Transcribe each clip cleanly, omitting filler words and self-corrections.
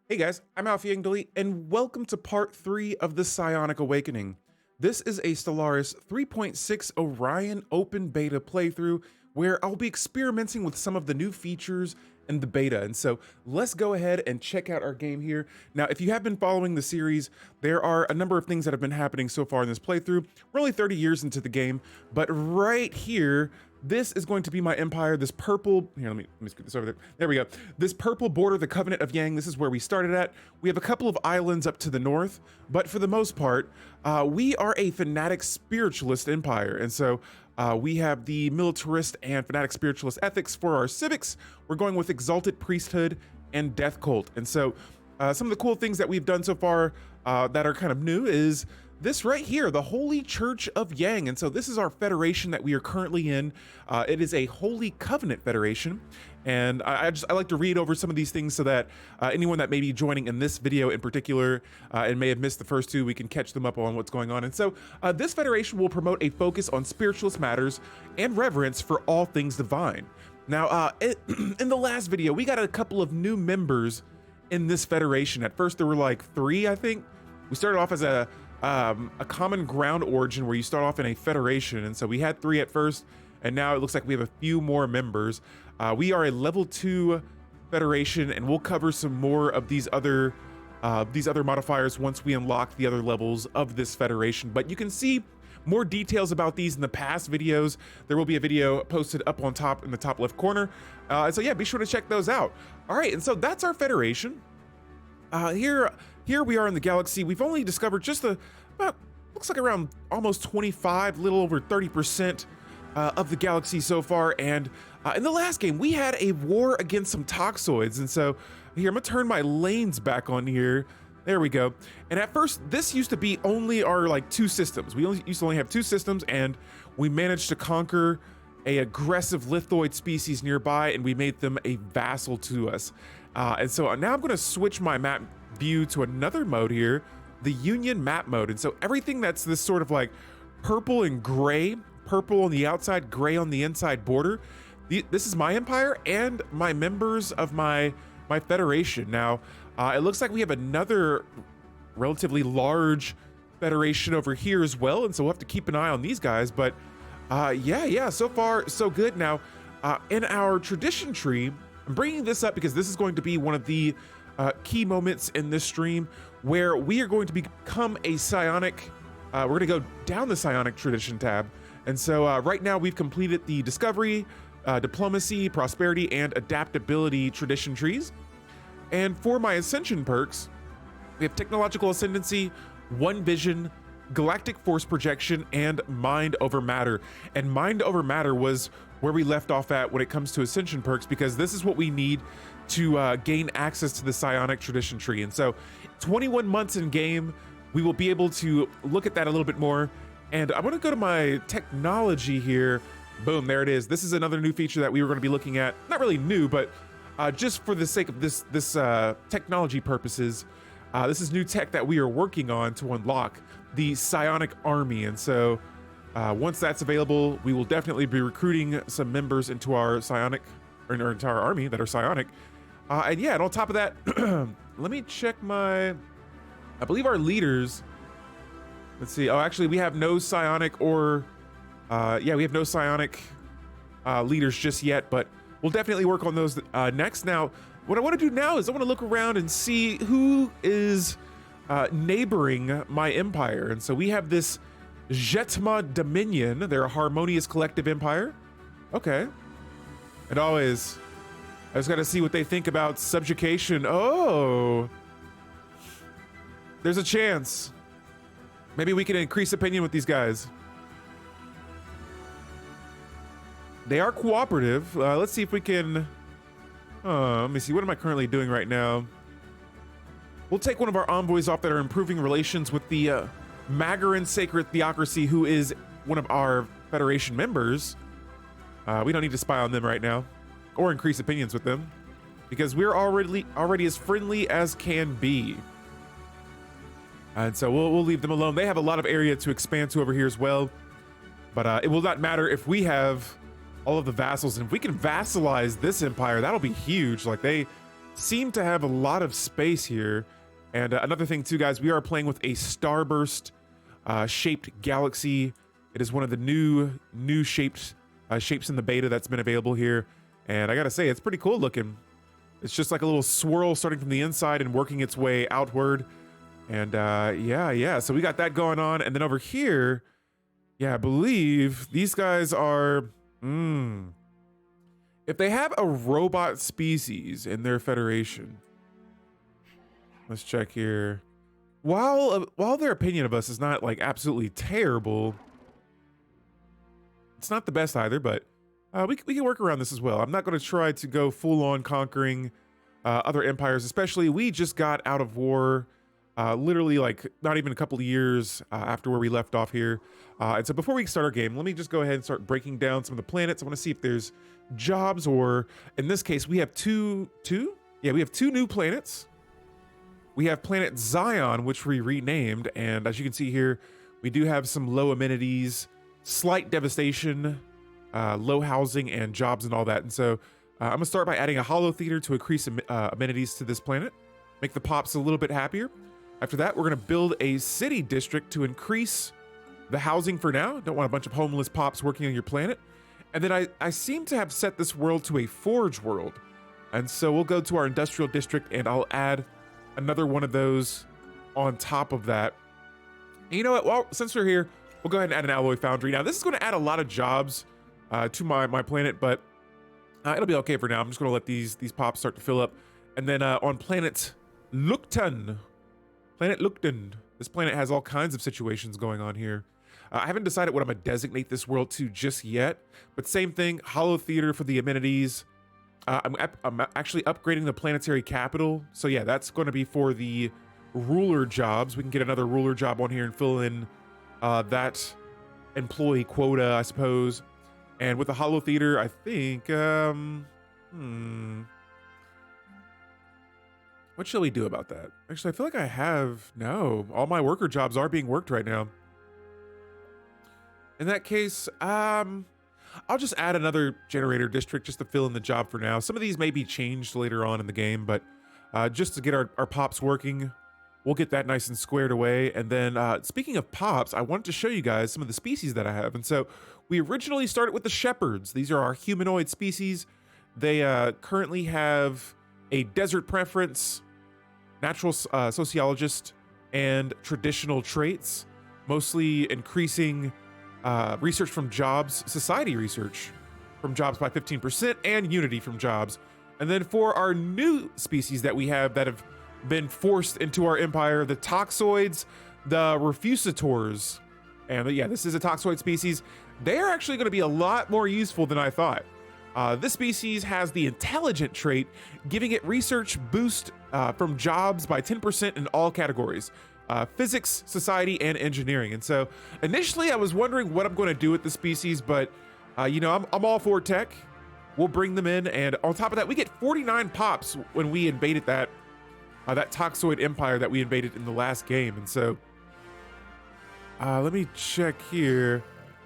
Hey guys, I'm Alfie Delete, and welcome to part 3 of the Psionic Awakening. This is a Stellaris 3.6 Orion open beta playthrough where I'll be experimenting with some of the new features in the beta. And so let's go ahead and check out our game here. Now, if you have been following the series, there are a number of things that have been happening so far in this playthrough. We're only 30 years into the game, but right here, this is going to be my empire. This purple, here, let me scoot this over there. There we go. This purple border, the Covenant of Yang, this is where we started at. We have a couple of islands up to the north, but for the most part, we are a fanatic spiritualist empire. And so we have the militarist and fanatic spiritualist ethics for our civics. We're going with exalted priesthood and death cult. And so some of the cool things that we've done so far that are kind of new is this right here, the Holy Church of Yang. And so this is our federation that we are currently in. It is a Holy Covenant Federation. And I like to read over some of these things so that anyone that may be joining in this video in particular and may have missed the first two, we can catch them up on what's going on. And so this federation will promote a focus on spiritualist matters and reverence for all things divine. Now, in the last video, we got a couple of new members in this federation. At first, there were like 3, I think. We started off as a common ground origin where you start off in a federation, and so we had 3 at first, and now it looks like we have a few more members. We are a level 2 federation, and we'll cover some more of these other modifiers once we unlock the other levels of this federation. But you can see more details about these in the past videos. There will be a video posted up on top in the top left corner, and so yeah, be sure to check those out. All right, and so that's our federation. Here we are in the galaxy. We've only discovered just about, looks like around almost 25, little over 30% of the galaxy so far. And in the last game, we had a war against some toxoids. And so here, I'm gonna turn my lanes back on here. There we go. And at first, this used to be only our like 2 systems. We used to only have 2 systems, and we managed to conquer a aggressive lithoid species nearby, and we made them a vassal to us. And so now I'm gonna switch my map view to another mode here, the Union map mode. And so everything that's this sort of like purple and gray, purple on the outside, gray on the inside border, this is my empire and my members of my federation. Now, it looks like we have another relatively large federation over here as well, and so we'll have to keep an eye on these guys. But yeah, so far so good. Now, in our tradition tree, I'm bringing this up because this is going to be one of the key moments in this stream where we are going to become a psionic, we're going to go down the psionic tradition tab. And so right now we've completed the discovery, diplomacy, prosperity, and adaptability tradition trees. And for my ascension perks, we have technological ascendancy, one vision, galactic force projection, and mind over matter. And mind over matter was where we left off at when it comes to ascension perks, because this is what we need to gain access to the psionic tradition tree. And so 21 months in game, we will be able to look at that a little bit more. And I want to go to my technology here. Boom, there it is. This is another new feature that we were going to be looking at. Not really new, but just for the sake of this technology purposes, this is new tech that we are working on to unlock the Psionic Army. And so once that's available, we will definitely be recruiting some members into our psionic, or our entire army that are psionic. And yeah, and on top of that, let me check I believe our leaders, let's see. Oh, actually we have no psionic or, yeah, we have no psionic leaders just yet, but we'll definitely work on those next. Now, what I want to do now is I want to look around and see who is neighboring my empire. And so we have this Jetma Dominion. They're a harmonious collective empire. Okay. And always, I just got to see what they think about subjugation. Oh, there's a chance. Maybe we can increase opinion with these guys. They are cooperative. Let's see if we can. Let me see. What am I currently doing right now? We'll take one of our envoys off that are improving relations with the Magaran Sacred Theocracy, who is one of our Federation members. We don't need to spy on them right now, or increase opinions with them, because we're already as friendly as can be. And so we'll leave them alone. They have a lot of area to expand to over here as well, but it will not matter if we have all of the vassals, and if we can vassalize this empire, that'll be huge. Like they seem to have a lot of space here. And another thing too, guys, we are playing with a starburst shaped galaxy. It is one of the new shapes in the beta that's been available here. And I gotta say, it's pretty cool looking. It's just like a little swirl starting from the inside and working its way outward. And yeah, so we got that going on. And then over here, yeah, I believe these guys are, if they have a robot species in their federation, let's check here. While their opinion of us is not like absolutely terrible, it's not the best either, but we can work around this as well. I'm not going to try to go full on conquering other empires, especially we just got out of war literally like not even a couple of years after where we left off here. And so before we start our game, let me just go ahead and start breaking down some of the planets. I want to see if there's jobs, or in this case, we have two new planets. We have planet Zion, which we renamed, and as you can see here, we do have some low amenities, slight devastation, low housing, and jobs and all that. And so I'm gonna start by adding a holo theater to increase amenities to this planet, make the pops a little bit happier. After that, we're gonna build a city district to increase the housing for now. Don't want a bunch of homeless pops working on your planet. And then I seem to have set this world to a forge world. And so we'll go to our industrial district and I'll add another one of those on top of that. And you know what? Well, since we're here, we'll go ahead and add an alloy foundry. Now, this is going to add a lot of jobs to my planet, but it'll be okay for now. I'm just going to let these pops start to fill up. And then on planet Luktan, this planet has all kinds of situations going on here. I haven't decided what I'm going to designate this world to just yet, but same thing, holo theater for the amenities. I'm actually upgrading the planetary capital. So yeah, that's going to be for the ruler jobs. We can get another ruler job on here and fill in that employee quota, I suppose. And with the holo theater, I think, what shall we do about that? Actually, I feel like no, all my worker jobs are being worked right now. In that case, I'll just add another generator district just to fill in the job for now. Some of these may be changed later on in the game, but just to get our pops working, we'll get that nice and squared away. And then speaking of pops, I wanted to show you guys some of the species that I have. And so we originally started with the shepherds. These are our humanoid species. They currently have a desert preference, natural sociologist, and traditional traits, mostly increasing research from jobs, society research from jobs by 15%, and unity from jobs. And then for our new species that we have that have been forced into our empire, the toxoids, the refusators, and yeah, this is a toxoid species. They are actually going to be a lot more useful than I thought. This species has the intelligent trait, giving it research boost from jobs by 10% in all categories. Physics, society, and engineering. And so initially I was wondering what I'm going to do with the species, but you know, I'm all for tech. We'll bring them in, and on top of that, we get 49 pops when we invaded that toxoid empire that we invaded in the last game. And so let me check here.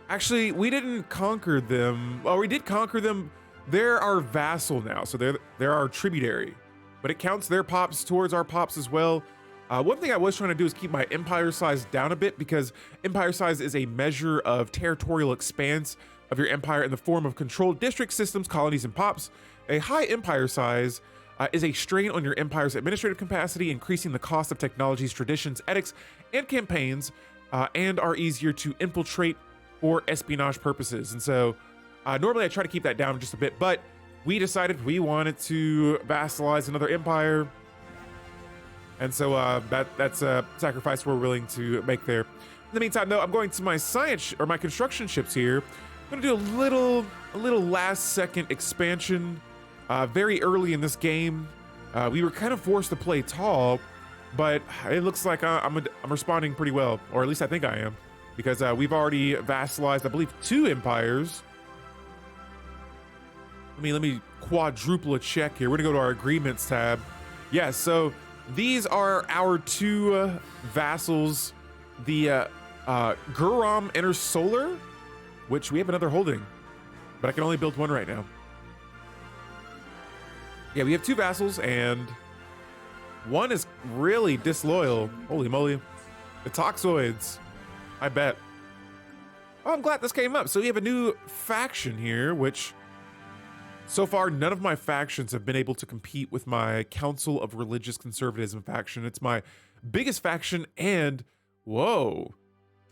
Actually, we didn't conquer them. Well, we did conquer them. They're our vassal now, so they're our tributary, but it counts their pops towards our pops as well. One thing I was trying to do is keep my empire size down a bit, because empire size is a measure of territorial expanse of your empire in the form of controlled district systems, colonies, and pops. A high empire size is a strain on your empire's administrative capacity, increasing the cost of technologies, traditions, edicts, and campaigns, and are easier to infiltrate for espionage purposes. And so normally I try to keep that down just a bit, but we decided we wanted to vassalize another empire. And so that's a sacrifice we're willing to make there. In the meantime, though, I'm going to my science or my construction ships here. I'm gonna do a little last second expansion very early in this game. We were kind of forced to play tall, but it looks like I'm responding pretty well, or at least I think I am, because we've already vassalized, I believe, 2 empires. Let me quadruple a check here. We're gonna go to our agreements tab. Yeah, so these are our 2 vassals, the Guram Intersolar, which we have another holding, but I can only build 1 right now. Yeah, we have 2 vassals, and one is really disloyal. Holy moly. The Toxoids. I bet. Oh, I'm glad this came up. So we have a new faction here, which so far none of my factions have been able to compete with my Council of Religious Conservatism faction. It's my biggest faction, and whoa,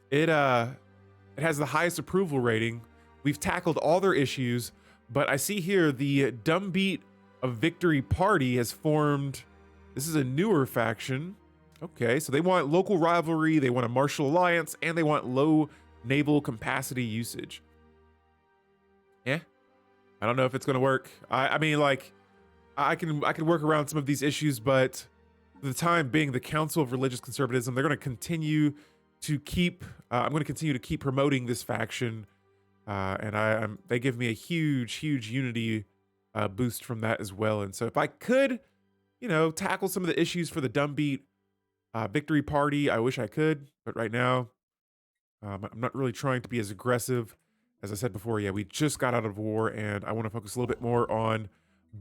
it has the highest approval rating. We've tackled all their issues, but I see here the Dumb Beat of Victory Party has formed. This is a newer faction. Okay, so they want local rivalry, they want a martial alliance, and they want low naval capacity usage. Yeah, I don't know if it's gonna work. I mean, like, I can work around some of these issues, but for the time being, the Council of Religious Conservatism, they're gonna continue to keep. I'm gonna continue to keep promoting this faction, and they give me a huge unity boost from that as well. And so if I could, you know, tackle some of the issues for the Dumb Beat Victory Party, I wish I could, but right now, I'm not really trying to be as aggressive. As I said before, yeah, we just got out of war, and I want to focus a little bit more on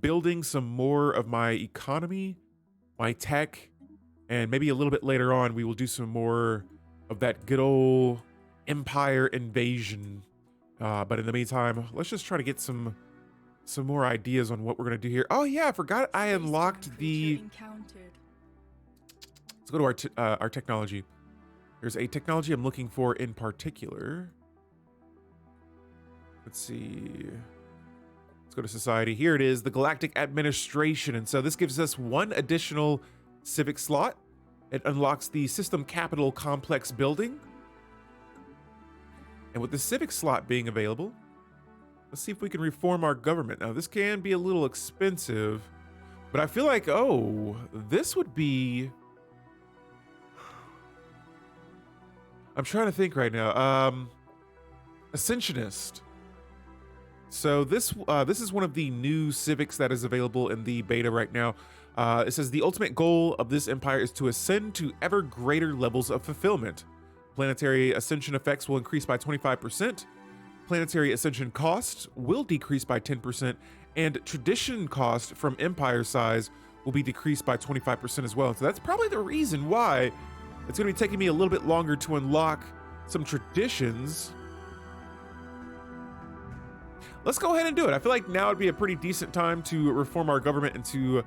building some more of my economy, my tech, and maybe a little bit later on, we will do some more of that good old empire invasion. But in the meantime, let's just try to get some more ideas on what we're going to do here. Oh yeah, I forgot I unlocked the... Let's go to our technology. There's a technology I'm looking for in particular. Let's see. Let's go to society. Here it is, the Galactic Administration. And so this gives us 1 additional civic slot. It unlocks the System Capital Complex building. And with the civic slot being available, let's see if we can reform our government. Now, this can be a little expensive, but I feel like, oh, this would be... I'm trying to think right now. Ascensionist. So this is one of the new civics that is available in the beta right now. It says the ultimate goal of this empire is to ascend to ever greater levels of fulfillment. Planetary ascension effects will increase by 25%. Planetary ascension cost will decrease by 10%, and tradition cost from empire size will be decreased by 25% as well. So that's probably the reason why it's going to be taking me a little bit longer to unlock some traditions. Let's go ahead and do it. I feel like now would be a pretty decent time to reform our government into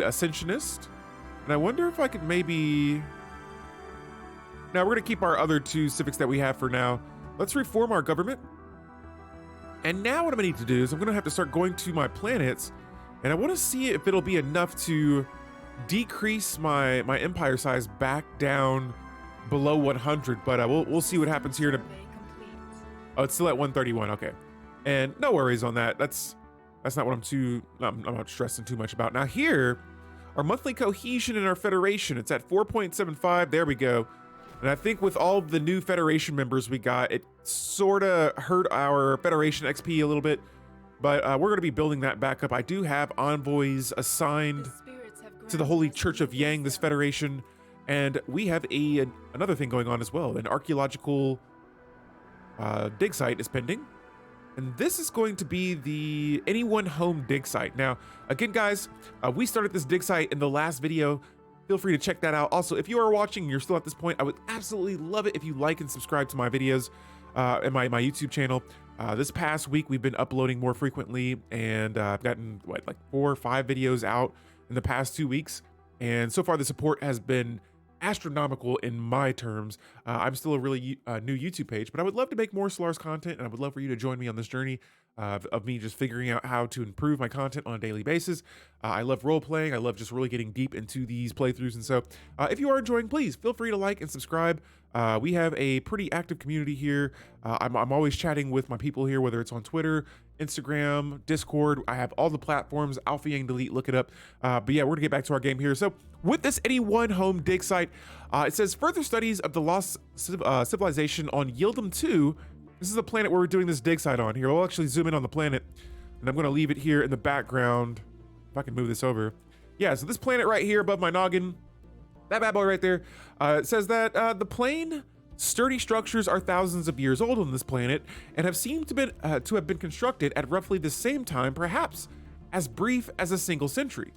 Ascensionist. And I wonder if I could maybe... Now, we're going to keep our other 2 civics that we have for now. Let's reform our government. And now what I'm going to need to do is I'm going to have to start going to my planets, and I want to see if it'll be enough to decrease my empire size back down below 100, but we'll see what happens here. Oh, it's still at 131. Okay, and no worries on that. That's not what I'm not stressing too much about. Now here, our monthly cohesion in our federation, it's at 4.75. There we go. And I think with all of the new federation members we got, it sort of hurt our federation XP a little bit, but we're going to be building that back up. I do have envoys assigned to the Holy Church of Yang, this federation, and we have another thing going on as well. An archaeological dig site is pending, and this is going to be the anyone home dig site. Now, again, guys, we started this dig site in the last video. Feel free to check that out. Also, if you are watching and you're still at this point, I would absolutely love it if you like and subscribe to my videos and my YouTube channel. This past week, we've been uploading more frequently, and I've gotten like 4 or 5 videos out in the past 2 weeks, and so far the support has been astronomical in my terms. I'm still a really new YouTube page, but I would love to make more Stellaris content, and I would love for you to join me on this journey of me just figuring out how to improve my content on a daily basis. I love role playing. I love just really getting deep into these playthroughs, and so if you are enjoying, please feel free to like and subscribe. We have a pretty active community here. I'm always chatting with my people here, whether it's on Twitter, Instagram, Discord. I have all the platforms, Alpha Yang Delete, look it up. But yeah, we're gonna get back to our game here. So with this anyone home dig site, it says further studies of the lost civilization on Yieldom 2. This is the planet where we're doing this dig site on here. We'll actually zoom in on the planet, and I'm gonna leave it here in the background. If I can move this over. Yeah, so this planet right here above my noggin, that bad boy right there, it says that the plain, sturdy structures are thousands of years old on this planet and have seemed to have been constructed at roughly the same time, perhaps as brief as a single century.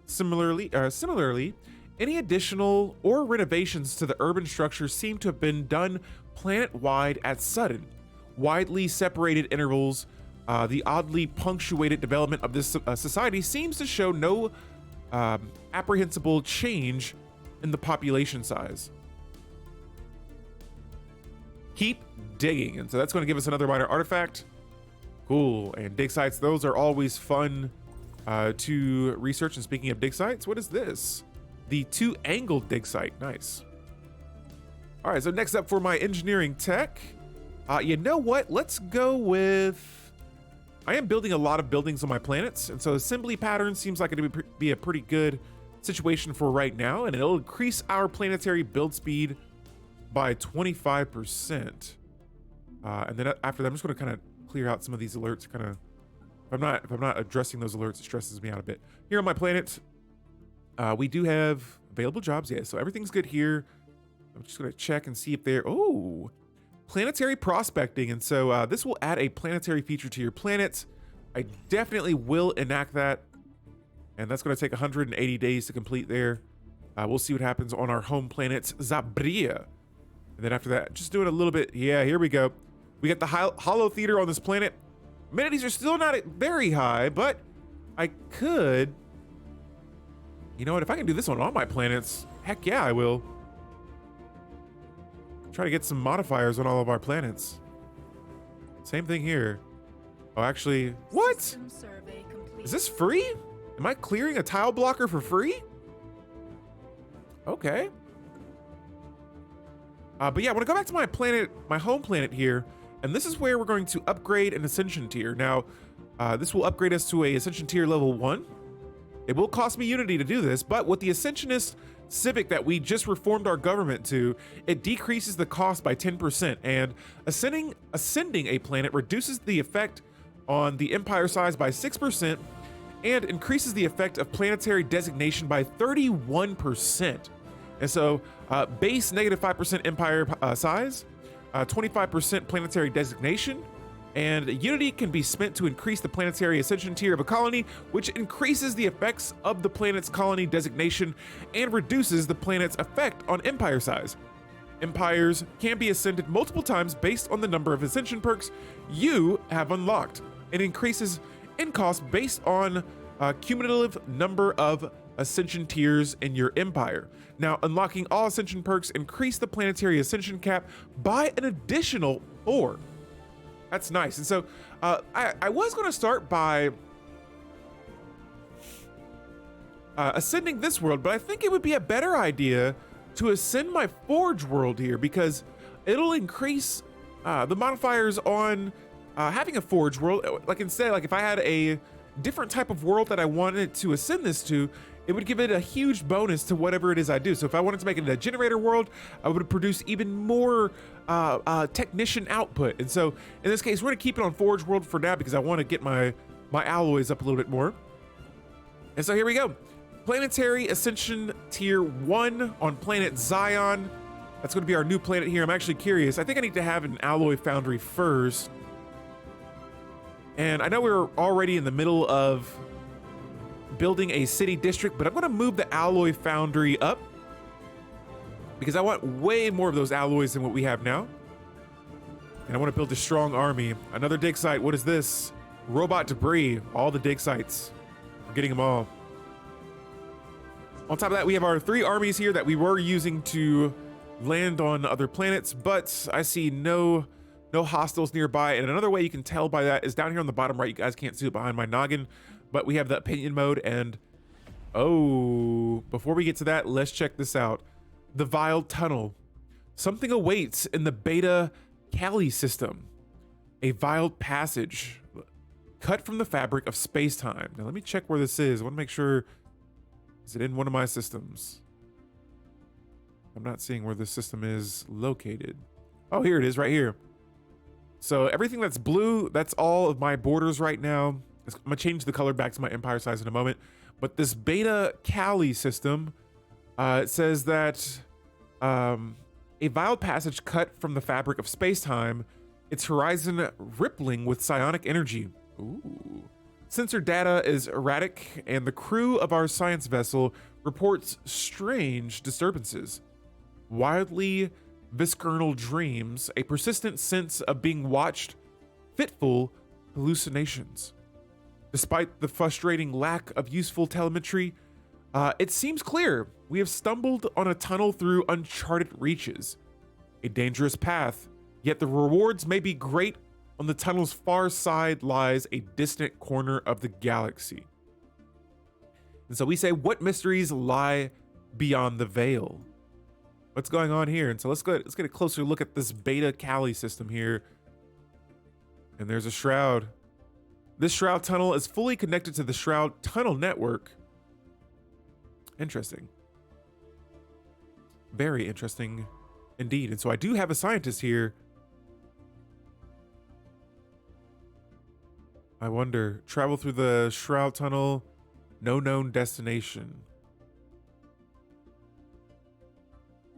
Similarly, any additional or renovations to the urban structure seem to have been done planet-wide at sudden, widely separated intervals. The oddly punctuated development of this society seems to show no apprehensible change in the population size. Keep digging, and so that's going to give us another minor artifact. Cool. And dig sites, those are always fun to research. And speaking of dig sites, what is this? The two-angled dig site. Nice. All right, so next up for my engineering tech, you know what? Let's go with, I am building a lot of buildings on my planets, and so assembly pattern seems like it would be a pretty good situation for right now, and it'll increase our planetary build speed by 25%. And then after that, I'm just going to kind of clear out some of these alerts. Kind of, if I'm not addressing those alerts, it stresses me out a bit. Here on my planet, we do have available jobs. Yeah, so everything's good here. I'm just going to check and see if they're, oh, planetary prospecting. And so this will add a planetary feature to your planet. I definitely will enact that. And that's going to take 180 days to complete there. We'll see what happens on our home planet, Zabria. And then after that, just doing a little bit. Yeah, here we go. We got the Hollow Theater on this planet. Amenities are still not very high, but I could. You know what? If I can do this on all my planets, heck yeah, I will. Try to get some modifiers on all of our planets. Same thing here. Oh, actually, what? Is this free? Am I clearing a tile blocker for free? Okay. But yeah, I want to go back to my planet, my home planet here, and this is where we're going to upgrade an Ascension tier. Now, this will upgrade us to a Ascension tier level 1. It will cost me Unity to do this, but with the Ascensionist Civic that we just reformed our government to, it decreases the cost by 10%, and ascending a planet reduces the effect on the empire size by 6% and increases the effect of planetary designation by 31%. And so base negative 5% empire size, 25% planetary designation, and Unity can be spent to increase the planetary ascension tier of a colony, which increases the effects of the planet's colony designation and reduces the planet's effect on empire size. Empires can be ascended multiple times based on the number of ascension perks you have unlocked. It increases in cost based on cumulative number of ascension tiers in your empire. Now, unlocking all ascension perks increase the planetary ascension cap by an additional 4. That's nice. And so I was going to start by ascending this world, but I think it would be a better idea to ascend my Forge world here, because it'll increase the modifiers on having a Forge world. Like instead, like if I had a different type of world that I wanted to ascend this to, it would give it a huge bonus to whatever it is I do. So if I wanted to make it a generator world, I would produce even more technician output. And so in this case, we're gonna keep it on Forge world for now because I want to get my alloys up a little bit more. And so here we go. Planetary Ascension Tier 1 on planet Zion. That's going to be our new planet here. I'm actually curious. I think I need to have an alloy foundry first. And I know we're already in the middle of building a city district, but I'm going to move the alloy foundry up because I want way more of those alloys than what we have now. And I want to build a strong army. Another dig site. What is this? Robot debris. All the dig sites. We're getting them all. On top of that, we have our 3 armies here that we were using to land on other planets, but I see no hostiles nearby. And another way you can tell by that is down here on the bottom right. You guys can't see it behind my noggin, but we have the opinion mode. And oh, before we get to that, let's check this out. The Vile Tunnel. Something awaits in the Beta Cali system. A vile passage cut from the fabric of space-time. Now let me check where this is. I want to make sure. Is it in one of my systems? I'm not seeing where this system is located. Oh, here it is, right here. So everything that's blue, that's all of my borders right now. I'm gonna change the color back to my empire size in a moment. But this Beta Cali system, it says that a vile passage cut from the fabric of space-time, its horizon rippling with psionic energy. Ooh. Sensor data is erratic, and the crew of our science vessel reports strange disturbances. Wildly visceral dreams, a persistent sense of being watched, fitful hallucinations. Despite the frustrating lack of useful telemetry, it seems clear we have stumbled on a tunnel through uncharted reaches. A dangerous path, yet the rewards may be great. On the tunnel's far side lies a distant corner of the galaxy. And so we say, what mysteries lie beyond the veil? What's going on here? And so let's get a closer look at this Beta Cali system here. And there's a Shroud. This Shroud tunnel is fully connected to the Shroud tunnel network. Interesting. Very interesting indeed. And so I do have a scientist here. I wonder, travel through the Shroud tunnel, no known destination.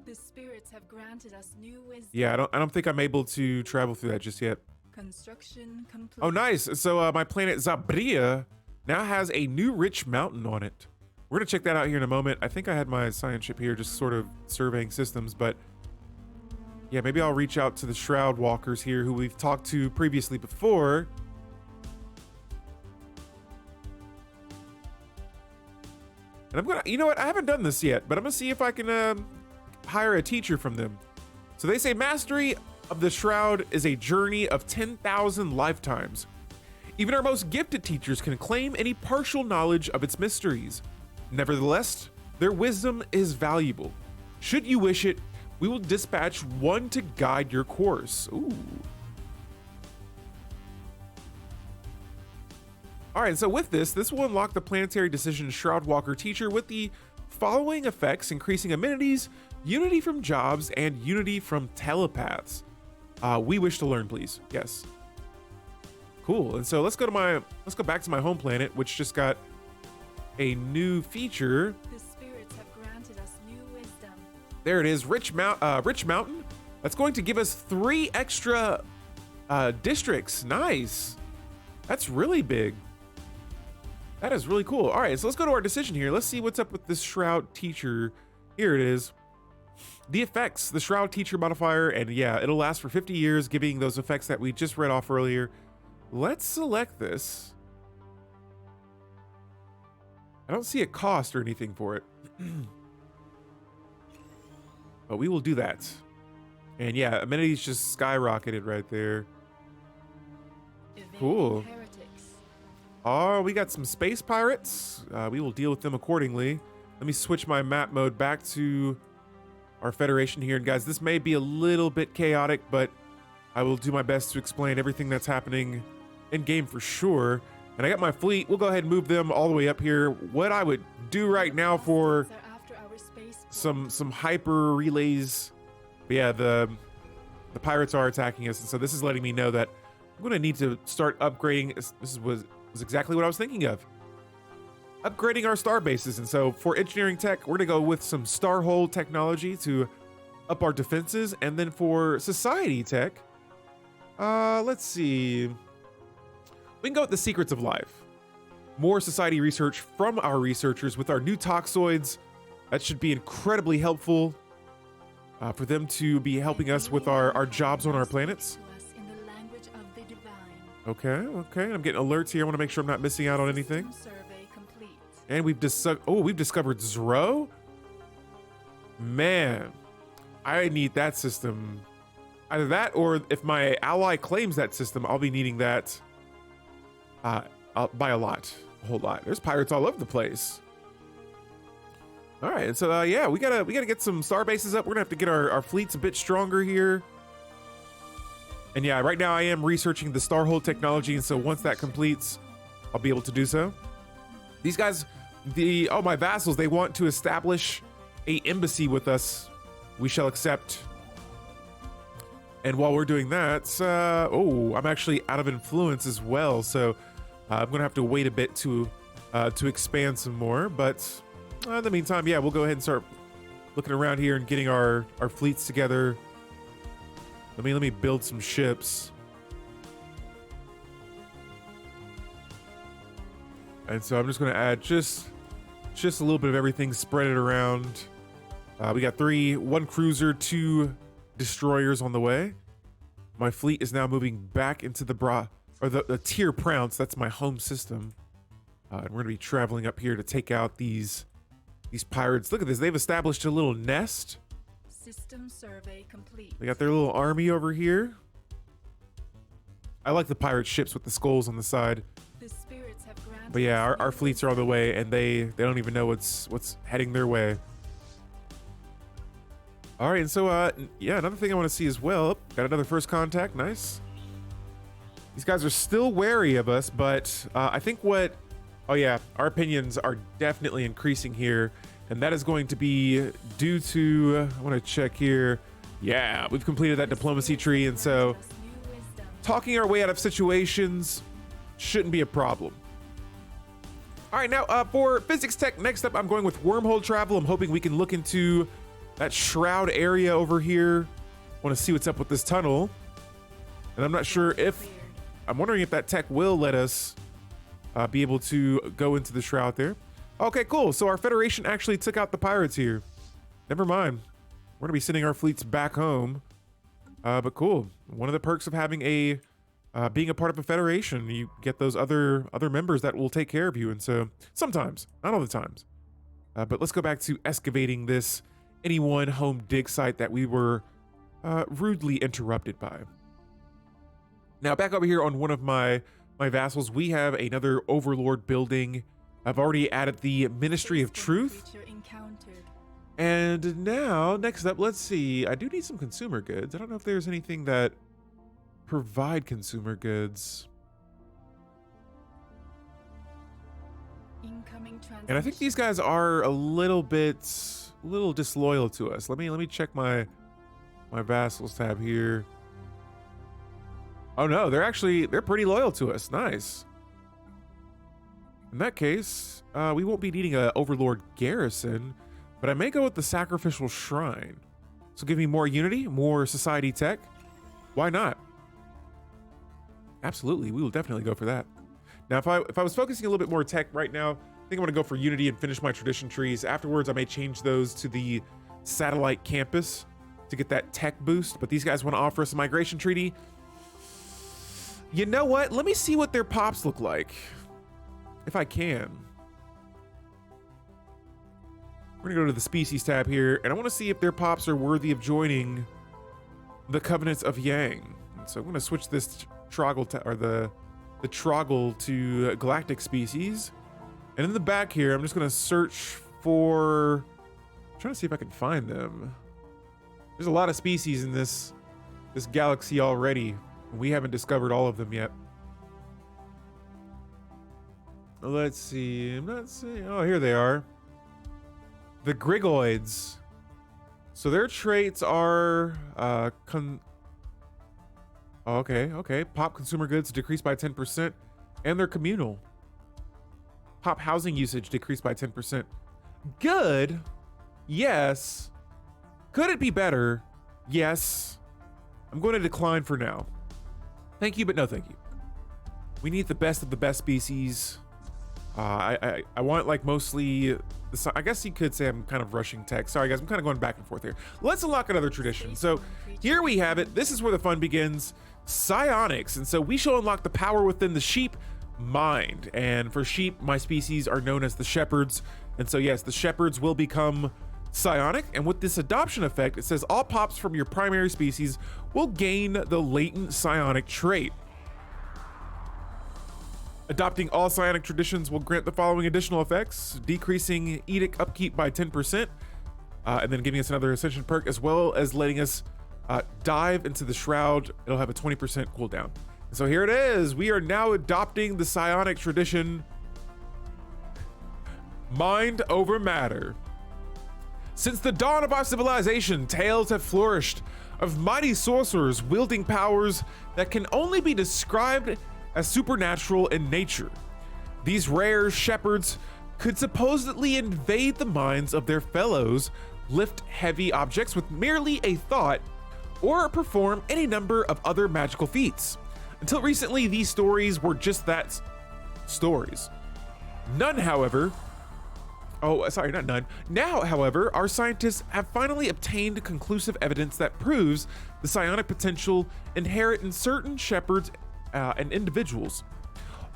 The spirits have granted us new wisdom. Yeah, I don't think I'm able to travel through that just yet. Construction complete. Oh, nice. So my planet Zabria now has a new rich mountain on it. We're gonna check that out here in a moment. I think I had my science ship here just sort of surveying systems, but yeah, maybe I'll reach out to the Shroud Walkers here who we've talked to previously before. And I'm gonna, you know what? I haven't done this yet, but I'm gonna see if I can hire a teacher from them. So they say mastery of the Shroud is a journey of 10,000 lifetimes. Even our most gifted teachers can claim any partial knowledge of its mysteries. Nevertheless, their wisdom is valuable. Should you wish it, we will dispatch one to guide your course. Ooh. All right, so with this will unlock the planetary decision Shroud Walker teacher with the following effects: increasing amenities, unity from jobs, and unity from telepaths. We wish to learn, please. Yes. Cool. And so let's go back to my home planet, which just got a new feature. The spirits have granted us new wisdom. There it is, Rich Mountain. That's going to give us 3 extra districts. Nice. That's really big. That is really cool. All right, so let's go to our decision here. Let's see what's up with this Shroud teacher. Here it is. The effects, the Shroud teacher modifier, and yeah, it'll last for 50 years, giving those effects that we just read off earlier. Let's select this. I don't see a cost or anything for it. But we will do that. And yeah, amenities just skyrocketed right there. Cool. Oh, we got some space pirates. We will deal with them accordingly. Let me switch my map mode back to our Federation here. And guys, this may be a little bit chaotic, but I will do my best to explain everything that's happening in game for sure. And I got my fleet. We'll go ahead and move them all the way up here. What I would do right now for some hyper relays. But yeah, the pirates are attacking us. And so this is letting me know that I'm going to need to start upgrading. This was exactly what I was thinking of. Upgrading our star bases. And so for engineering tech, we're gonna go with some Starhold technology to up our defenses. And then for society tech, let's see. We can go with the secrets of life. More society research from our researchers with our new toxoids. That should be incredibly helpful for them to be helping us with our jobs on our planets. Okay. I'm getting alerts here. I want to make sure I'm not missing out on anything. And we've discovered Zro. Man, I need that system. Either that, or if my ally claims that system, I'll be needing that by a whole lot. There's pirates all over the place. All right, so yeah, we gotta get some star bases up. We're gonna have to get our fleets a bit stronger here. And yeah, right now I am researching the Starhold technology, and so once that completes, I'll be able to do so. These guys, my vassals, they want to establish a embassy with us. We shall accept. And while we're doing that, I'm actually out of influence as well, so I'm gonna have to wait a bit to expand some more. But in the meantime, yeah, we'll go ahead and start looking around here and getting our fleets together. Let me build some ships. And so I'm just going to add just a little bit of everything, spread it around. We got 1 cruiser, 2 destroyers on the way. My fleet is now moving back into the tier Prounce. That's my home system. And we're going to be traveling up here to take out these pirates. Look at this. They've established a little nest. System survey complete. They got their little army over here. I like the pirate ships with the skulls on the side. The spirits have granted But yeah, us our new fleets are on the way, and they don't even know what's heading their way. All right, and so yeah, another thing I want to see as well. Got another first contact. Nice. These guys are still wary of us, but I think oh yeah, our opinions are definitely increasing here, and that is going to be due to, I want to check here. Yeah, we've completed that diplomacy tree, and so us new wisdom. talking our way out of situations shouldn't be a problem. All right, now for physics tech, next up, I'm going with wormhole travel. I'm hoping we can look into that Shroud area over here. Want to see what's up with this tunnel. And I'm not sure if, Cleared. I'm wondering if that tech will let us be able to go into the Shroud there. Okay, cool. So our Federation actually took out the pirates here. Never mind. We're gonna be sending our fleets back home. But cool. One of the perks of having being a part of a Federation, you get those other members that will take care of you. And so sometimes, not all the times. But let's go back to excavating this anyone home dig site that we were rudely interrupted by. Now back over here on one of my vassals, we have another Overlord building. I've already added the Ministry of Truth. Creature encountered. And now, next up, let's see. I do need some consumer goods. I don't know if there's anything that provide consumer goods. Incoming And I think these guys are a little disloyal to us. Let me check my vassals tab here. Oh no, they're pretty loyal to us. Nice. In that case, we won't be needing a Overlord garrison, but I may go with the Sacrificial Shrine. So give me more unity, more society tech. Why not? Absolutely, we will definitely go for that. Now, if I was focusing a little bit more tech right now, I think I'm gonna go for unity and finish my tradition trees. Afterwards, I may change those to the satellite campus to get that tech boost, but these guys wanna offer us a migration treaty. You know what? Let me see what their pops look like, if I can. We're gonna go to the species tab here, and I wanna see if their pops are worthy of joining the Covenants of Yang. And so I'm gonna switch this the Troggle to galactic species. And in the back here, I'm just gonna search for, I'm trying to see if I can find them. There's a lot of species in this galaxy already. We haven't discovered all of them yet. Let's see. I'm not seeing. Oh, here they are. The Grigoids. So their traits are okay. Pop consumer goods decreased by 10%, and they're communal. Pop housing usage decreased by 10%. Good. Yes. Could it be better? Yes. I'm going to decline for now. Thank you, but no thank you. We need the best of the best species. I want like mostly, I guess you could say I'm kind of rushing tech. Sorry guys, I'm kind of going back and forth here. Let's unlock another tradition. So here we have it. This is where the fun begins. Psionics. And so we shall unlock the power within the sheep mind. And for sheep, my species are known as the shepherds. And so yes, the shepherds will become psionic, and with this adoption effect, it says all pops from your primary species will gain the latent psionic trait. Adopting all psionic traditions will grant the following additional effects: decreasing edict upkeep by 10%, and then giving us another ascension perk, as well as letting us dive into the Shroud. It'll have a 20% cooldown. So here it is. We are now adopting the psionic tradition, mind over matter. Since the dawn of our civilization, tales have flourished of mighty sorcerers wielding powers that can only be described as supernatural in nature. These rare shepherds could supposedly invade the minds of their fellows, lift heavy objects with merely a thought, or perform any number of other magical feats. Until recently, these stories were just that, stories. None, however, oh, sorry, not none. Now, however, our scientists have finally obtained conclusive evidence that proves the psionic potential inherent in certain shepherds and individuals.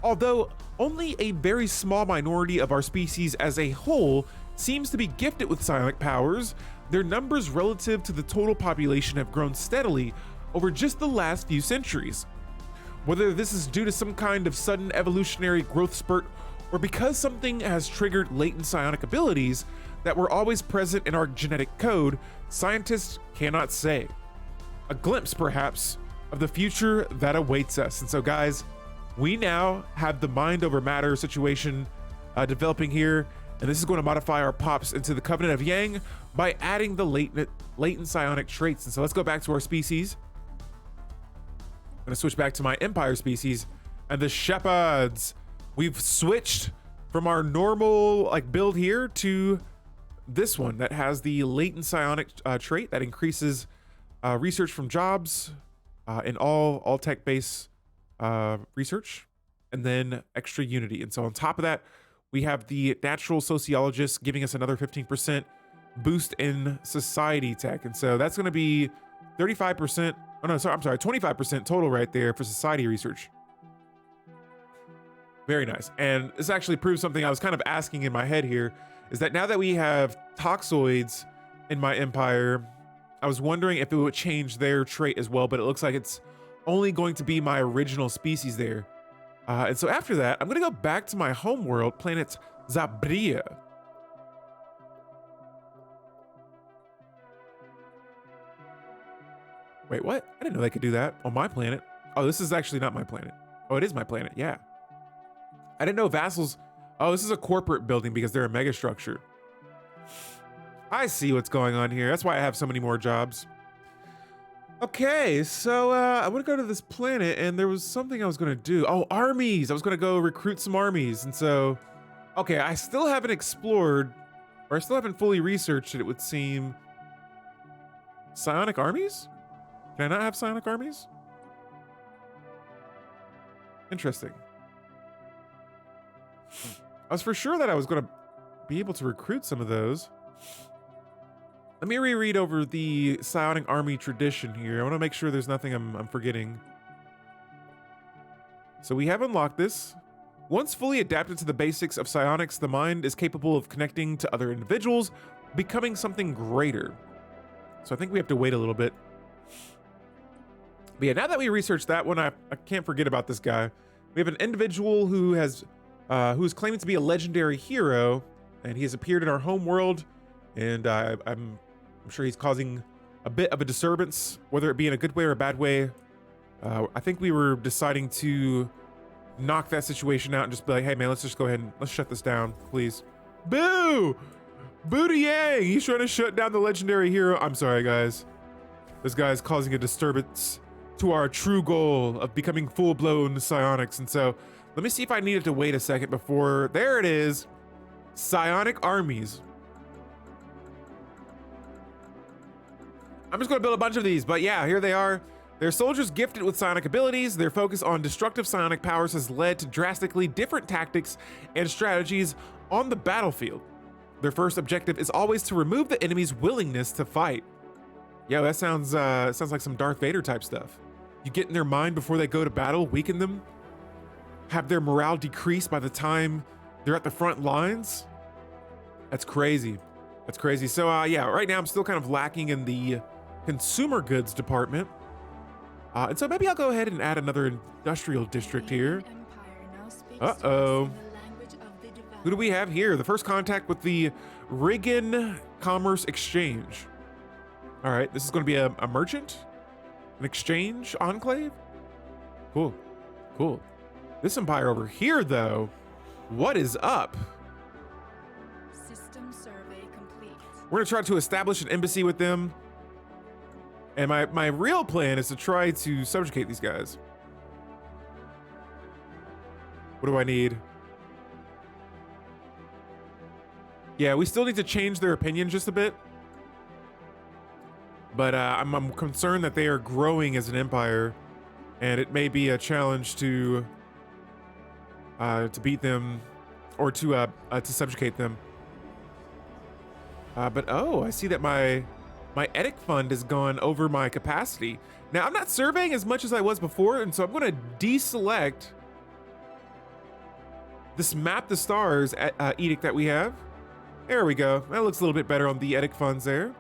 Although only a very small minority of our species as a whole seems to be gifted with psionic powers, their numbers relative to the total population have grown steadily over just the last few centuries. Whether this is due to some kind of sudden evolutionary growth spurt or because something has triggered latent psionic abilities that were always present in our genetic code, scientists cannot say. A glimpse, perhaps, of the future that awaits us. And so, guys, we now have the mind over matter situation developing here, and this is going to modify our pops into the Covenant of Yang by adding the latent psionic traits. And so let's go back to our species. I'm gonna switch back to my Empire species and the Shepherds. We've switched from our normal build here to this one that has the latent psionic trait that increases research from jobs in all tech-based research, and then extra unity. And so on top of that, we have the natural sociologist giving us another 15% boost in society tech. And so that's going to be 35%. Oh no, sorry, I'm sorry, 25% total right there for society research. Very nice. And this actually proves something I was kind of asking in my head here, is that now that we have toxoids in my empire, I was wondering if it would change their trait as well, but it looks like it's only going to be my original species there. And so after that, I'm going to go back to my home world, planet Zabria. Wait, what? I didn't know they could do that on my planet. Oh, this is actually not my planet. Oh, it is my planet. Yeah. I didn't know vassals. Oh, this is a corporate building because they're a mega structure. I see what's going on here. That's why I have so many more jobs. Okay, so I want to go to this planet, and there was something I was going to do. Oh, armies. I was going to go recruit some armies. And so, okay, I still haven't explored, or I still haven't fully researched it, it would seem. Psionic Armies? Can I not have Psionic Armies? Interesting. I was for sure that I was going to be able to recruit some of those. Let me reread over the Psionic Army tradition here. I want to make sure there's nothing I'm forgetting. So we have unlocked this. Once fully adapted to the basics of psionics, the mind is capable of connecting to other individuals, becoming something greater. So I think we have to wait a little bit. But yeah, now that we researched that one, I can't forget about this guy. We have an individual who is claiming to be a legendary hero, and he has appeared in our home world, and I'm sure he's causing a bit of a disturbance, whether it be in a good way or a bad way. I think we were deciding to knock that situation out and just be like, hey man, let's just go ahead and let's shut this down, please. Boo! Boo to Yang! He's trying to shut down the legendary hero. I'm sorry, guys. This guy is causing a disturbance to our true goal of becoming full-blown psionics. And so let me see if I needed to wait a second before. There it is. Psionic Armies. I'm just going to build a bunch of these, but yeah, here they are. They're soldiers gifted with psionic abilities. Their focus on destructive psionic powers has led to drastically different tactics and strategies on the battlefield. Their first objective is always to remove the enemy's willingness to fight. Yo, that sounds like some Darth Vader type stuff. You get in their mind before they go to battle, weaken them, have their morale decrease by the time they're at the front lines. That's crazy. That's crazy. So yeah, right now I'm still kind of lacking in the consumer goods department. And so maybe I'll go ahead and add another industrial district here. Uh-oh. Who do we have here? The first contact with the Rigan Commerce Exchange. All right, this is going to be a merchant? An exchange enclave? Cool, cool. This empire over here, though, what is up? System survey complete. We're going to try to establish an embassy with them. And my real plan is to try to subjugate these guys. What do I need? Yeah, we still need to change their opinion just a bit. But I'm concerned that they are growing as an empire, and it may be a challenge to beat them or to subjugate them. But oh, I see that my edict fund has gone over my capacity. Now I'm not surveying as much as I was before, and so I'm going to deselect this map the stars edict that we have. There we go. That looks a little bit better on the edict funds there.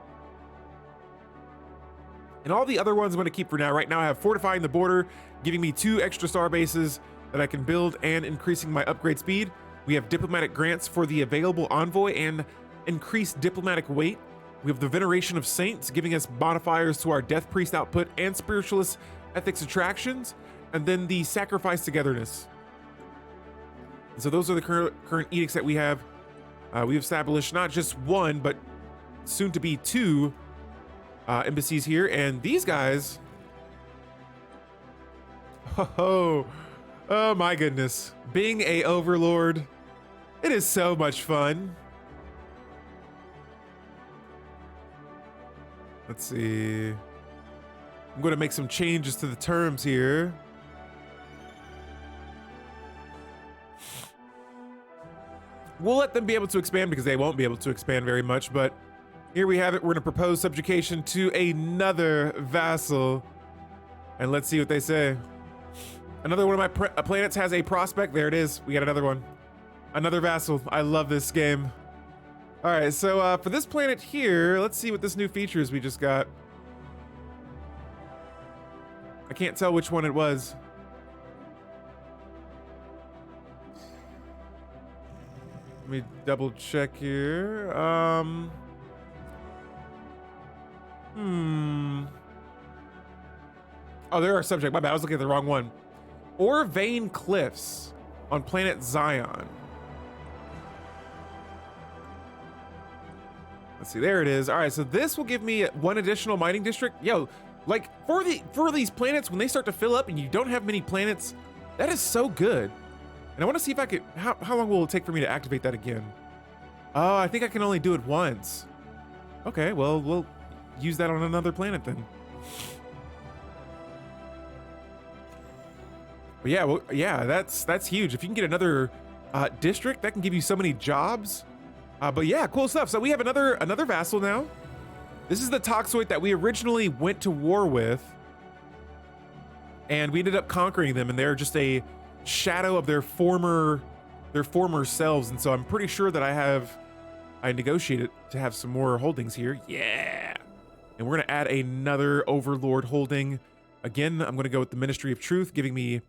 And all the other ones I'm going to keep for now. Right now I have fortifying the border, giving me 2 extra star bases that I can build and increasing my upgrade speed. We have diplomatic grants for the available envoy and increased diplomatic weight. We have the veneration of saints, giving us modifiers to our death priest output and spiritualist ethics attractions, and then the sacrifice togetherness. And so those are the current edicts that we have. We've established not just 1, but soon to be 2 embassies here, and these guys, oh my goodness, being a overlord, it is so much fun. Let's see, I'm going to make some changes to the terms here. We'll let them be able to expand because they won't be able to expand very much, but here we have it. We're going to propose subjugation to another vassal, and let's see what they say. Another one of my planets has a prospect. There it is. We got another one. Another vassal. I love this game. All right, so for this planet here, let's see what this new features we just got. I can't tell which one it was. Let me double check here. Oh, there are subject. My bad. I was looking at the wrong one. Orvane Cliffs on planet Zion. Let's see. There it is. All right. So this will give me 1 additional mining district. Yo, like for these planets, when they start to fill up and you don't have many planets, that is so good. And I want to see if I could. How long will it take for me to activate that again? Oh, I think I can only do it once. Okay. Well, we'll use that on another planet then. But yeah, well, yeah, that's huge. If you can get another district, that can give you so many jobs. But yeah, cool stuff. So we have another vassal now. This is the Toxoid that we originally went to war with, and we ended up conquering them, and they're just a shadow of their former selves. And so I'm pretty sure that I negotiated to have some more holdings here. Yeah. And we're gonna add another Overlord holding. Again, I'm gonna go with the Ministry of Truth, giving me,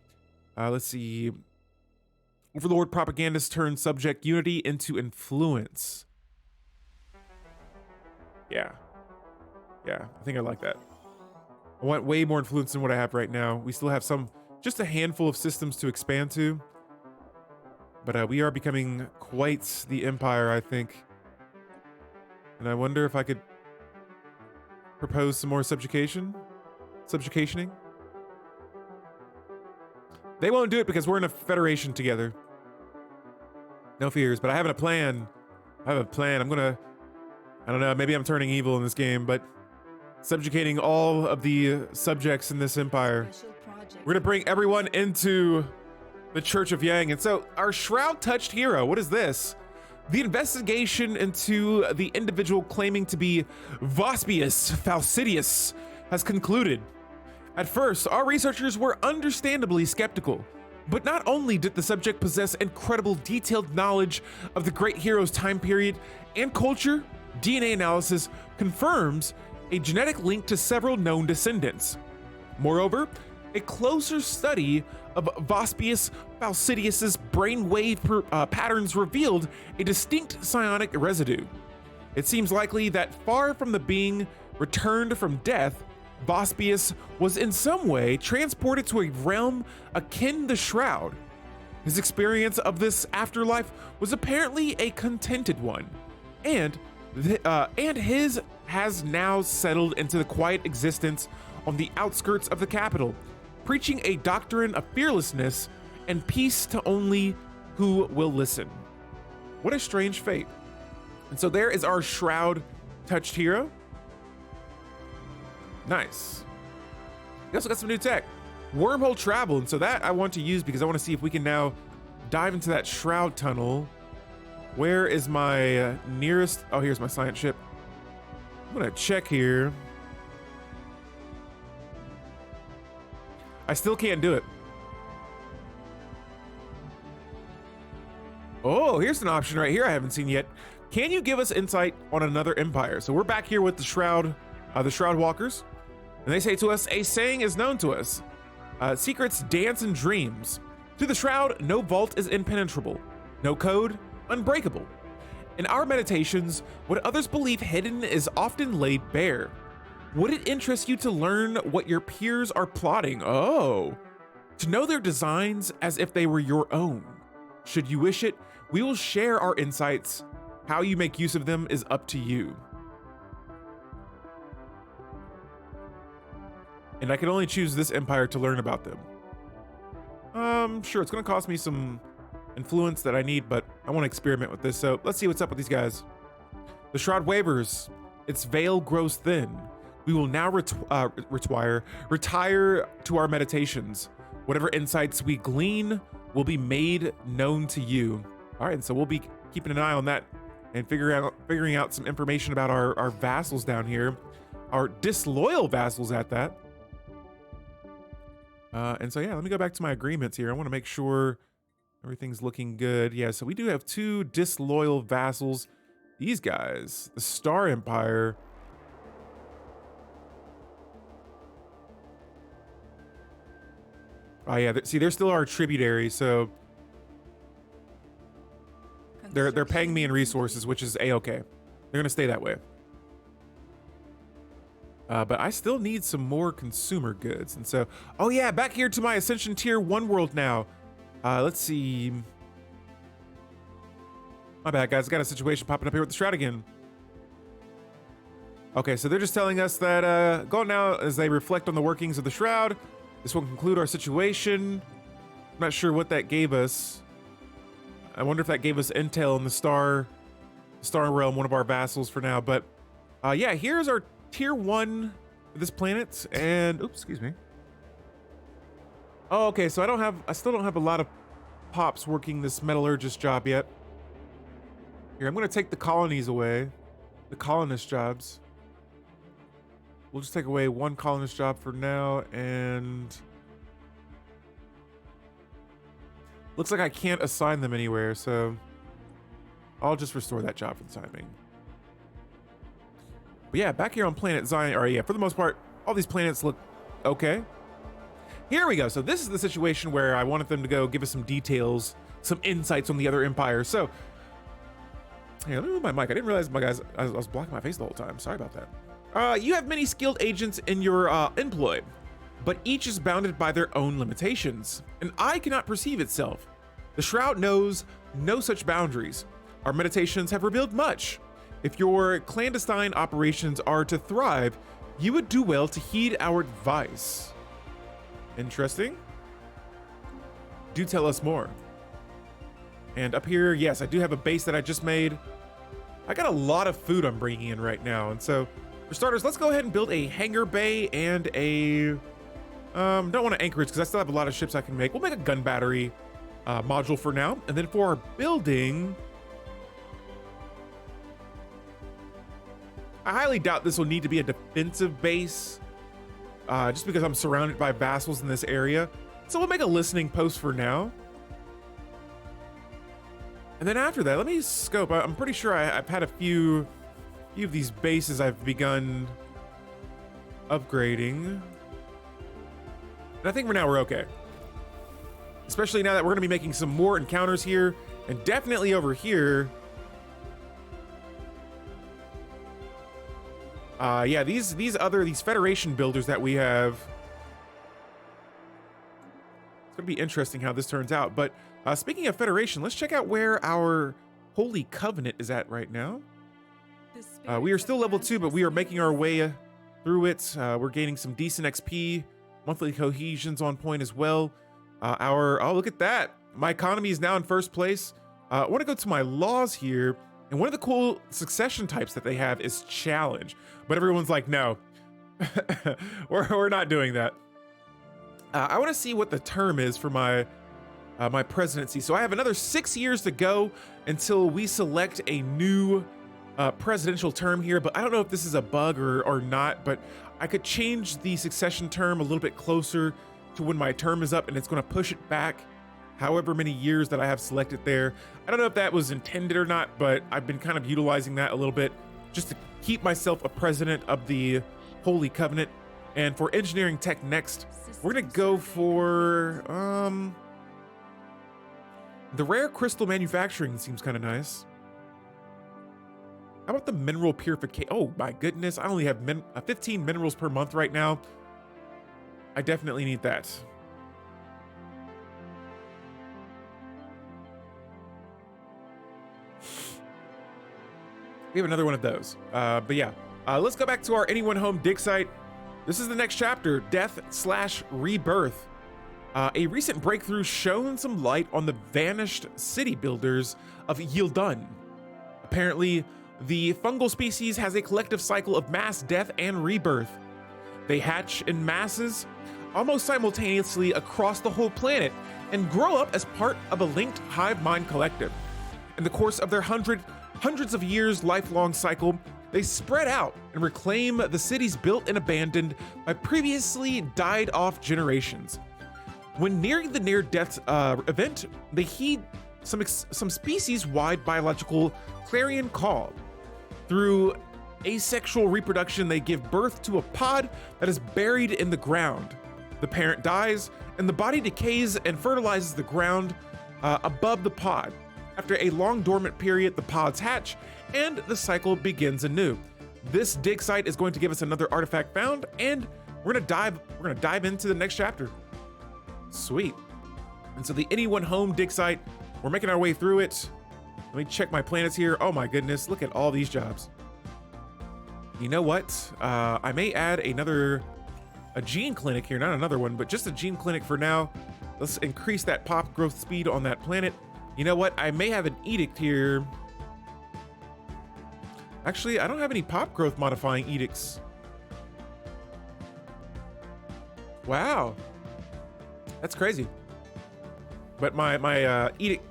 let's see, Overlord Propagandist turn subject unity into influence. Yeah, I think I like that. I want way more influence than what I have right now. We still have just a handful of systems to expand to, but we are becoming quite the empire, I think. And I wonder if I could propose some more subjugationing. They won't do it because we're in a federation together. No fears, but I have a plan. I'm gonna, I don't know, maybe I'm turning evil in this game, but subjugating all of the subjects in this empire. We're gonna bring everyone into the Church of Yang. And so our Shroud touched hero, what is this? The investigation into the individual claiming to be Vosbius Falcidius has concluded. At first, our researchers were understandably skeptical, but not only did the subject possess incredible detailed knowledge of the great hero's time period and culture, DNA analysis confirms a genetic link to several known descendants. Moreover, a closer study of Vosbius Falcidius's brainwave patterns revealed a distinct psionic residue. It seems likely that far from the being returned from death, Vosbius was in some way transported to a realm akin to the Shroud. His experience of this afterlife was apparently a contented one, and his has now settled into the quiet existence on the outskirts of the capital, preaching a doctrine of fearlessness and peace to only who will listen. What a strange fate. And so there is our Shroud touched hero. Nice. We also got some new tech. Wormhole travel, and so that I want to use because I want to see if we can now dive into that Shroud tunnel Where is my nearest? Oh, here's my science ship. I'm gonna check here. I still can't do it. Oh, here's an option right here I haven't seen yet. Can you give us insight on another empire? So we're back here with the Shroud Walkers. And they say to us, a saying is known to us. Secrets dance in dreams. To the Shroud, no vault is impenetrable. No code, unbreakable. In our meditations, what others believe hidden is often laid bare. Would it interest you to learn what your peers are plotting? Oh, to know their designs as if they were your own. Should you wish it, we will share our insights. How you make use of them is up to you. And I can only choose this empire to learn about them. Sure, it's gonna cost me some influence that I need, but I want to experiment with this, so let's see what's up with these guys. The Shroud wavers. Its veil grows thin. We will now retire to our meditations. Whatever insights we glean will be made known to you. All right, so we'll be keeping an eye on that and figuring out some information about our vassals down here, our disloyal vassals at that. And so yeah, let me go back to my agreements here. I want to make sure everything's looking good. Yeah, so we do have 2 disloyal vassals. These guys, the Star Empire. Oh yeah, see, they're still our tributary, so they're paying me in resources, which is a-okay. They're gonna stay that way. But I still need some more consumer goods, and so, oh yeah, back here to my Ascension Tier 1 world now. Let's see. My bad, guys. Got a situation popping up here with the Shroud again. Okay, so they're just telling us that go now as they reflect on the workings of the Shroud. This will conclude our situation. I'm not sure what that gave us. I wonder if that gave us intel in the Star Realm, one of our vassals for now. But yeah, here's our Tier 1 of this planet. And oops, excuse me. Oh, okay, so I still don't have a lot of pops working this metallurgist job yet. Here, I'm gonna take the colonies away, the colonist jobs. We'll just take away 1 colonist job for now, and looks like I can't assign them anywhere, so I'll just restore that job for the time being. But yeah, back here on planet Zion, or yeah, for the most part, all these planets look okay. Here we go. So this is the situation where I wanted them to go give us some details, some insights on the other empires. So, hey, let me move my mic. I didn't realize, my guys, I was blocking my face the whole time. Sorry about that. You have many skilled agents in your employ, but each is bounded by their own limitations. An eye cannot perceive itself. The Shroud knows no such boundaries. Our meditations have revealed much. If your clandestine operations are to thrive, you would do well to heed our advice. Interesting. Do tell us more. And up here, yes, I do have a base that I just made. I got a lot of food I'm bringing in right now, and so for starters, let's go ahead and build a hangar bay and a don't want to anchorage because I still have a lot of ships I can make. We'll make a gun battery module for now, and then for our building, I highly doubt this will need to be a defensive base, just because I'm surrounded by vassals in this area. So we'll make a listening post for now. And then after that, let me scope. I'm pretty sure I've had a few of these bases I've begun upgrading. And I think for now we're okay. Especially now that we're gonna be making some more encounters here, and definitely over here. Yeah, these Federation builders that we have. It's gonna be interesting how this turns out. But speaking of Federation, let's check out where our Holy Covenant is at right now. We are still level 2, but we are making our way through it. We're gaining some decent XP. Monthly cohesion's on point as well. Oh, look at that. My economy is now in first place. I want to go to my laws here. And one of the cool succession types that they have is challenge. But everyone's like, no, we're not doing that. I want to see what the term is for my my presidency. So I have another 6 years to go until we select a new presidential term here, but I don't know if this is a bug or not, but I could change the succession term a little bit closer to when my term is up, and it's going to push it back however many years that I have selected there. I don't know if that was intended or not, but I've been kind of utilizing that a little bit just to keep myself a president of the Holy Covenant. And for engineering tech next, we're going to go for the rare crystal manufacturing seems kind of nice. How about the mineral purification? Oh my goodness, I only have 15 minerals per month right now. I definitely need that. We have another one of those. But yeah, let's go back to our Anyone Home dig site. This is the next chapter, Death/Rebirth. A recent breakthrough shone some light on the vanished city builders of Yildun. Apparently, the fungal species has a collective cycle of mass death and rebirth. They hatch in masses almost simultaneously across the whole planet and grow up as part of a linked hive mind collective. In the course of their hundreds of years lifelong cycle, they spread out and reclaim the cities built and abandoned by previously died off generations. When nearing the near-death event, they heed some species-wide biological clarion call. Through asexual reproduction, they give birth to a pod that is buried in the ground. The parent dies, and the body decays and fertilizes the ground above the pod. After a long dormant period, the pods hatch, and the cycle begins anew. This dig site is going to give us another artifact found, and we're gonna dive into the next chapter. Sweet. And so the Anyone Home dig site, we're making our way through it. Let me check my planets here. Oh my goodness, look at all these jobs. You know what? I may add a gene clinic here, not another one, but just a gene clinic for now. Let's increase that pop growth speed on that planet. You know what? I may have an edict here. Actually, I don't have any pop growth modifying edicts. Wow. That's crazy. But my edict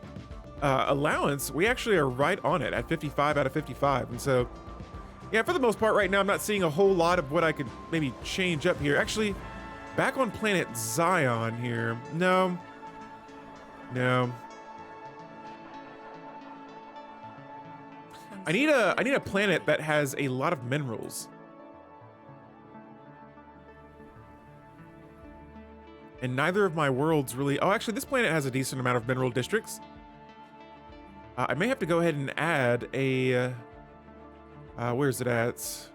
allowance, we actually are right on it at 55 out of 55. And so, yeah, for the most part right now, I'm not seeing a whole lot of what I could maybe change up here. Actually, back on planet Zion here. No. I need a planet that has a lot of minerals. And neither of my worlds really... Oh, actually, this planet has a decent amount of mineral districts. I may have to go ahead and add a... where's it at?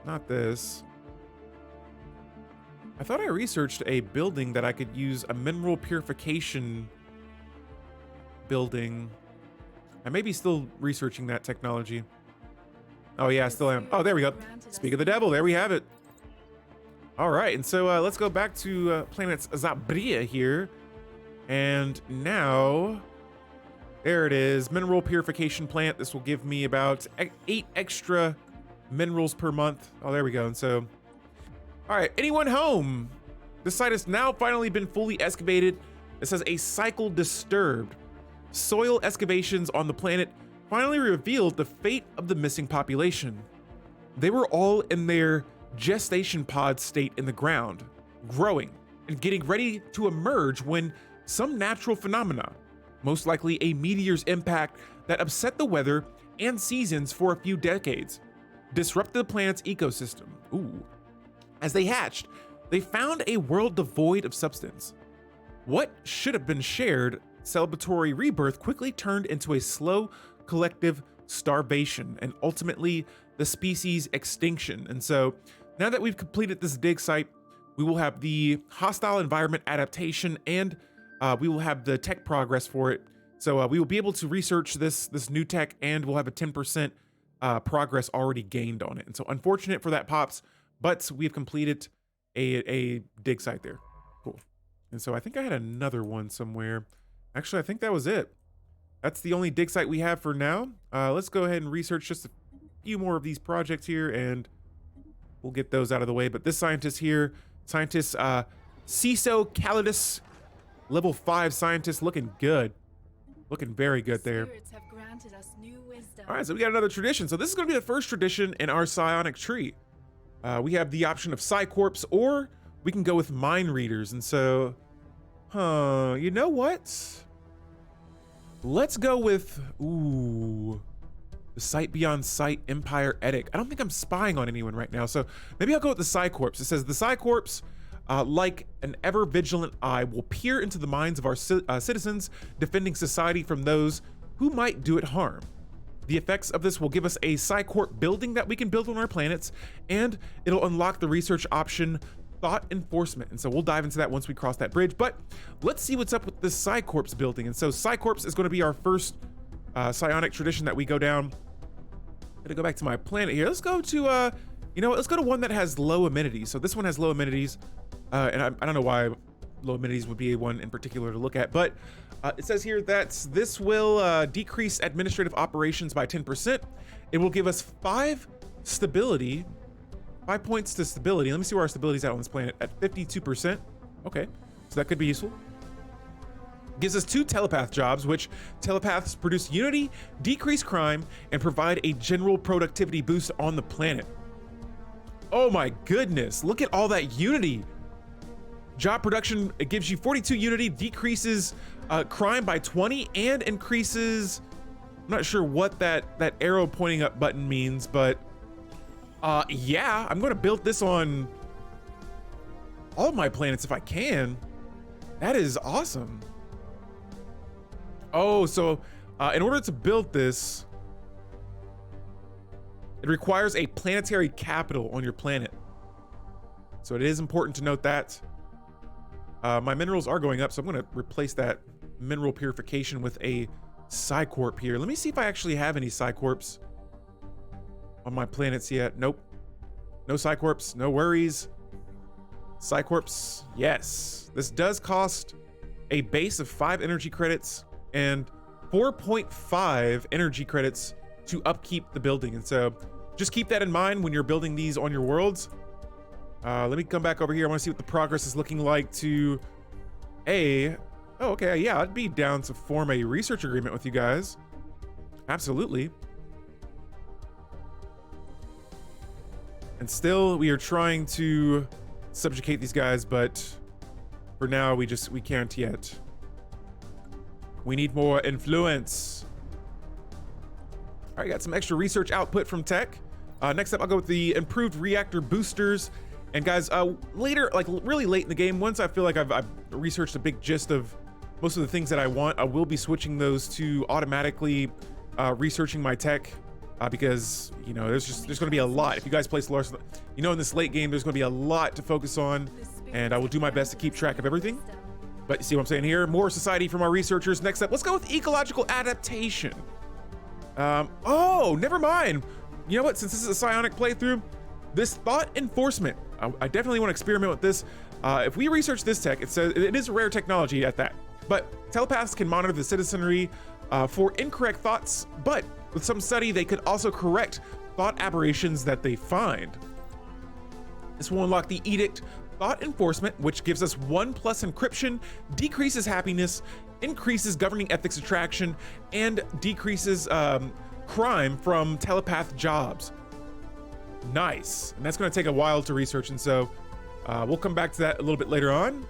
Not this. I thought I researched a building that I could use a mineral purification building. I may be still researching that technology. Oh yeah, I still am. Oh, there we go. Speak of the devil, there we have it. All right, and so let's go back to planet's Zabria here. And now, there it is, mineral purification plant. This will give me about 8 extra minerals per month. Oh, there we go. And so, all right, Anyone Home? This site has now finally been fully excavated. It says a cycle disturbed. Soil excavations on the planet finally revealed the fate of the missing population. They were all in their gestation pod state in the ground, growing and getting ready to emerge when some natural phenomena, most likely a meteor's impact that upset the weather and seasons for a few decades, disrupted the planet's ecosystem. Ooh. As they hatched, they found a world devoid of substance. What should have been shared celebratory rebirth quickly turned into a slow collective starvation and ultimately the species extinction. And so now that we've completed this dig site, we will have the hostile environment adaptation and we will have the tech progress for it. So we will be able to research this new tech and we'll have a 10% progress already gained on it. And so unfortunate for that, Pops, but we've completed a dig site there. Cool. And so I think I had another one somewhere. Actually, I think that was it. That's the only dig site we have for now. Let's go ahead and research just a few more of these projects here and we'll get those out of the way. But this scientist here, scientist CISO Calidus, Level 5 scientist looking good. Looking very good there. Spirits have granted us new wisdom. All right, so we got another tradition. So this is going to be the first tradition in our psionic tree. We have the option of Psi Corps, or we can go with mind readers. And so, you know what? Let's go with, the Sight Beyond Sight Empire Edict. I don't think I'm spying on anyone right now, so maybe I'll go with the Psi Corps. It says the Psi Corps, like an ever vigilant eye, will peer into the minds of our citizens, defending society from those who might do it harm. The effects of this will give us a Psi Corps building that we can build on our planets, and it'll unlock the research option Thought Enforcement. And so we'll dive into that once we cross that bridge, but let's see what's up with this Psi Corps building. And so Psi Corps is going to be our first psionic tradition that we go down. I'm gonna go back to my planet here. Let's go to, you know what, let's go to one that has low amenities. So this one has low amenities, and I don't know why low amenities would be one in particular to look at, but it says here that this will decrease administrative operations by 10%. It will give us 5 stability, 5 points to stability. Let me see where our stability is at on this planet, at 52%. Okay, so that could be useful. Gives us 2 telepath jobs, which telepaths produce unity, decrease crime, and provide a general productivity boost on the planet. Oh my goodness, look at all that unity. Job production, it gives you 42 unity, decreases crime by 20, and increases, I'm not sure what that arrow pointing up button means, but yeah, I'm gonna build this on all my planets if I can. That is awesome. Oh, so in order to build this, it requires a planetary capital on your planet. So it is important to note that. My minerals are going up, so I'm gonna replace that mineral purification with a Psi Corps here. Let me see if I actually have any Psi Corps on my planets yet. Nope. No Psi Corps, no worries. Psi Corps, yes. This does cost a base of 5 energy credits and 4.5 energy credits to upkeep the building. And so just keep that in mind when you're building these on your worlds. Let me come back over here. I want to see what the progress is looking like to oh, okay, yeah, I'd be down to form a research agreement with you guys. Absolutely. And still, we are trying to subjugate these guys, but for now, we can't yet. We need more influence. All right, got some extra research output from tech. Next up, I'll go with the improved reactor boosters. And guys, later, like really late in the game, once I feel like I've researched a big gist of most of the things that I want, I will be switching those to automatically researching my tech, because you know there's going to be a lot. If you guys play Stellaris, you know in this late game there's going to be a lot to focus on, and I will do my best to keep track of everything. But you see what I'm saying here? More society from our researchers. Next up, let's go with ecological adaptation. Oh, never mind. You know what? Since this is a psionic playthrough, this thought enforcement, I definitely want to experiment with this. If we research this tech, it says it is a rare technology at that. But telepaths can monitor the citizenry for incorrect thoughts, but with some study, they could also correct thought aberrations that they find. This will unlock the Edict Thought Enforcement, which gives us 1+ encryption, decreases happiness, increases governing ethics attraction, and decreases crime from telepath jobs. Nice. And that's going to take a while to research, and so we'll come back to that a little bit later on.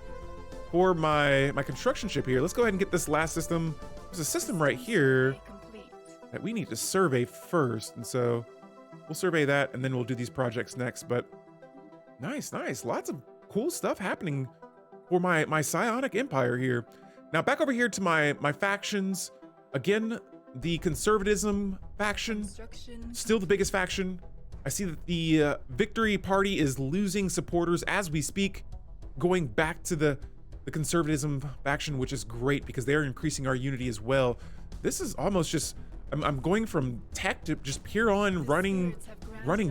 For my construction ship here, let's go ahead and get this last system. There's a system right here that we need to survey first, and so we'll survey that and then we'll do these projects next. But nice, lots of cool stuff happening for my psionic empire here. Now back over here to my factions. Again, the conservatism faction, still the biggest faction. I see that the victory party is losing supporters as we speak, going back to the conservatism faction, which is great because they're increasing our unity as well. This is almost just, I'm going from tech to just pure on running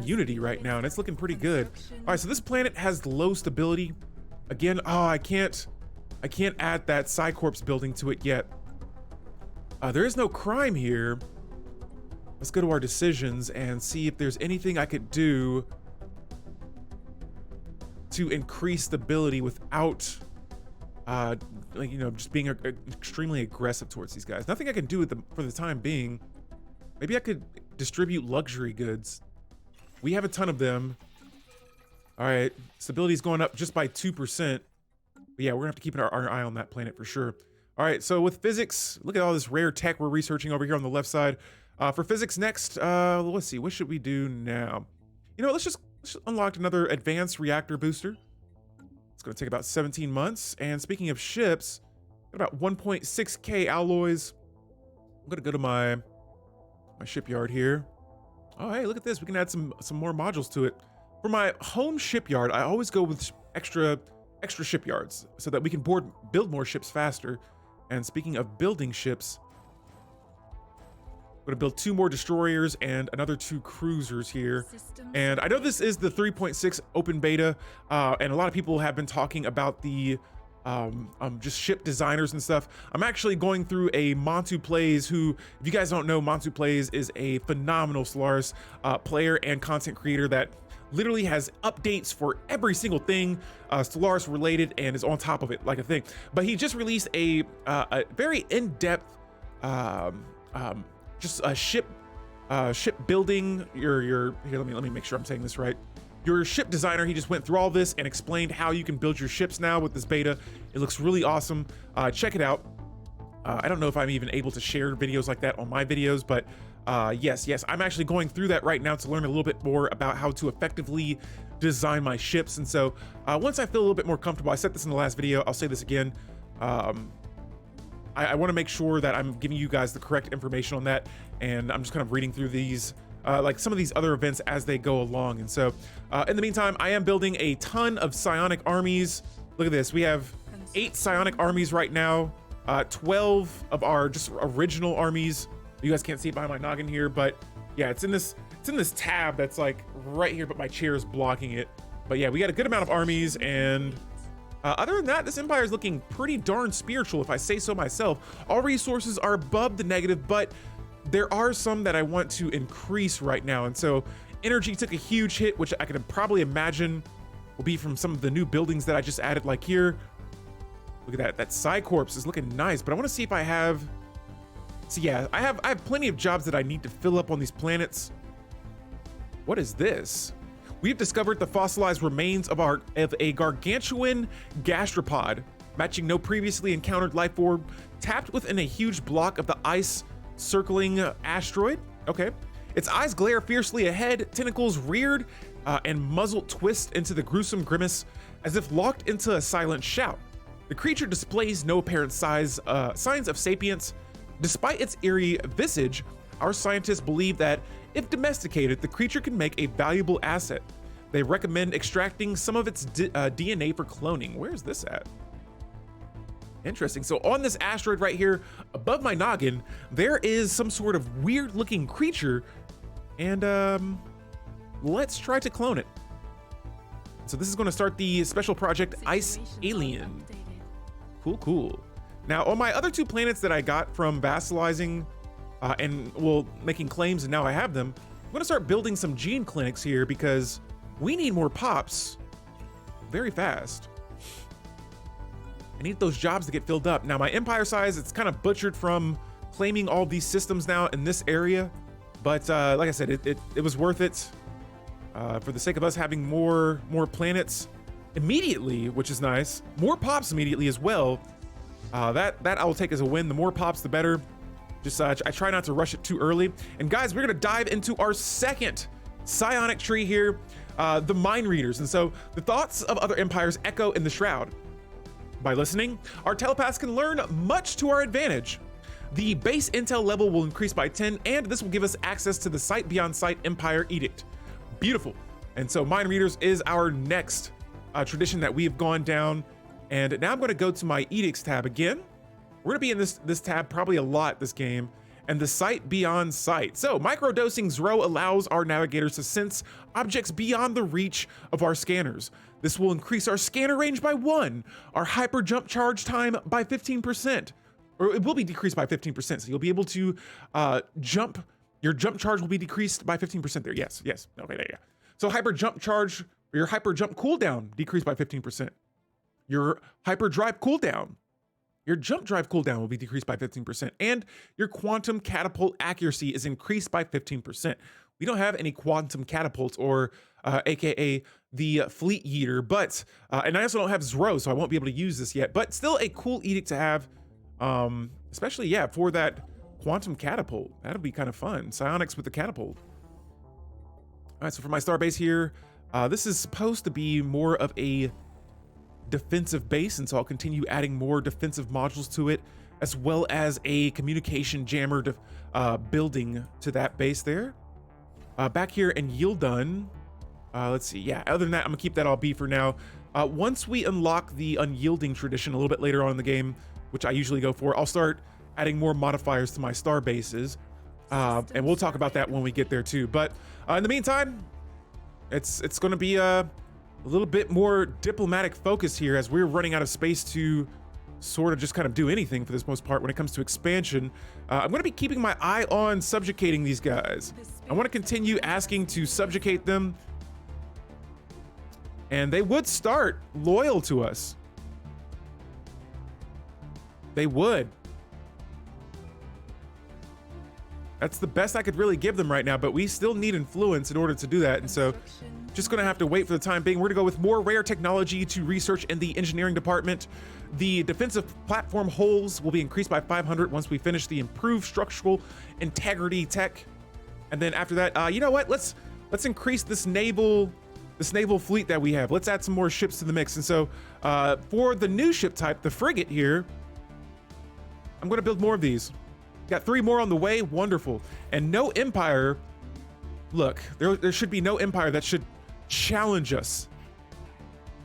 unity right now, and it's looking pretty good. All right, so this planet has low stability. Again, I can't add that Psi Corps building to it yet. There is no crime here. Let's go to our decisions and see if there's anything I could do to increase stability without like, you know, just being extremely aggressive towards these guys. Nothing I can do with them for the time being. Maybe I could distribute luxury goods. We have a ton of them. All right, stability's going up just by 2%. But yeah, we're gonna have to keep our eye on that planet for sure. All right, so with physics, look at all this rare tech we're researching over here on the left side. For physics next, let's see, what should we do now? You know, let's just unlock another advanced reactor booster. It's gonna take about 17 months. And speaking of ships, about 1.6K alloys. I'm gonna go to my shipyard here. Oh, hey, look at this. We can add some more modules to it. For my home shipyard, I always go with extra shipyards so that we can build more ships faster. And speaking of building ships, I'm gonna build 2 more destroyers and another 2 cruisers here. And I know this is the 3.6 open beta, and a lot of people have been talking about the just ship designers and stuff. I'm actually going through a Montu Plays, who, if you guys don't know, Montu Plays is a phenomenal Stellaris player and content creator that literally has updates for every single thing Stellaris related and is on top of it like a thing. But he just released a very in-depth just a ship building here, let me make sure I'm saying this right. Your ship designer, he just went through all this and explained how you can build your ships now with this beta. It looks really awesome. Check it out. I don't know if I'm even able to share videos like that on my videos, but yes, I'm actually going through that right now to learn a little bit more about how to effectively design my ships. And so once I feel a little bit more comfortable, I said this in the last video, I'll say this again. I want to make sure that I'm giving you guys the correct information on that, and I'm just kind of reading through these like some of these other events as they go along. And so in the meantime, I am building a ton of Psionic Armies. Look at this, we have 8 Psionic Armies right now, 12 of our just original armies. You guys can't see it behind my noggin here, but yeah, it's in this tab that's like right here, but my chair is blocking it. But yeah, we got a good amount of armies, and other than that, this empire is looking pretty darn spiritual, if I say so myself. All resources are above the negative, but there are some that I want to increase right now. And so energy took a huge hit, which I can probably imagine will be from some of the new buildings that I just added, like here. Look at that Psi Corps is looking nice, but I want to see if I have, so yeah, I have plenty of jobs that I need to fill up on these planets. What is this? We've discovered the fossilized remains of a gargantuan gastropod, matching no previously encountered life form, tapped within a huge block of the ice circling asteroid. Okay. Its eyes glare fiercely ahead, tentacles reared, and muzzle twist into the gruesome grimace as if locked into a silent shout. The creature displays no apparent signs of sapience. Despite its eerie visage, our scientists believe that if domesticated, the creature can make a valuable asset. They recommend extracting some of its DNA for cloning. Where's this at? Interesting. So on this asteroid right here, above my noggin, there is some sort of weird looking creature, and let's try to clone it. So this is going to start the special project Ice Alien. Cool. Now on my other 2 planets that I got from vassalizing and making claims, and now I have them, I'm going to start building some gene clinics here because we need more pops very fast. I need those jobs to get filled up. Now my empire size, it's kind of butchered from claiming all these systems now in this area, but like I said, it was worth it for the sake of us having more planets immediately, which is nice. More pops immediately as well. That I will take as a win. The more pops, the better. Just I try not to rush it too early. And guys, we're gonna dive into our second psionic tree here, the mind readers. And so the thoughts of other empires echo in the Shroud. By listening, our telepaths can learn much to our advantage. The base intel level will increase by 10, and this will give us access to the Sight Beyond Sight Empire Edict. Beautiful. And so mind readers is our next tradition that we've gone down. And now I'm going to go to my edicts tab again. We're going to be in this tab probably a lot this game, and the Sight Beyond Sight. So microdosing's row allows our navigators to sense objects beyond the reach of our scanners. This will increase our scanner range by 1, our hyper jump charge time by 15%, or it will be decreased by 15%. So you'll be able to jump. Your jump charge will be decreased by 15% there. Yes. Okay, there you go. So hyper jump charge, or your hyper jump cooldown decreased by 15%. Your hyper drive cooldown Your jump drive cooldown will be decreased by 15%, and your quantum catapult accuracy is increased by 15%. We don't have any quantum catapults, or aka the fleet yeeter, but and I also don't have Zro, so I won't be able to use this yet. But still, a cool edict to have, especially for that quantum catapult. That'll be kind of fun. Psionics with the catapult. All right, so for my starbase here, this is supposed to be more of a defensive base, and so I'll continue adding more defensive modules to it, as well as a communication jammer building to that base there. Back here in Yildun, let's see, other than that, I'm gonna keep that all B for now. Once we unlock the unyielding tradition a little bit later on in the game, which I usually go for, I'll start adding more modifiers to my star bases, and we'll talk about that when we get there too. But in the meantime, it's going to be a little bit more diplomatic focus here, as we're running out of space to sort of just kind of do anything for this most part when it comes to expansion. I'm going to be keeping my eye on subjugating these guys. I want to continue asking to subjugate them, and they would start loyal to us. They would. That's the best I could really give them right now, but we still need influence in order to do that, and so just gonna have to wait for the time being. We're gonna go with more rare technology to research in the engineering department. The defensive platform hulls will be increased by 500 once we finish the improved structural integrity tech. And then after that, you know what? Let's increase this naval fleet that we have. Let's add some more ships to the mix. And so for the new ship type, the frigate here, I'm gonna build more of these. Got 3 more on the way. Wonderful. And no empire. Look, there should be no empire that should challenge us.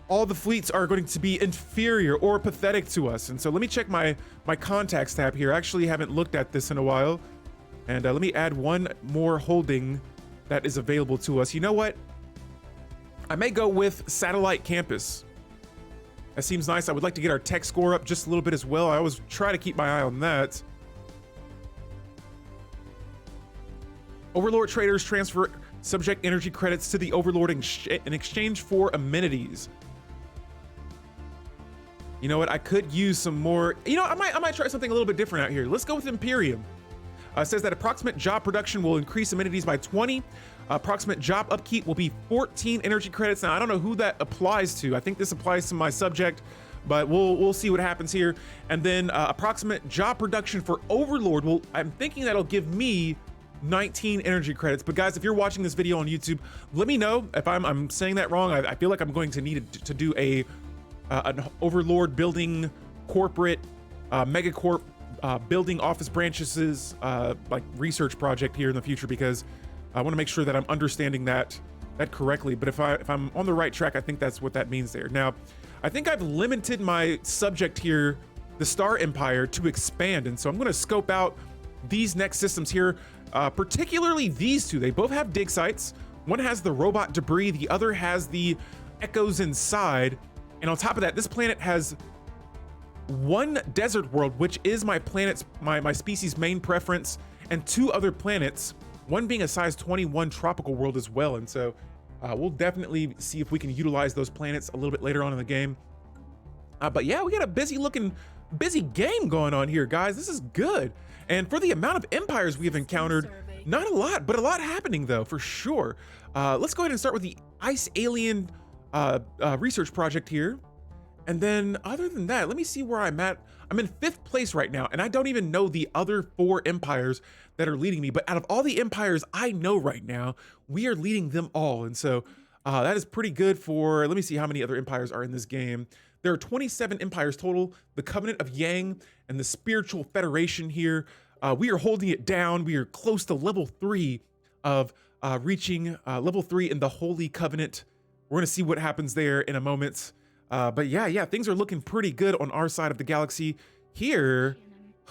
All the fleets are going to be inferior or pathetic to us. And so let me check my contacts tab here. I actually haven't looked at this in a while. And let me add one more holding that is available to us. You know what? I may go with Satellite Campus. That seems nice. I would like to get our tech score up just a little bit as well. I always try to keep my eye on that. Overlord traders transfer subject energy credits to the Overlord in exchange for amenities. You know what? I could use some more. You know, I might try something a little bit different out here. Let's go with Imperium. It says that approximate job production will increase amenities by 20. Approximate job upkeep will be 14 energy credits. Now, I don't know who that applies to. I think this applies to my subject, but we'll see what happens here. And then approximate job production for Overlord I'm thinking that'll give me 19 energy credits. But guys, if you're watching this video on YouTube, let me know if I'm saying that wrong. I feel like I'm going to need to do an Overlord building corporate megacorp building office branches like research project here in the future, because I want to make sure that I'm understanding that correctly. But if I'm on the right track, I think that's what that means there. Now, I think I've limited my subject here, the Star Empire, to expand, and so I'm going to scope out these next systems here. Particularly these two. They both have dig sites. One has the robot debris, the other has the echoes inside. And on top of that, this planet has one desert world, which is my planet's my species' main preference, and 2 other planets, one being a size 21 tropical world as well. And so we'll definitely see if we can utilize those planets a little bit later on in the game. But yeah, we got a busy game going on here, guys. This is good. And for the amount of empires we have encountered, not a lot, but a lot happening though, for sure. Let's go ahead and start with the Ice Alien research project here. And then other than that, let me see where I'm at. I'm in 5th place right now, and I don't even know the other 4 empires that are leading me. But out of all the empires I know right now, we are leading them all. And so that is pretty good for, let me see how many other empires are in this game. There are 27 empires total. The Covenant of Yang and the Spiritual Federation here. We are holding it down. We are close to level 3 of reaching level 3 in the Holy Covenant. We're going to see what happens there in a moment. But yeah, things are looking pretty good on our side of the galaxy here.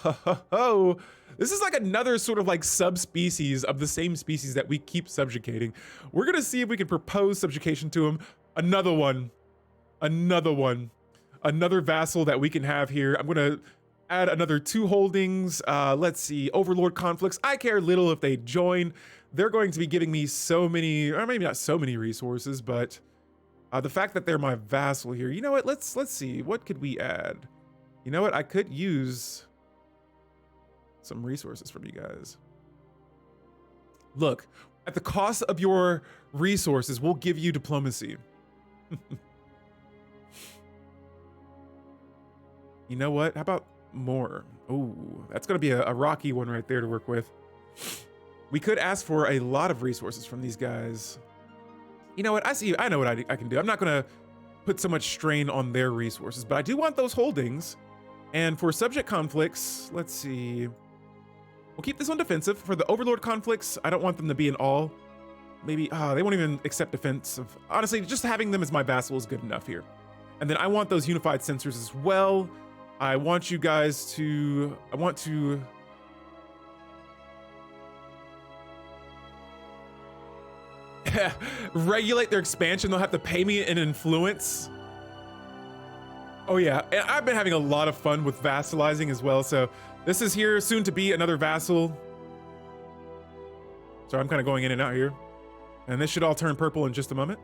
This is like another sort of like subspecies of the same species that we keep subjugating. We're going to see if we can propose subjugation to him. Another one. Another vassal that we can have here. I'm going to add another 2 holdings. Let's see, Overlord conflicts. I care little if they join. They're going to be giving me so many, or maybe not so many resources, but the fact that they're my vassal here. You know what? Let's see. What could we add? You know what? I could use some resources from you guys. Look, at the cost of your resources, we'll give you diplomacy. You know what? How about more? Oh, that's going to be a rocky one right there to work with. We could ask for a lot of resources from these guys. You know what? I know what I can do. I'm not going to put so much strain on their resources, but I do want those holdings. And for subject conflicts, let's see. We'll keep this on defensive. For the Overlord conflicts, I don't want them to be in all. Maybe, they won't even accept defensive. Honestly, just having them as my vassal is good enough here. And then I want those unified sensors as well. I want you guys to, regulate their expansion. They'll have to pay me an influence. Oh yeah, and I've been having a lot of fun with vassalizing as well. So this is here soon to be another vassal. So I'm kind of going in and out here. And this should all turn purple in just a moment.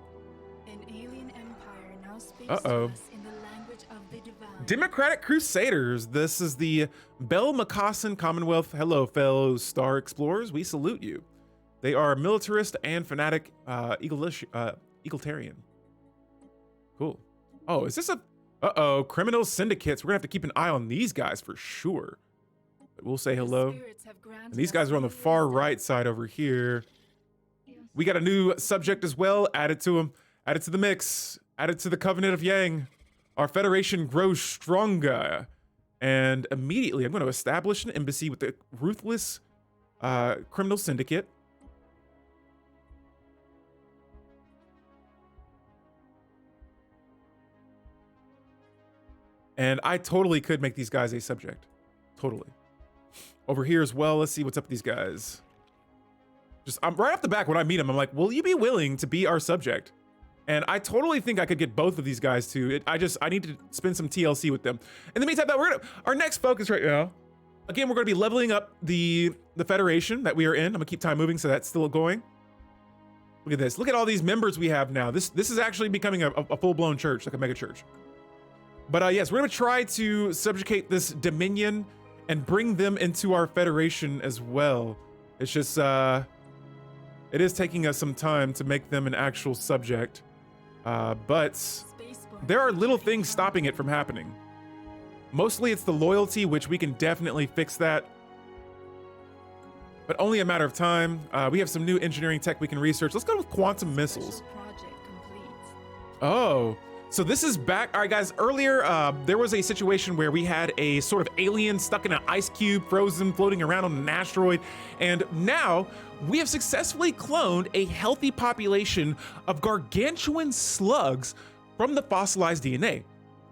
An alien empire now speaks Uh-oh. to us in the language of the divine. Democratic Crusaders. This is the Bel Macassan Commonwealth. Hello, fellow star explorers. We salute you. They are militarist and fanatic egalitarian. Cool. Oh, is this a... Uh-oh, criminal syndicates. We're gonna have to keep an eye on these guys for sure. But we'll say hello. And these guys are on the far right side over here. We got a new subject as well. Added to them. Added to the mix. Added to the Covenant of Yang. Our Federation grows stronger. And immediately I'm going to establish an embassy with the ruthless criminal syndicate. And I totally could make these guys a subject. Totally. Over here as well, let's see what's up with these guys. Just, I'm right off the back when I meet them, I'm like, will you be willing to be our subject? And I totally think I could get both of these guys too. I need to spend some TLC with them. In the meantime, our next focus right now, again, we're gonna be leveling up the Federation that we are in. I'm gonna keep time moving, so that's still going. Look at this, look at all these members we have now. This is actually becoming a full-blown church, like a mega church. But yes, we're gonna try to subjugate this Dominion and bring them into our Federation as well. It's just, it is taking us some time to make them an actual subject. But there are little things stopping it from happening. Mostly it's the loyalty, which we can definitely fix that. But only a matter of time. We have some new engineering tech we can research. Let's go with quantum missiles. Oh. So this is back. All right, guys, earlier, there was a situation where we had a sort of alien stuck in an ice cube, frozen, floating around on an asteroid. And now we have successfully cloned a healthy population of gargantuan slugs from the fossilized DNA.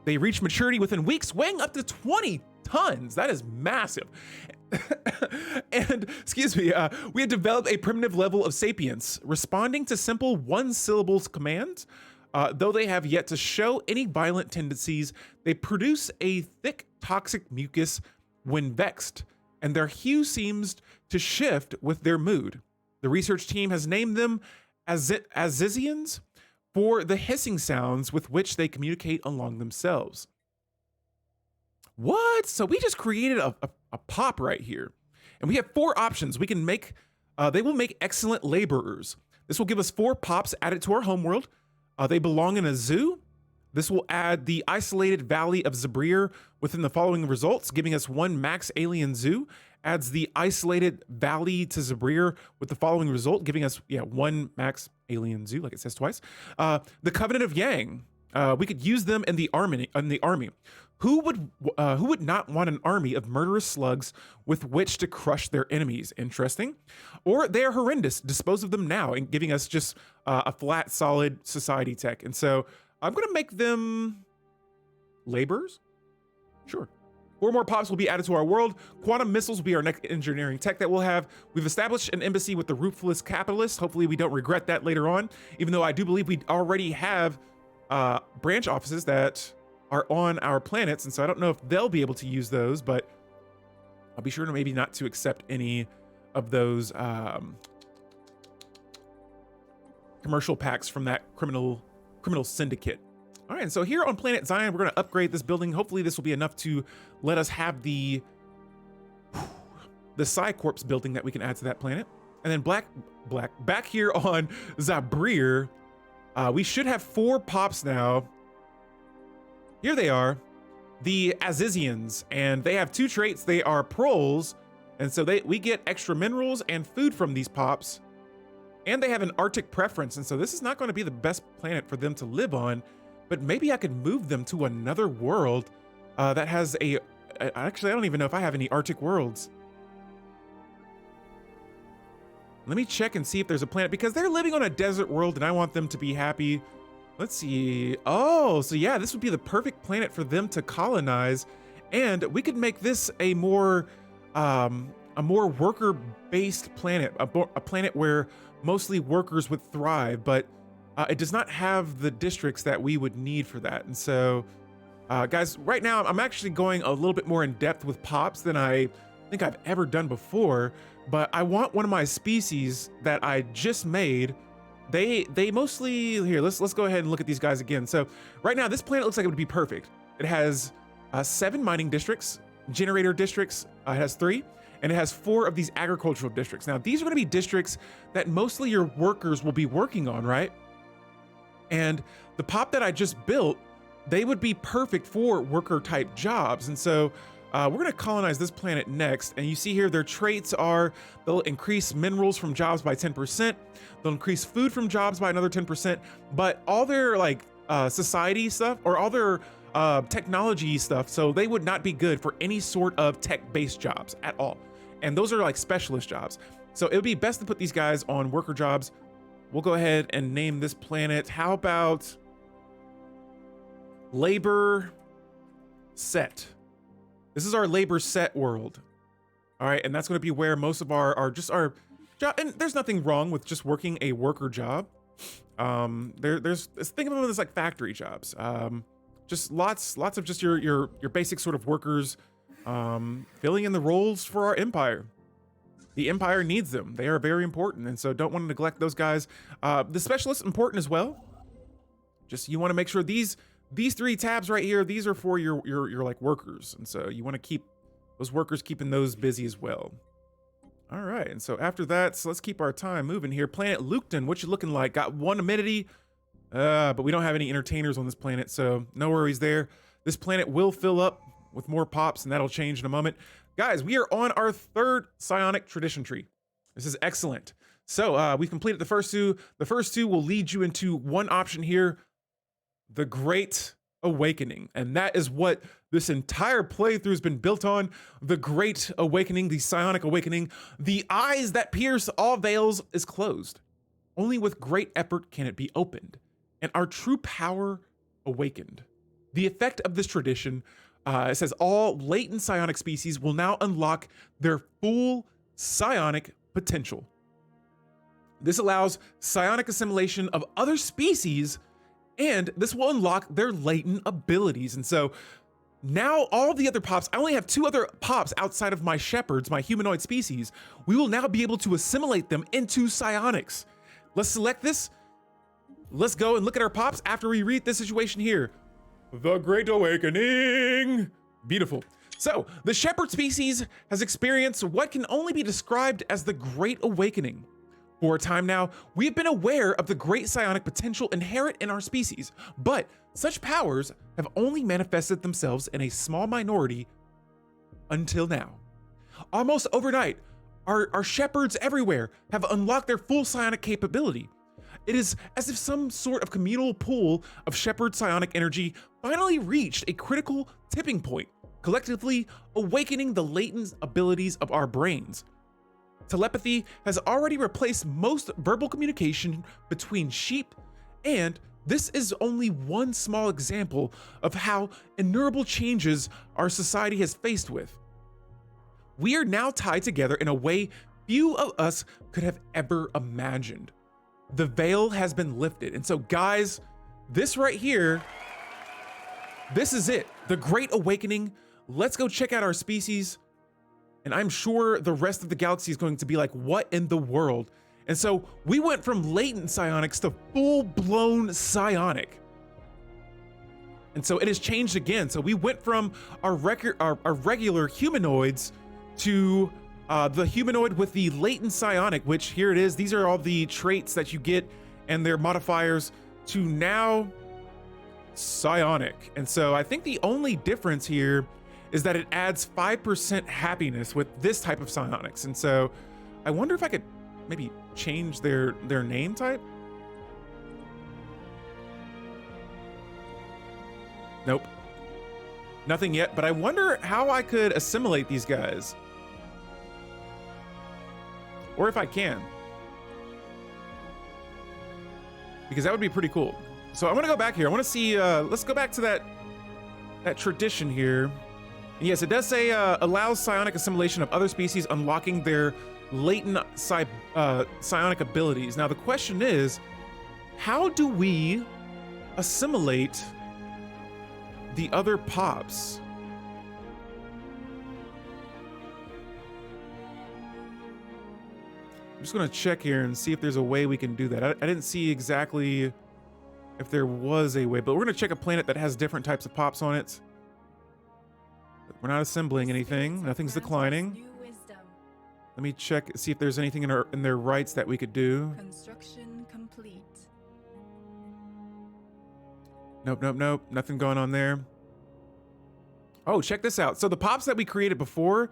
They reach maturity within weeks, weighing up to 20 tons. That is massive. And, excuse me, we had developed a primitive level of sapience, responding to simple one-syllable commands. Though they have yet to show any violent tendencies, they produce a thick, toxic mucus when vexed, and their hue seems to shift with their mood. The research team has named them Azizians for the hissing sounds with which they communicate among themselves. What? So we just created a pop right here. And we have 4 options. We can make, they will make excellent laborers. This will give us 4 pops added to our homeworld. They belong in a zoo. This will add the isolated valley of Zabrir within the following results, giving us 1 max alien zoo. Adds the isolated valley to Zabrir with the following result, giving us 1 max alien zoo, like it says twice. The Covenant of Yang. We could use them in the army. Who would not want an army of murderous slugs with which to crush their enemies? Interesting. Or they are horrendous. Dispose of them now, and giving us just a flat, solid society tech. And so I'm going to make them laborers. Sure. 4 more pops will be added to our world. Quantum missiles will be our next engineering tech that we'll have. We've established an embassy with the ruthless capitalists. Hopefully we don't regret that later on, even though I do believe we already have branch offices that are on our planets, and so I don't know if they'll be able to use those, but I'll be sure to maybe not to accept any of those commercial packs from that criminal syndicate. All right, and so here on planet Zion, we're going to upgrade this building. Hopefully this will be enough to let us have the Psi Corps building that we can add to that planet. And then back here on Zabrir, we should have 4 pops now. Here they are, the Azizians, and they have 2 traits. They are proles, and so we get extra minerals and food from these pops. And they have an Arctic preference, and so this is not going to be the best planet for them to live on, but maybe I could move them to another world that has actually, I don't even know if I have any Arctic worlds. Let me check and see if there's a planet, because they're living on a desert world and I want them to be happy. Let's see. Oh, so yeah, this would be the perfect planet for them to colonize. And we could make this a more worker-based planet, a planet where mostly workers would thrive, but it does not have the districts that we would need for that. And so, guys, right now I'm actually going a little bit more in depth with pops than I think I've ever done before, but I want one of my species that I just made. They mostly, here, let's go ahead and look at these guys again. So right now, this planet looks like it would be perfect. It has 7 mining districts, generator districts, it has 3, and it has 4 of these agricultural districts. Now, these are gonna be districts that mostly your workers will be working on, right? And the pop that I just built, they would be perfect for worker type jobs. And so we're gonna colonize this planet next. And you see here, their traits are, they'll increase minerals from jobs by 10%. They'll increase food from jobs by another 10%. But all their like society stuff, or all their technology stuff, so they would not be good for any sort of tech-based jobs at all. And those are like specialist jobs. So it would be best to put these guys on worker jobs. We'll go ahead and name this planet. How about Labor Set? This is our Labor Set world. All right, and that's going to be where most of our job, and there's nothing wrong with just working a worker job. There's think of them as like factory jobs. Just lots of just your basic sort of workers, filling in the roles for our empire. The empire needs them. They are very important, and so don't want to neglect those guys. The specialists important as well. Just you want to make sure these 3 tabs right here, these are for your like workers, and so you want to keep those workers, keeping those busy as well. All right, and so after that, so let's keep our time moving here. Planet Lukton, what you looking like? Got 1 amenity, but we don't have any entertainers on this planet, so no worries there. This planet will fill up with more pops, and that'll change in a moment. Guys, we are on our 3rd Psionic Tradition tree. This is excellent. So we've completed the first 2. The first 2 will lead you into one option here, the Great Awakening. And that is what this entire playthrough has been built on. The Great Awakening, the Psionic Awakening. The eyes that pierce all veils is closed. Only with great effort can it be opened, and our true power awakened. The effect of this tradition, it says all latent psionic species will now unlock their full psionic potential. This allows psionic assimilation of other species, and this will unlock their latent abilities. And so now all the other pops, I only have 2 other pops outside of my shepherds, my humanoid species. We will now be able to assimilate them into psionics. Let's select this. Let's go and look at our pops after we read this situation here. The Great Awakening. Beautiful. So the shepherd species has experienced what can only be described as the Great Awakening. For a time now, we have been aware of the great psionic potential inherent in our species, but such powers have only manifested themselves in a small minority until now. Almost overnight, our shepherds everywhere have unlocked their full psionic capability. It is as if some sort of communal pool of shepherd psionic energy finally reached a critical tipping point, collectively awakening the latent abilities of our brains. Telepathy has already replaced most verbal communication between sheep, and this is only one small example of how innumerable changes our society has faced with. We are now tied together in a way few of us could have ever imagined. The veil has been lifted. And so guys, this right here, this is it. The Great Awakening. Let's go check out our species. And I'm sure the rest of the galaxy is going to be like, what in the world? And so we went from latent psionics to full-blown psionic. And so it has changed again. So we went from our regular humanoids to the humanoid with the latent psionic, which here it is. These are all the traits that you get and their modifiers, to now psionic. And so I think the only difference here is that it adds 5% happiness with this type of psionics. And so I wonder if I could maybe change their name type. Nope. Nothing yet, but I wonder how I could assimilate these guys. Or if I can. Because that would be pretty cool. So I want to go back here. I want to see, let's go back to that tradition here. And yes, it does say allows psionic assimilation of other species, unlocking their latent psionic abilities. Now the question is, how do we assimilate the other pops? I'm just gonna check here and see if there's a way we can do that. I didn't see exactly if there was a way, but we're gonna check a planet that has different types of pops on it. We're not assembling anything. Nothing's declining. Let me check, see if there's anything in their rights that we could do. Construction complete. Nope, nope, nope. Nothing going on there. Oh, check this out. So the pops that we created before,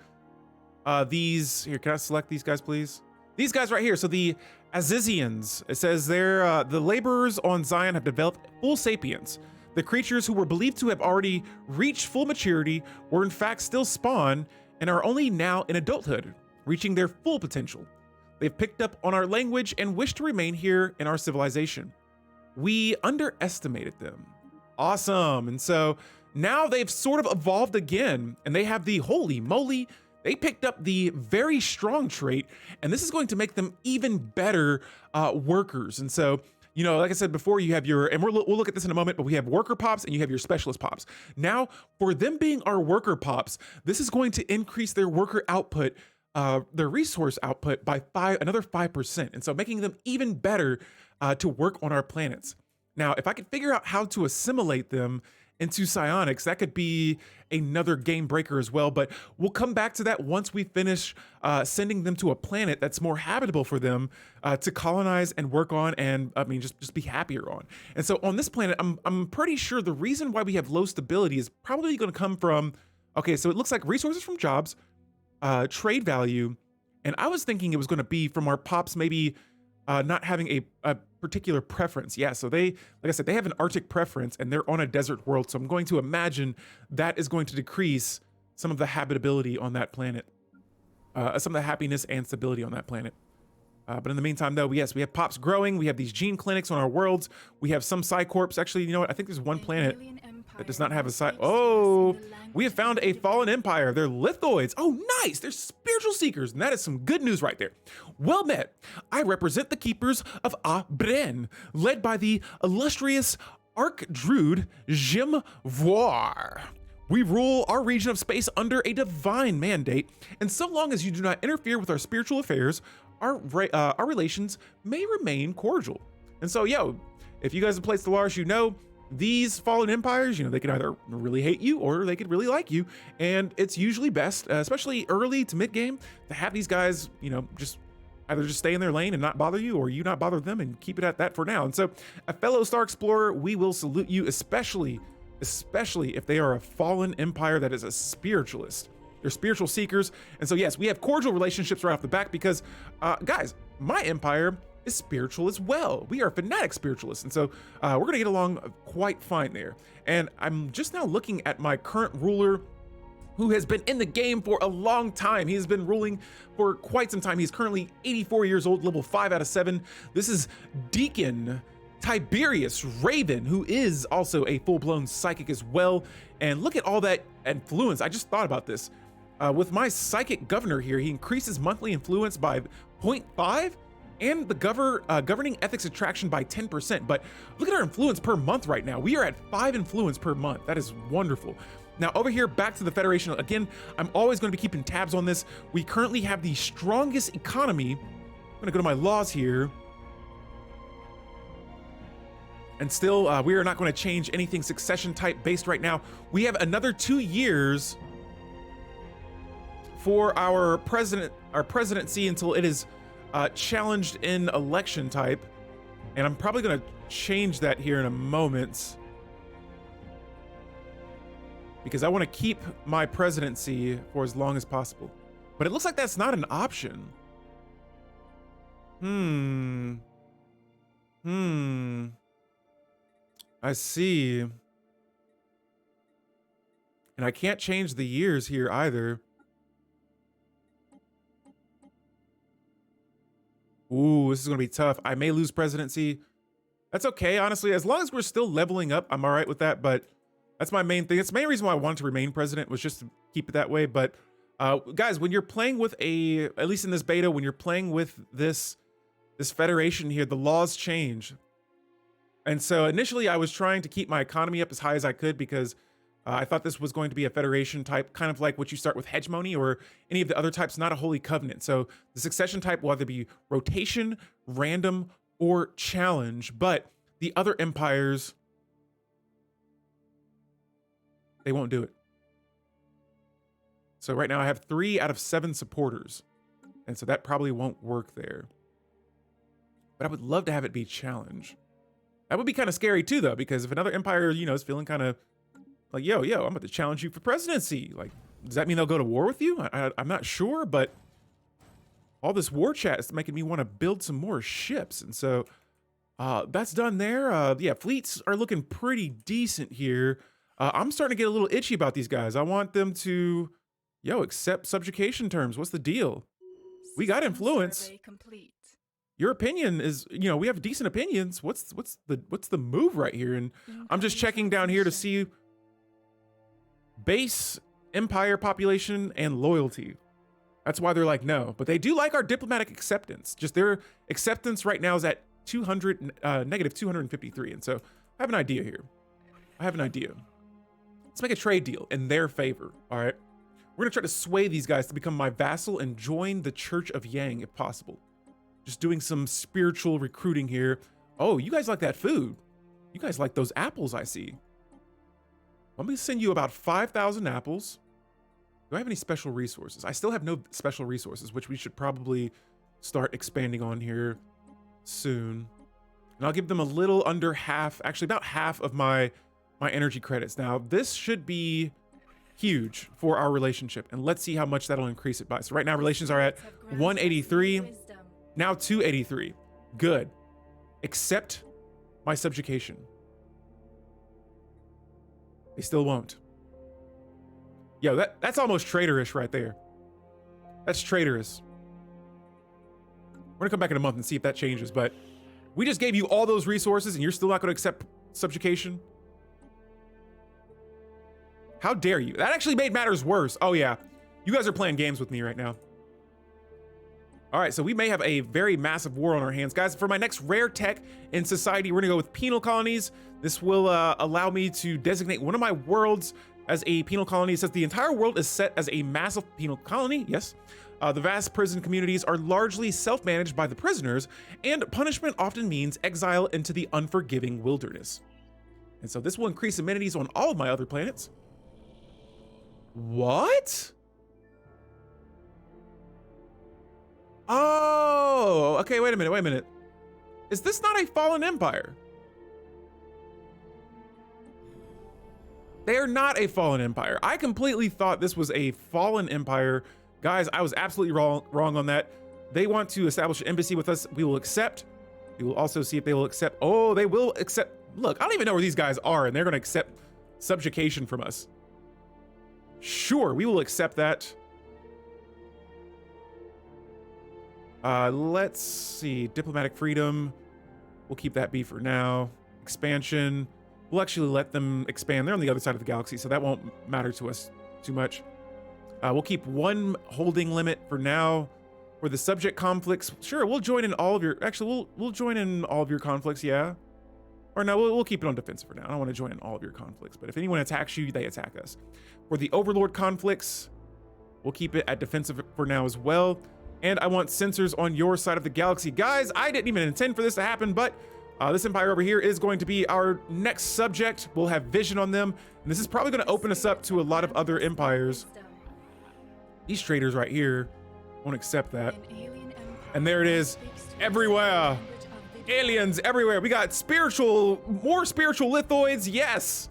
these here, can I select these guys, please? These guys right here. So the Azizians, it says they're the laborers on Zion have developed full sapience. The creatures who were believed to have already reached full maturity were in fact still spawn and are only now in adulthood, reaching their full potential. They've picked up on our language and wish to remain here in our civilization. We underestimated them. Awesome. And so now they've sort of evolved again, and they have the holy moly. They picked up the very strong trait, and this is going to make them even better workers. And so, you know, like I said before, you have your, and we'll look at this in a moment, but we have worker pops and you have your specialist pops. Now, for them being our worker pops, this is going to increase their worker output, their resource output by another 5%. And so making them even better to work on our planets. Now, if I could figure out how to assimilate them into psionics, that could be another game breaker as well, but we'll come back to that once we finish sending them to a planet that's more habitable for them to colonize and work on, and I mean just be happier on. And so on this planet, I'm pretty sure the reason why we have low stability is probably going to come from, okay, so it looks like resources from jobs, trade value, and I was thinking it was going to be from our pops maybe not having a particular preference. Yeah, so they, like I said, they have an Arctic preference and they're on a desert world. So I'm going to imagine that is going to decrease some of the habitability on that planet, some of the happiness and stability on that planet. But in the meantime, though, yes, we have pops growing. We have these gene clinics on our worlds. We have some Psi Corps. Actually, you know what? I think there's one planet that does not have a Psi. Oh, we have found a fallen empire. They're lithoids. Oh, nice. They're spiritual seekers. And that is some good news right there. Well met. I represent the keepers of Abren, led by the illustrious Archdruid Jim Voir. We rule our region of space under a divine mandate, and so long as you do not interfere with our spiritual affairs, our relations may remain cordial. And so, yo, if you guys have played Stellaris, you know these fallen empires, you know, they can either really hate you or they could really like you. And it's usually best, especially early to mid game, to have these guys, you know, just either just stay in their lane and not bother you, or you not bother them and keep it at that for now. And so a fellow Star Explorer, we will salute you, especially if they are a fallen empire that is a spiritualist. They're spiritual seekers. And so, yes, we have cordial relationships right off the back because, guys, my empire is spiritual as well. We are fanatic spiritualists. And so we're going to get along quite fine there. And I'm just now looking at my current ruler, who has been in the game for a long time. He has been ruling for quite some time. He's currently 84 years old, level 5 out of 7. This is Deacon Tiberius Raven, who is also a full-blown psychic as well. And look at all that influence. I just thought about this. With my psychic governor here, he increases monthly influence by 0.5 and the governing ethics attraction by 10%. But look at our influence per month right now. We are at 5 influence per month. That is wonderful. Now over here, back to the Federation. Again, I'm always going to be keeping tabs on this. We currently have the strongest economy. I'm going to go to my laws here. And still, we are not going to change anything succession type based right now. We have another 2 years for our presidency until it is challenged in election type. And I'm probably going to change that here in a moment, because I want to keep my presidency for as long as possible. But it looks like that's not an option. I see. And I can't change the years here either. Ooh, this is gonna be tough. I may lose presidency. That's okay, honestly. As long as we're still leveling up, I'm all right with that, but that's my main thing. It's the main reason why I wanted to remain president, was just to keep it that way. But guys, when you're playing with at least in this beta, when you're playing with this federation here, the laws change. And so initially I was trying to keep my economy up as high as I could, because I thought this was going to be a federation type, kind of like what you start with hegemony or any of the other types, not a holy covenant. So the succession type will either be rotation, random, or challenge. But the other empires, they won't do it. So right now I have 3 out of 7 supporters. And so that probably won't work there. But I would love to have it be challenge. That would be kind of scary too, though, because if another empire, you know, is feeling kind of like, yo, I'm about to challenge you for presidency. Like, does that mean they'll go to war with you? I'm not sure, but all this war chat is making me want to build some more ships. And so that's done there. Yeah, fleets are looking pretty decent here. I'm starting to get a little itchy about these guys. I want them to, accept subjugation terms. What's the deal? We got influence. Your opinion is, we have decent opinions. What's the move right here? And I'm just checking down here to see base empire population and loyalty. That's why they're like, no, but they do like our diplomatic acceptance. Just their acceptance right now is at negative 253. And so I have an idea here. Let's make a trade deal in their favor. All right. We're gonna try to sway these guys to become my vassal and join the Church of Yang if possible. Just doing some spiritual recruiting here. Oh, you guys like that food. You guys like those apples, I see. Let me send you about 5,000 apples. Do I have any special resources? I still have no special resources, which we should probably start expanding on here soon. And I'll give them a little under half, actually about half of my energy credits. Now, this should be huge for our relationship. And let's see how much that'll increase it by. So right now, relations are at 183. Now 283. Good. Accept my subjugation. They still won't. Yo, that's almost traitorous right there. That's traitorous. We're gonna come back in a month and see if that changes, but we just gave you all those resources and you're still not gonna accept subjugation? How dare you? That actually made matters worse. Oh yeah, you guys are playing games with me right now. All right, so we may have a very massive war on our hands. Guys, for my next rare tech in society, we're gonna go with penal colonies. This will allow me to designate one of my worlds as a penal colony. It says the entire world is set as a massive penal colony, yes. The vast prison communities are largely self-managed by the prisoners, and punishment often means exile into the unforgiving wilderness. And so this will increase amenities on all of my other planets. What? Oh, okay, wait a minute. Is this not a fallen empire? They are not a fallen empire. I completely thought this was a fallen empire. Guys, I was absolutely wrong on that. They want to establish an embassy with us. We will accept. We will also see if they will accept. Oh, they will accept. Look, I don't even know where these guys are, and they're going to accept subjugation from us. Sure, we will accept that. Let's see. Diplomatic freedom. We'll keep that B for now. Expansion. We'll actually let them expand. They're on the other side of the galaxy, so that won't matter to us too much. We'll keep one holding limit for now. For the subject conflicts, sure, we'll join in all of your... Actually, we'll join in all of your conflicts, yeah? Or no, we'll keep it on defensive for now. I don't want to join in all of your conflicts, but if anyone attacks you, they attack us. For the Overlord conflicts, we'll keep it at defensive for now as well. And I want sensors on your side of the galaxy. Guys, I didn't even intend for this to happen, but This empire over here is going to be our next subject. We'll have vision on them, and this is probably going to open us up to a lot of other empires. These traders right here won't accept that. And there it is, everywhere. Aliens everywhere. We got more spiritual lithoids. Yes.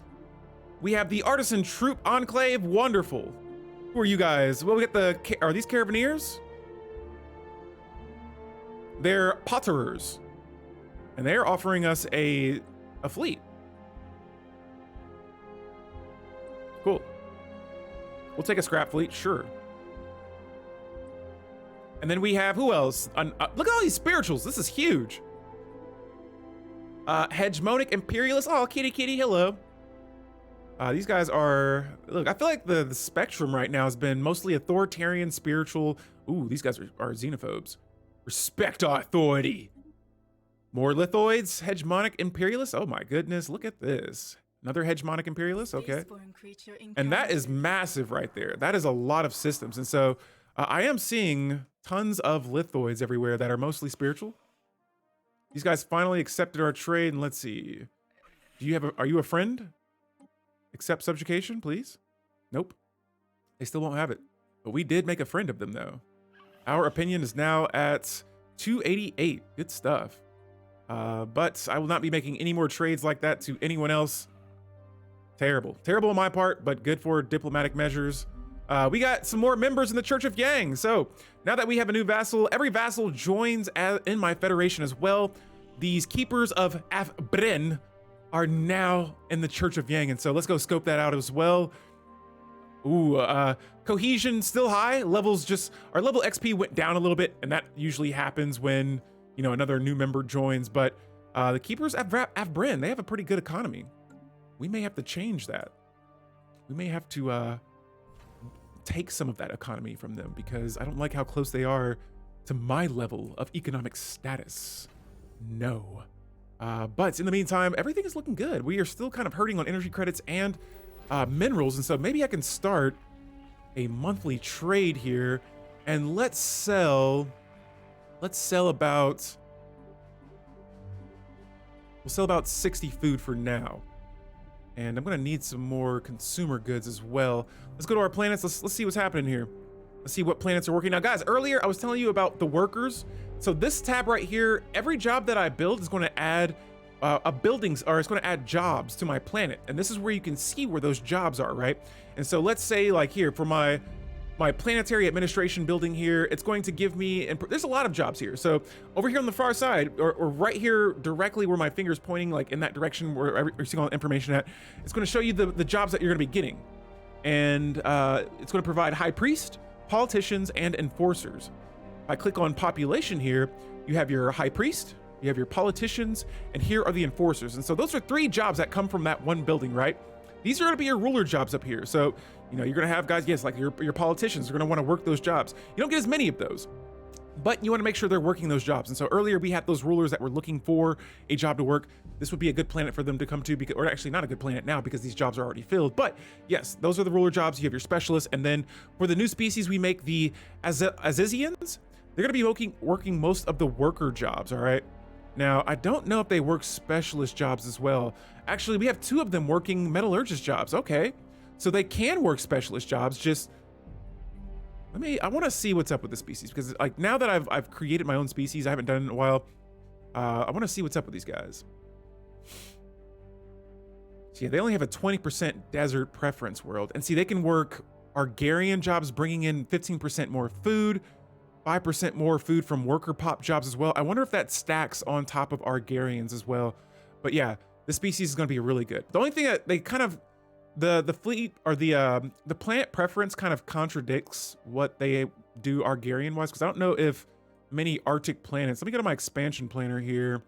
We have the Artisan Troop Enclave. Wonderful. Who are you guys? Well, we get are these Carabineers? They're Potterers. And they're offering us a fleet. Cool. We'll take a scrap fleet, sure. And then we have, who else? Look at all these spirituals. This is huge. Hegemonic Imperialists. Oh, kitty, hello. These guys are, look, I feel like the spectrum right now has been mostly authoritarian, spiritual. Ooh, these guys are xenophobes. Respect our authority. More lithoids, hegemonic imperialists. Oh my goodness, look at this. Another hegemonic imperialist, okay. And that is massive right there. That is a lot of systems. And so I am seeing tons of lithoids everywhere that are mostly spiritual. These guys finally accepted our trade, and let's see. Are you a friend? Accept subjugation, please. Nope. They still won't have it. But we did make a friend of them though. Our opinion is now at 288. Good stuff. But I will not be making any more trades like that to anyone else. Terrible. Terrible on my part, but good for diplomatic measures. We got some more members in the Church of Yang. So now that we have a new vassal, every vassal joins in my federation as well. These keepers of Afbren are now in the Church of Yang. And so let's go scope that out as well. Ooh, cohesion still high. Our level XP went down a little bit, and that usually happens when, you know, another new member joins. But the keepers of Afbren, they have a pretty good economy. We may have to change that. We may have to take some of that economy from them, because I don't like how close they are to my level of economic status. No. But in the meantime, everything is looking good. We are still kind of hurting on energy credits and minerals, and so maybe I can start a monthly trade here, and let's sell about 60 food for now. And I'm gonna need some more consumer goods as well. Let's go to our planets. Let's see what's happening here. Let's see what planets are working. Now guys, earlier I was telling you about the workers. So this tab right here, every job that I build is going to add it's going to add jobs to my planet. And this is where you can see where those jobs are, right? And so let's say like here for my planetary administration building here, it's going to give me, and there's a lot of jobs here. So over here on the far side, or right here directly where my finger's pointing, like in that direction where you're seeing all the information at, it's going to show you the jobs that you're going to be getting. And it's going to provide high priest, politicians, and enforcers. If I click on population here, you have your high priest, you have your politicians, and here are the enforcers. And so those are 3 jobs that come from that one building, right? These are going to be your ruler jobs up here. So, you know, you're going to have guys, yes, like your politicians are going to want to work those jobs. You don't get as many of those, but you want to make sure they're working those jobs. And so earlier we had those rulers that were looking for a job to work. This would be a good planet for them to come to, because, or actually not a good planet now because these jobs are already filled. But yes, those are the ruler jobs. You have your specialists. And then for the new species, we make the Azizians. They're going to be working most of the worker jobs, all right? Now, I don't know if they work specialist jobs as well. Actually, we have 2 of them working metallurgist jobs. Okay, so they can work specialist jobs. Just I want to see what's up with the species, because like now that I've created my own species, I haven't done it in a while. I want to see what's up with these guys. So yeah, they only have a 20% desert preference world, and see they can work Argarian jobs, bringing in 15% more food. 5% more food from worker pop jobs as well. I wonder if that stacks on top of Argarians as well. But yeah, this species is going to be really good. The only thing that they kind of, the fleet or the planet preference kind of contradicts what they do Argarian wise, because I don't know if many Arctic planets, let me go to my expansion planner here.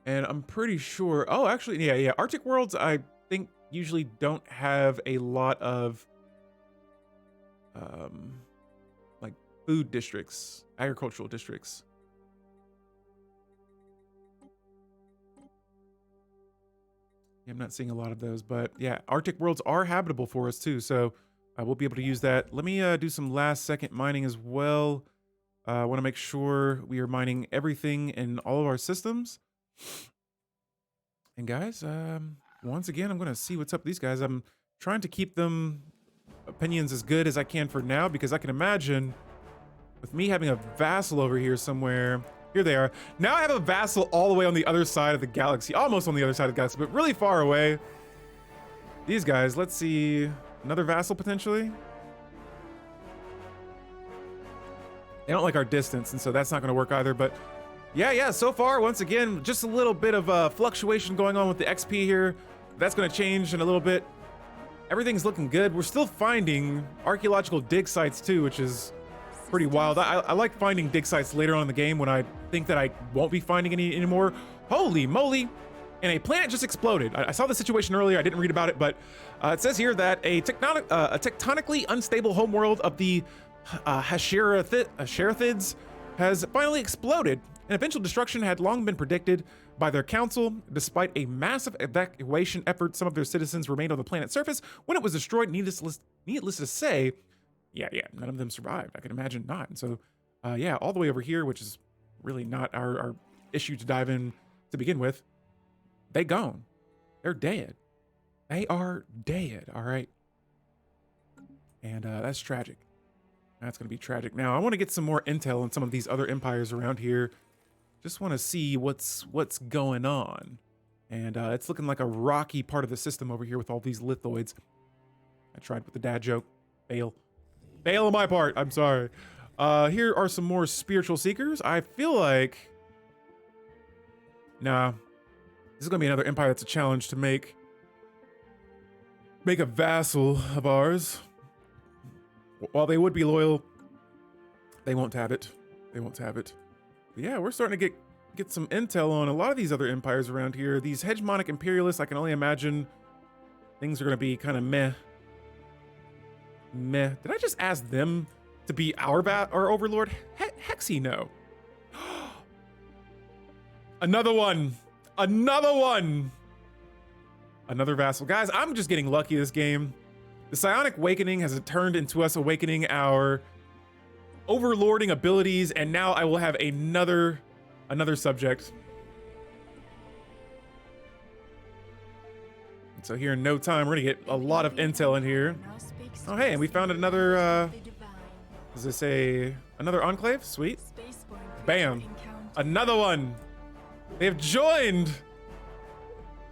And I'm pretty sure, oh, actually, yeah. Arctic worlds, I think usually don't have a lot of, food districts, agricultural districts. Yeah, I'm not seeing a lot of those, but yeah, Arctic worlds are habitable for us too, so we'll be able to use that. Let me do some last second mining as well. I want to make sure we are mining everything in all of our systems. And guys, once again, I'm gonna see what's up with these guys. I'm trying to keep them opinions as good as I can for now, because I can imagine with me having a vassal over here somewhere. Here they are. Now I have a vassal all the way on the other side of the galaxy, almost on the other side of the galaxy, but really far away. These guys, let's see, another vassal potentially. They don't like our distance, and so that's not gonna work either, but yeah, so far, once again, just a little bit of fluctuation going on with the XP here. That's gonna change in a little bit. Everything's looking good. We're still finding archaeological dig sites too, which is pretty wild. I like finding dig sites later on in the game when I think that I won't be finding any anymore. Holy moly. And a planet just exploded. I saw the situation earlier. I didn't read about it, but it says here that a tectonically unstable homeworld of the Hasherathids has finally exploded. An eventual destruction had long been predicted by their council. Despite a massive evacuation effort, some of their citizens remained on the planet's surface. When it was destroyed, needless to say, yeah, none of them survived. I can imagine not. And so, yeah, all the way over here, which is really not our issue to dive in to begin with, they gone. They're dead. They are dead, all right? And that's tragic. That's going to be tragic. Now, I want to get some more intel on some of these other empires around here. Just want to see what's going on. And it's looking like a rocky part of the system over here with all these lithoids. I tried with the dad joke. Fail on my part. I'm sorry. Here are some more spiritual seekers. I feel like... Nah. This is going to be another empire that's a challenge to make a vassal of ours. While they would be loyal, they won't have it. They won't have it. But yeah, we're starting to get some intel on a lot of these other empires around here. These hegemonic imperialists, I can only imagine things are going to be kind of meh. Meh. Did I just ask them to be our overlord? Hexy, no. Another one. Another one. Another vassal. Guys, I'm just getting lucky this game. The Psionic Awakening has turned into us awakening our overlording abilities, and now I will have another subject. And so here in no time, we're gonna get a lot of intel in here. Oh hey, and we found another, is this another enclave? Sweet. Bam. Another one. They've joined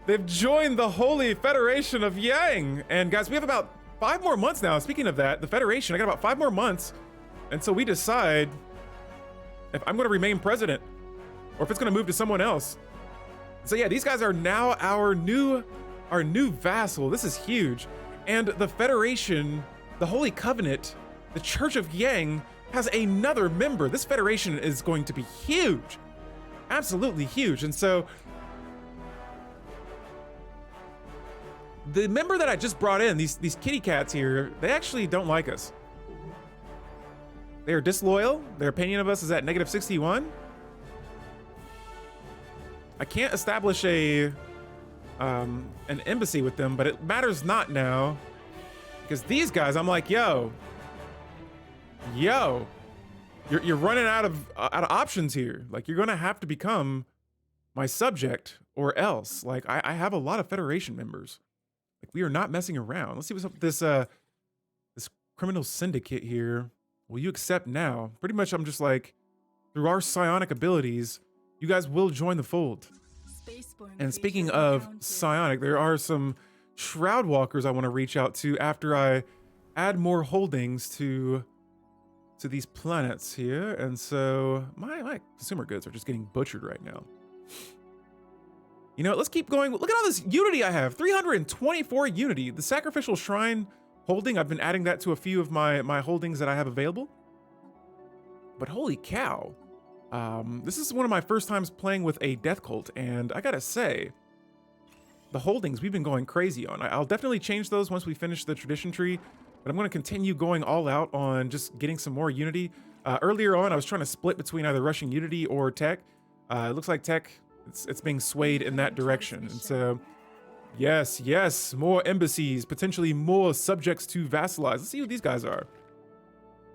the Holy Federation of Yang. And guys, we have about 5 more months now. Speaking of that, the Federation, I got about 5 more months until we decide if I'm going to remain president or if it's going to move to someone else. So yeah, these guys are now our new vassal. This is huge. And the Federation, the Holy Covenant, the Church of Yang has another member. This Federation is going to be huge. Absolutely huge. And so the member that I just brought in, these kitty cats here, they actually don't like us. They are disloyal. Their opinion of us is at -61. I can't establish an embassy with them, but it matters not now, because these guys, I'm like, yo, you're running out of options here. Like, you're gonna have to become my subject or else. Like, I have a lot of Federation members. Like, we are not messing around. Let's see what's up with this criminal syndicate here. Will you accept now? Pretty much, I'm just like, through our psionic abilities, you guys will join the fold. And speaking of psionic, there are some Shroud Walkers I want to reach out to after I add more holdings to these planets here. And so my consumer goods are just getting butchered right now. You know, let's keep going. Look at all this unity I have. 324 unity. The sacrificial shrine holding, I've been adding that to a few of my holdings that I have available. But holy cow. This is one of my first times playing with a death cult, and I gotta say, the holdings we've been going crazy on. I'll definitely change those once we finish the tradition tree, but I'm gonna continue going all out on just getting some more unity. Earlier on, I was trying to split between either rushing unity or tech. It looks like tech, it's being swayed in that direction. And so, yes, more embassies, potentially more subjects to vassalize. Let's see who these guys are.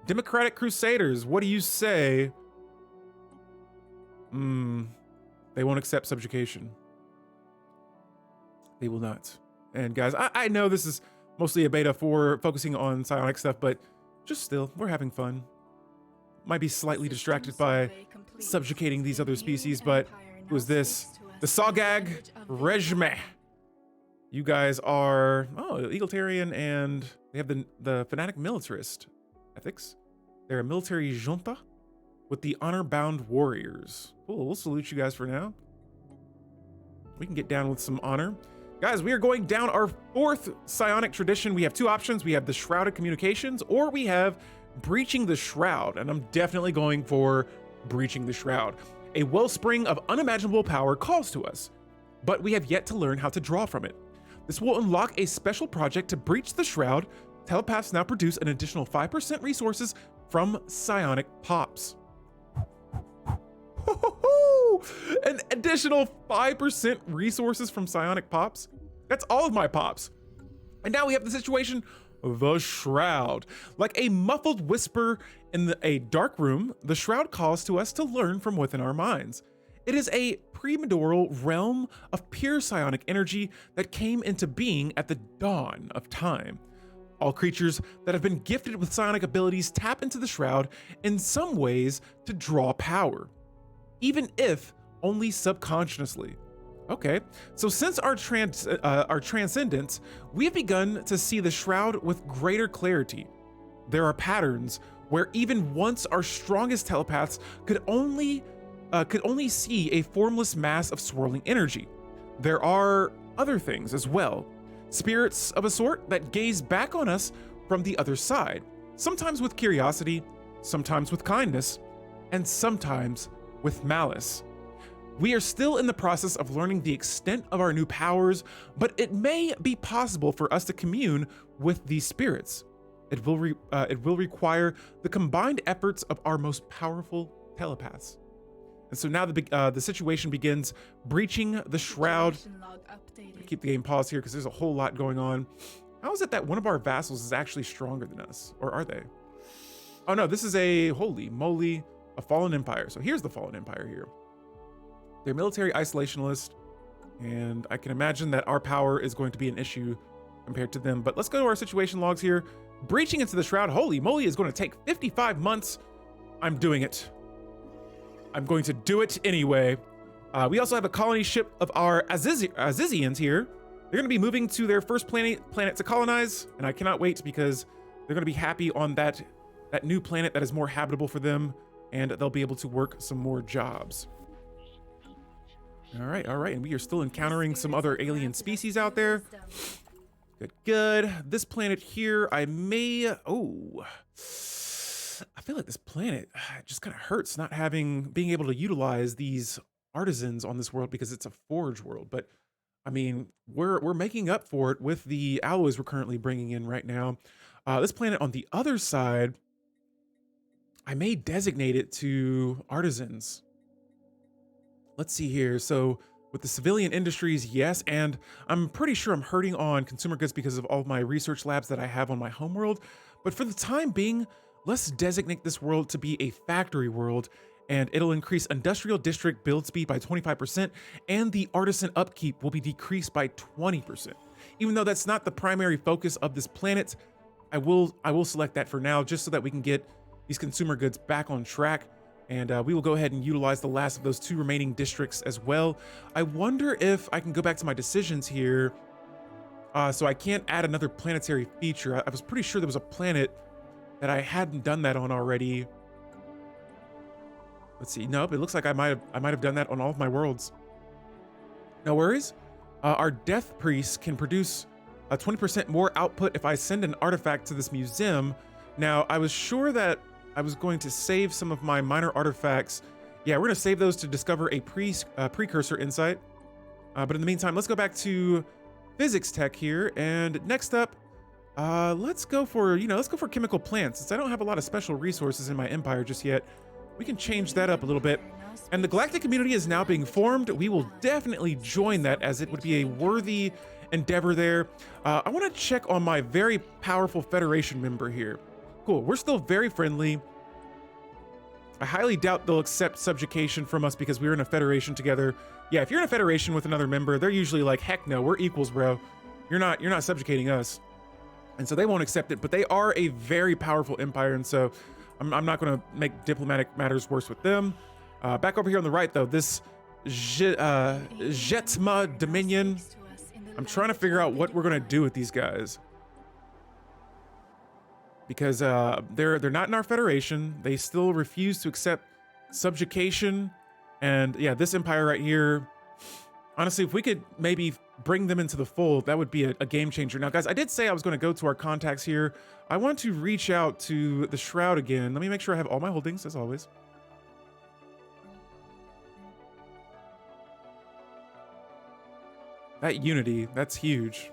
Democratic Crusaders, what do you say? They won't accept subjugation. They will not. And guys, I know this is mostly a beta for focusing on psionic stuff, but just still, we're having fun. Might be slightly distracted by subjugating these other species, but it was this. The Sogag Regime. You guys are, egalitarian, and they have the fanatic militarist ethics. They're a military junta with the honor-bound warriors. Cool, we'll salute you guys for now. We can get down with some honor. Guys, we are going down our 4th psionic tradition. We have 2 options. We have the Shrouded Communications, or we have Breaching the Shroud, and I'm definitely going for Breaching the Shroud. A wellspring of unimaginable power calls to us, but we have yet to learn how to draw from it. This will unlock a special project to breach the Shroud. Telepaths now produce an additional 5% resources from psionic pops. An additional 5% resources from psionic pops? That's all of my pops. And now we have the situation, the Shroud. Like a muffled whisper in a dark room, the Shroud calls to us to learn from within our minds. It is a premortal realm of pure psionic energy that came into being at the dawn of time. All creatures that have been gifted with psionic abilities tap into the Shroud in some ways to draw power, even if only subconsciously. Okay, so since our transcendence, we have begun to see the Shroud with greater clarity. There are patterns where even once our strongest telepaths could only see a formless mass of swirling energy. There are other things as well. Spirits of a sort that gaze back on us from the other side, sometimes with curiosity, sometimes with kindness, and sometimes with malice. We are still in the process of learning the extent of our new powers, but it may be possible for us to commune with these spirits. It will require the combined efforts of our most powerful telepaths. And so now the situation begins. Breaching the Shroud. Keep the game paused here because there's a whole lot going on. How is it that one of our vassals is actually stronger than us? Or are they? Oh no, this is a, holy moly, a fallen empire. So here's the fallen empire here. They're military isolationist, and I can imagine that our power is going to be an issue compared to them. But let's go to our situation logs here. Breaching into the Shroud, holy moly, is going to take 55 months. I'm doing it. I'm going to do it anyway. We also have a colony ship of our Azizians here. They're going to be moving to their first planet to colonize, and I cannot wait because they're going to be happy on that new planet that is more habitable for them, and they'll be able to work some more jobs. All right, and we are still encountering some other alien species out there. Good. This planet here, I feel like this planet just kind of hurts not being able to utilize these artisans on this world because it's a forge world. But I mean, we're making up for it with the alloys we're currently bringing in right now. This planet on the other side, I may designate it to artisans. Let's see here. So with the civilian industries, yes, and I'm pretty sure I'm hurting on consumer goods because of all of my research labs that I have on my homeworld. But for the time being, let's designate this world to be a factory world, and it'll increase industrial district build speed by 25%, and the artisan upkeep will be decreased by 20%. Even though that's not the primary focus of this planet, I will select that for now, just so that we can get these consumer goods back on track. And we will go ahead and utilize the last of those 2 remaining districts as well. I wonder if I can go back to my decisions here. So I can't add another planetary feature. I was pretty sure there was a planet that I hadn't done that on already. Let's see. Nope, it looks like I might have done that on all of my worlds. No worries. Our death priest can produce 20% more output if I send an artifact to this museum. Now, I was sure that I was going to save some of my minor artifacts. Yeah, we're going to save those to discover a precursor insight. But in the meantime, let's go back to physics tech here. And next up, let's go for chemical plants. Since I don't have a lot of special resources in my empire just yet, we can change that up a little bit. And the galactic community is now being formed. We will definitely join that, as it would be a worthy endeavor there. I want to check on my very powerful Federation member here. Cool, we're still very friendly. I highly doubt they'll accept subjugation from us because we're in a federation together. Yeah, if you're in a federation with another member, they're usually like, heck no, we're equals, bro. You're not subjugating us. And so they won't accept it, but they are a very powerful empire, and so I'm not going to make diplomatic matters worse with them. Back over here on the right, though, this Jetma Dominion. I'm trying to figure out what we're going to do with these guys. Because they're not in our federation. They still refuse to accept subjugation. And yeah, this empire right here, honestly, if we could maybe bring them into the fold, that would be a game changer. Now, guys, I did say I was going to go to our contacts here. I want to reach out to the Shroud again. Let me make sure I have all my holdings, as always. That unity, that's huge.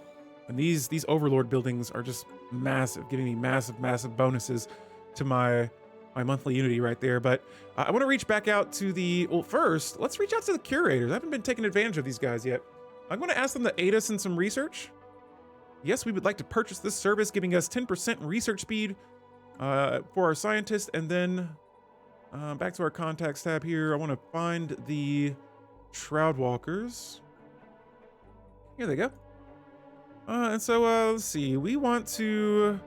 And these Overlord buildings are just massive, giving me massive bonuses to my monthly unity right there. But I want to reach back out to the, well, first, let's reach out to the curators. I haven't been taking advantage of these guys yet. I'm going to ask them to aid us in some research. Yes, we would like to purchase this service, giving us 10% research speed for our scientists. And then back to our contacts tab here. I want to find the Shroud Walkers. Here they go. And so let's see. We want to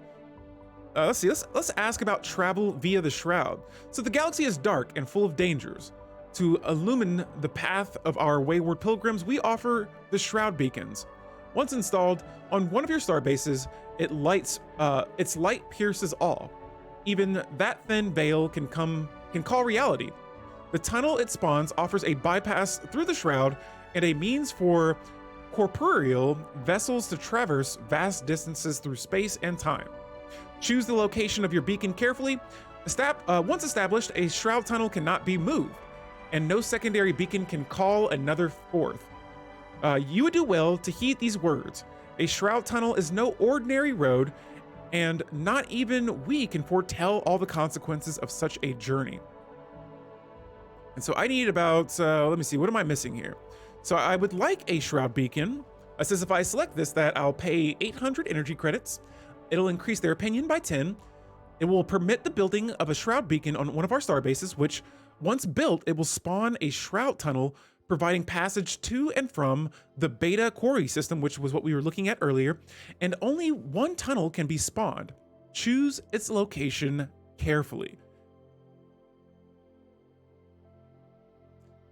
let's ask about travel via the Shroud. So the galaxy is dark and full of dangers. To illumine the path of our wayward pilgrims, we offer the Shroud beacons. Once installed on one of your star bases, its light pierces all. Even that thin veil can call reality. The tunnel it spawns offers a bypass through the Shroud and a means for corporeal vessels to traverse vast distances through space and time. Choose the location of your beacon carefully. Once established, a Shroud tunnel cannot be moved, and no secondary beacon can call another forth. You would do well to heed these words. A Shroud tunnel is no ordinary road, and not even we can foretell all the consequences of such a journey. And so I need about, let me see, what am I missing here? So I would like a Shroud beacon. It says if I select this, that I'll pay 800 energy credits. It'll increase their opinion by 10. It will permit the building of a Shroud beacon on one of our star bases, which once built, it will spawn a Shroud tunnel, providing passage to and from the beta quarry system, which was what we were looking at earlier. And only one tunnel can be spawned. Choose its location carefully.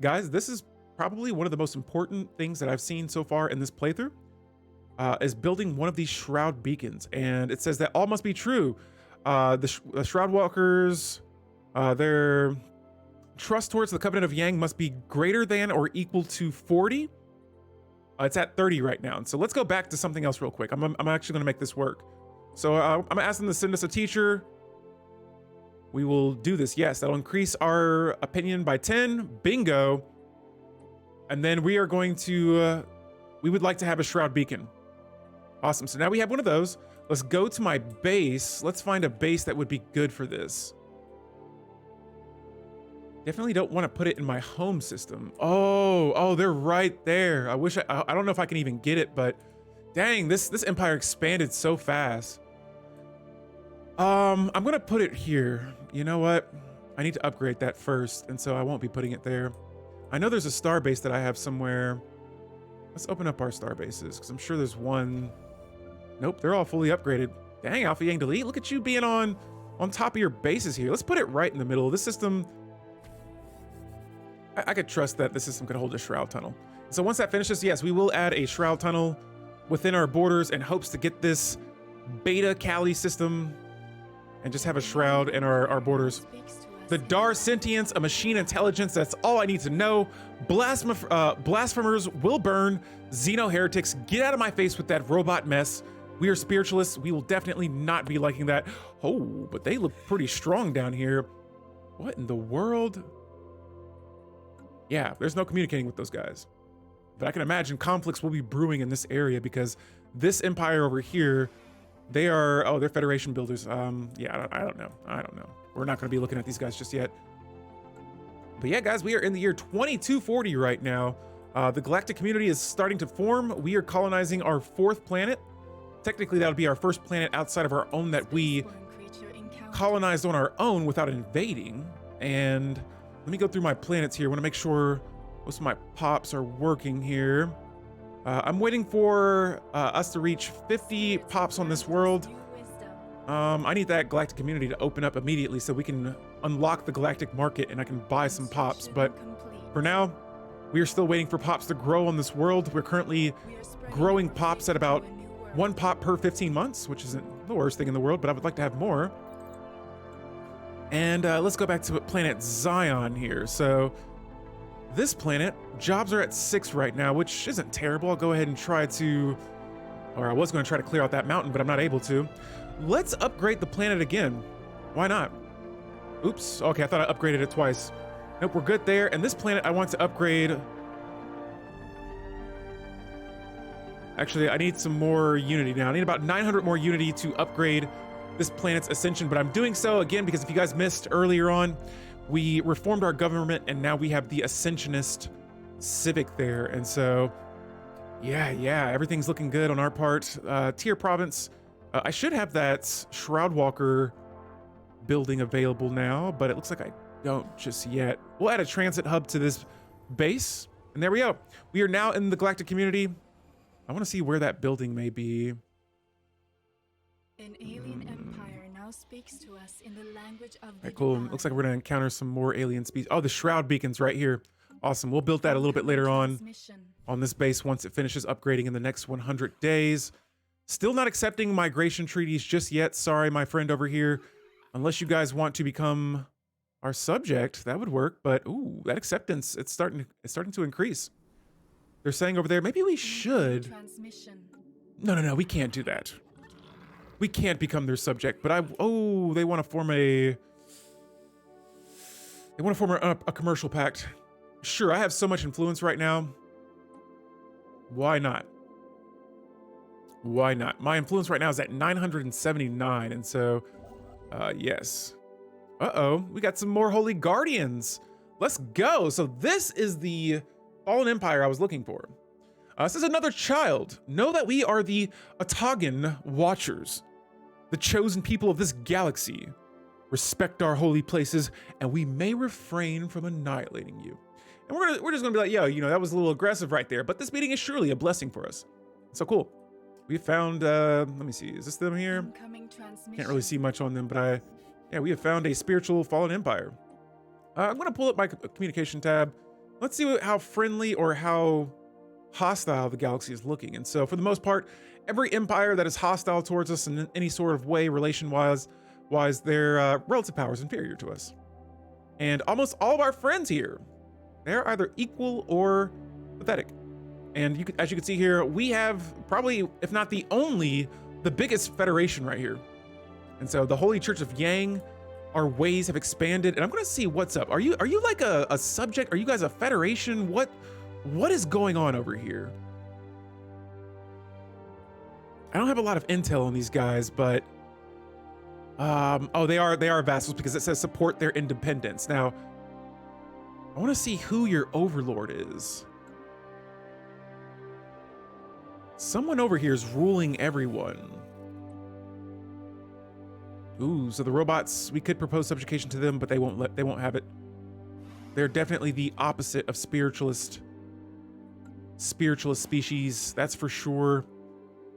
Guys, this is probably one of the most important things that I've seen so far in this playthrough, is building one of these Shroud beacons. And it says that all must be true. The Shroud Walkers, their trust towards the Covenant of Yang must be greater than or equal to 40. It's at 30 right now. And so let's go back to something else real quick. I'm actually going to make this work. So I'm going to ask them to send us a teacher. We will do this. Yes, that'll increase our opinion by 10. Bingo. And then we are going to, we would like to have a Shroud beacon. Awesome. So now we have one of those. Let's go to my base. Let's find a base that would be good for this. Definitely don't want to put it in my home system. Oh, they're right there. I wish I don't know if I can even get it, but dang, this empire expanded so fast. I'm going to put it here. You know what? I need to upgrade that first, and so I won't be putting it there. I know there's a star base that I have somewhere. Let's open up our star bases, because I'm sure there's one. Nope, they're all fully upgraded. Dang, Alpha Yang Delete, look at you being on top of your bases here. Let's put it right in the middle. This system, I could trust that this system could hold a Shroud tunnel. So once that finishes, yes, we will add a Shroud tunnel within our borders in hopes to get this beta Cali system and just have a Shroud in our borders. The Dar Sentience, a machine intelligence, that's all I need to know. Blasphemers will burn. Xeno heretics, get out of my face with that robot mess. We are spiritualists. We will definitely not be liking that. Oh, but they look pretty strong down here. What in the world? Yeah, there's no communicating with those guys. But I can imagine conflicts will be brewing in this area because this empire over here, they are, oh, they're Federation builders. Yeah, I don't know. We're not going to be looking at these guys just yet. But yeah, guys, we are in the year 2240 right now. The galactic community is starting to form. We are colonizing our 4th planet. Technically, that would be our first planet outside of our own that we colonized on our own without invading. And let me go through my planets here. I want to make sure most of my pops are working here. I'm waiting for us to reach 50 pops on this world. I need that galactic community to open up immediately so we can unlock the galactic market and I can buy some pops. But for now, we are still waiting for pops to grow on this world. We're currently growing pops at about 1 pop per 15 months, which isn't the worst thing in the world, but I would like to have more. And let's go back to planet Zion here. So this planet, jobs are at 6 right now, which isn't terrible. I'll go ahead and try to, or I was going to try to clear out that mountain, but I'm not able to. Let's upgrade the planet again. Why not? Oops. Okay, I thought I upgraded it twice. Nope, we're good there. And this planet I want to upgrade. Actually, I need some more unity now. I need about 900 more unity to upgrade this planet's ascension, but I'm doing so again because if you guys missed earlier on, we reformed our government and now we have the Ascensionist Civic there. And so, yeah, everything's looking good on our part. Tier province. I should have that Shroud Walker building available now, but it looks like I don't just yet. We'll add a transit hub to this base, and there we go. We are now in the galactic community. I want to see where that building may be. An alien empire now speaks to us in the language of the Alright, cool. divine. Looks like we're going to encounter some more alien species. Oh, the Shroud beacon's right here. Awesome. We'll build that a little bit later on this base once it finishes upgrading in the next 100 days. Still not accepting migration treaties just yet. Sorry, my friend over here. Unless you guys want to become our subject, that would work. But ooh, that acceptance, it's starting to increase. They're saying over there, maybe we should. No, we can't do that. We can't become their subject. But they want to form a commercial pact. Sure, I have so much influence right now. Why not? Why not? My influence right now is at 979, and so, yes. Uh-oh, we got some more Holy Guardians. Let's go. So this is the Fallen Empire I was looking for. This is another child. Know that we are the Atagan Watchers, the chosen people of this galaxy. Respect our holy places, and we may refrain from annihilating you. And we're just gonna be like, yo, that was a little aggressive right there, but this meeting is surely a blessing for us. So cool. We found, let me see, is this them here? Can't really see much on them, but we have found a spiritual fallen empire. I'm gonna pull up my communication tab. Let's see how friendly or how hostile the galaxy is looking. And so for the most part, every empire that is hostile towards us in any sort of way, relation-wise, their relative power is inferior to us. And almost all of our friends here, they're either equal or pathetic. And as you can see here, we have probably, if not the biggest federation right here. And so the Holy Church of Yang, our ways have expanded. And I'm going to see what's up. Are you like a subject? Are you guys a federation? What is going on over here? I don't have a lot of intel on these guys, but they are vassals because it says support their independence. Now, I want to see who your overlord is. Someone over here is ruling everyone. Ooh, so the robots, we could propose subjugation to them, but they won't have it. They're definitely the opposite of spiritualist species, that's for sure.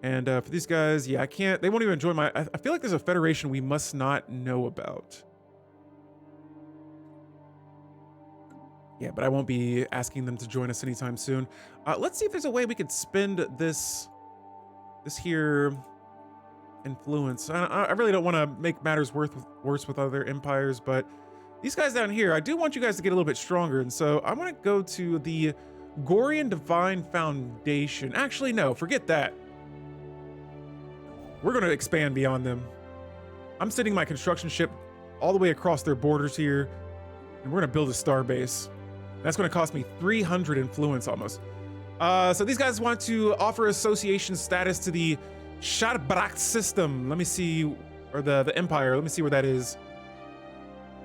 And for these guys, yeah, they won't even enjoy I feel like there's a federation we must not know about. Yeah, but I won't be asking them to join us anytime soon. Let's see if there's a way we could spend this here influence. I really don't want to make matters worse with other empires, but these guys down here, I do want you guys to get a little bit stronger. And so I want to go to the Gorian Divine Foundation. Actually, no, forget that. We're going to expand beyond them. I'm sending my construction ship all the way across their borders here, and we're going to build a star base. That's going to cost me 300 influence almost. So these guys want to offer association status to the Shadbracht system. Let me see, or the Empire. Let me see where that is.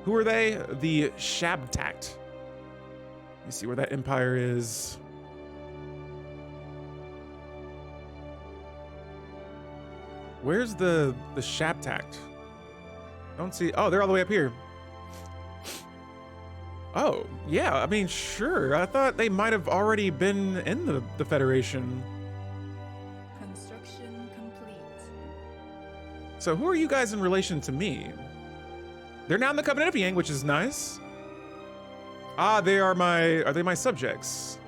Who are they? The Shabtact. Let me see where that Empire is. Where's the Shabtact? Don't see. Oh, they're all the way up here. Oh, yeah, I mean, sure. I thought they might have already been in the Federation. Construction complete. So who are you guys in relation to me? They're now in the Covenant of Yang, which is nice. Ah, are they my subjects?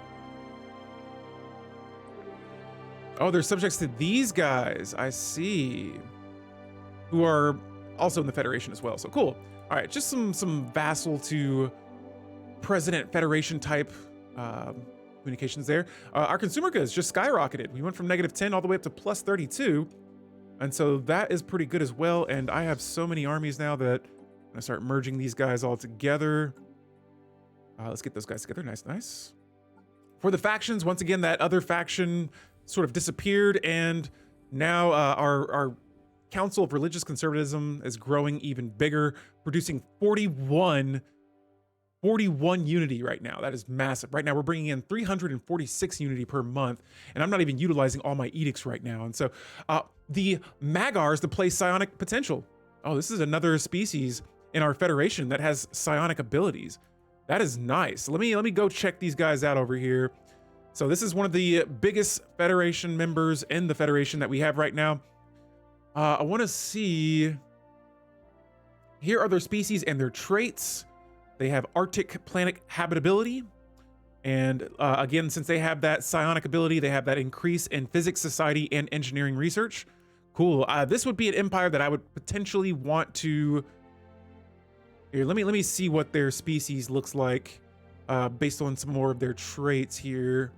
Oh, they're subjects to these guys. I see. Who are also in the Federation as well. So cool. All right, just some vassal to President Federation type communications there. Our consumer goods just skyrocketed. We went from -10 all the way up to +32. And so that is pretty good as well. And I have so many armies now that I'm gonna start merging these guys all together. Let's get those guys together. Nice, nice. For the factions, once again, that other faction sort of disappeared, and now our Council of Religious Conservatism is growing even bigger, producing 41 unity right now. That is massive. Right now, we're bringing in 346 unity per month, and I'm not even utilizing all my edicts right now. And so the Magars display psionic potential. Oh, this is another species in our Federation that has psionic abilities. That is nice. Let me go check these guys out over here. So this is one of the biggest Federation members in the Federation that we have right now. I want to see. Here are their species and their traits. They have Arctic planet habitability. And again, since they have that psionic ability, they have that increase in physics, society, and engineering research. Cool. This would be an empire that I would potentially want to. Here, let me see what their species looks like based on some more of their traits here.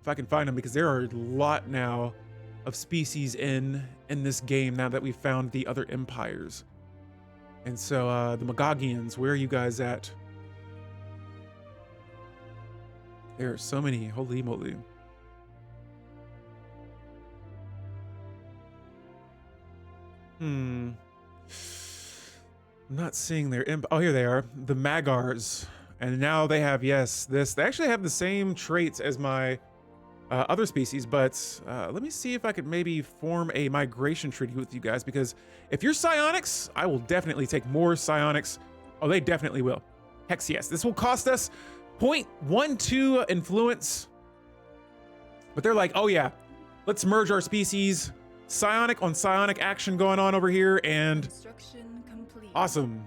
If I can find them, because there are a lot now of species in this game now that we've found the other empires. And so the Magagians, where are you guys at? There are so many, holy moly. I'm not seeing their oh, here they are, the Magars. And now they have, yes, this. They actually have the same traits as my other species, but let me see if I could maybe form a migration treaty with you guys, because if you're psionics, I will definitely take more psionics. Oh, they definitely will. Hex yes. This will cost us 0.12 influence. But they're like, oh yeah, let's merge our species. Psionic on psionic action going on over here, and Construction complete. awesome.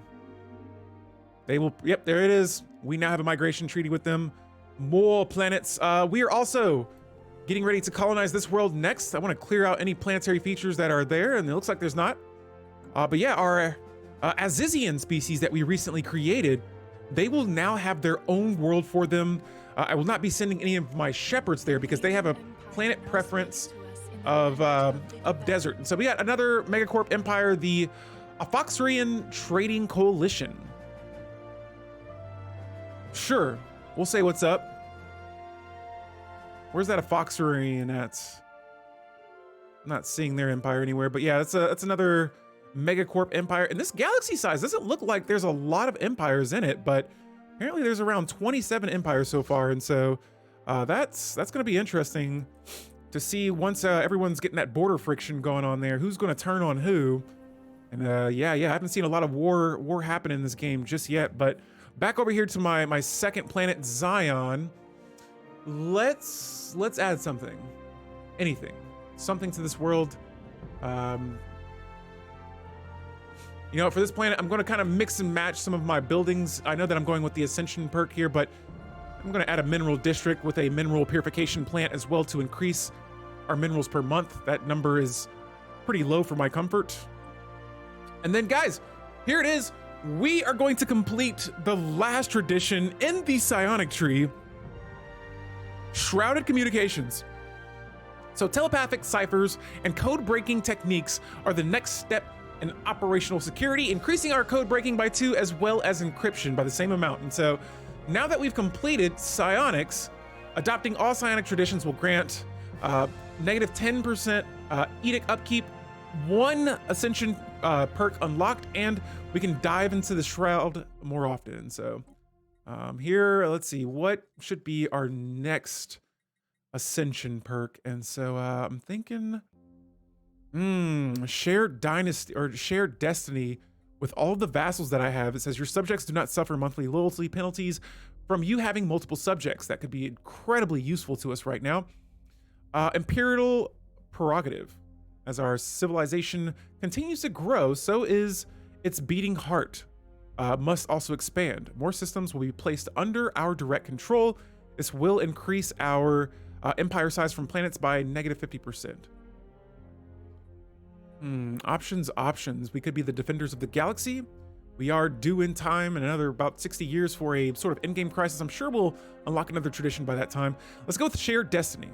They will, yep, there it is. We now have a migration treaty with them. More planets. We are also getting ready to colonize this world next. I want to clear out any planetary features that are there, and it looks like there's not. But yeah, our Azizian species that we recently created, they will now have their own world for them. I will not be sending any of my shepherds there because they have a planet preference of desert. And so we got another megacorp empire, the Aphoxarian Trading Coalition. Sure, we'll say what's up. Where's that Aphoxarian at? I'm not seeing their empire anywhere, but yeah, that's another megacorp empire. And this galaxy size doesn't look like there's a lot of empires in it, but apparently there's around 27 empires so far. And so that's going to be interesting to see once everyone's getting that border friction going on there, who's going to turn on who. And yeah, I haven't seen a lot of war happen in this game just yet, but back over here to my second planet, Zion. Let's add something, something to this world. You know, for this planet, I'm going to kind of mix and match some of my buildings. I know that I'm going with the Ascension perk here, but I'm going to add a mineral district with a mineral purification plant as well to increase our minerals per month. That number is pretty low for my comfort. And then guys, here it is. We are going to complete the last tradition in the psionic tree, Shrouded communications. So telepathic ciphers and code breaking techniques are the next step in operational security, increasing our code breaking by 2 as well as encryption by the same amount. And so now that we've completed psionics, adopting all psionic traditions will grant negative 10% edict upkeep, 1 ascension perk unlocked, and we can dive into the shroud more often. So here, let's see, what should be our next ascension perk? And so I'm thinking shared dynasty or shared destiny with all of the vassals that I have, it says your subjects do not suffer monthly loyalty penalties from you having multiple subjects. That could be incredibly useful to us right now. Imperial prerogative. As our civilization continues to grow, so is its beating heart. Must also expand. More systems will be placed under our direct control. This will increase our empire size from planets by -50%. Options. We could be the defenders of the galaxy. We are due in time in another about 60 years for a sort of in-game crisis. I'm sure we'll unlock another tradition by that time. Let's go with shared destiny.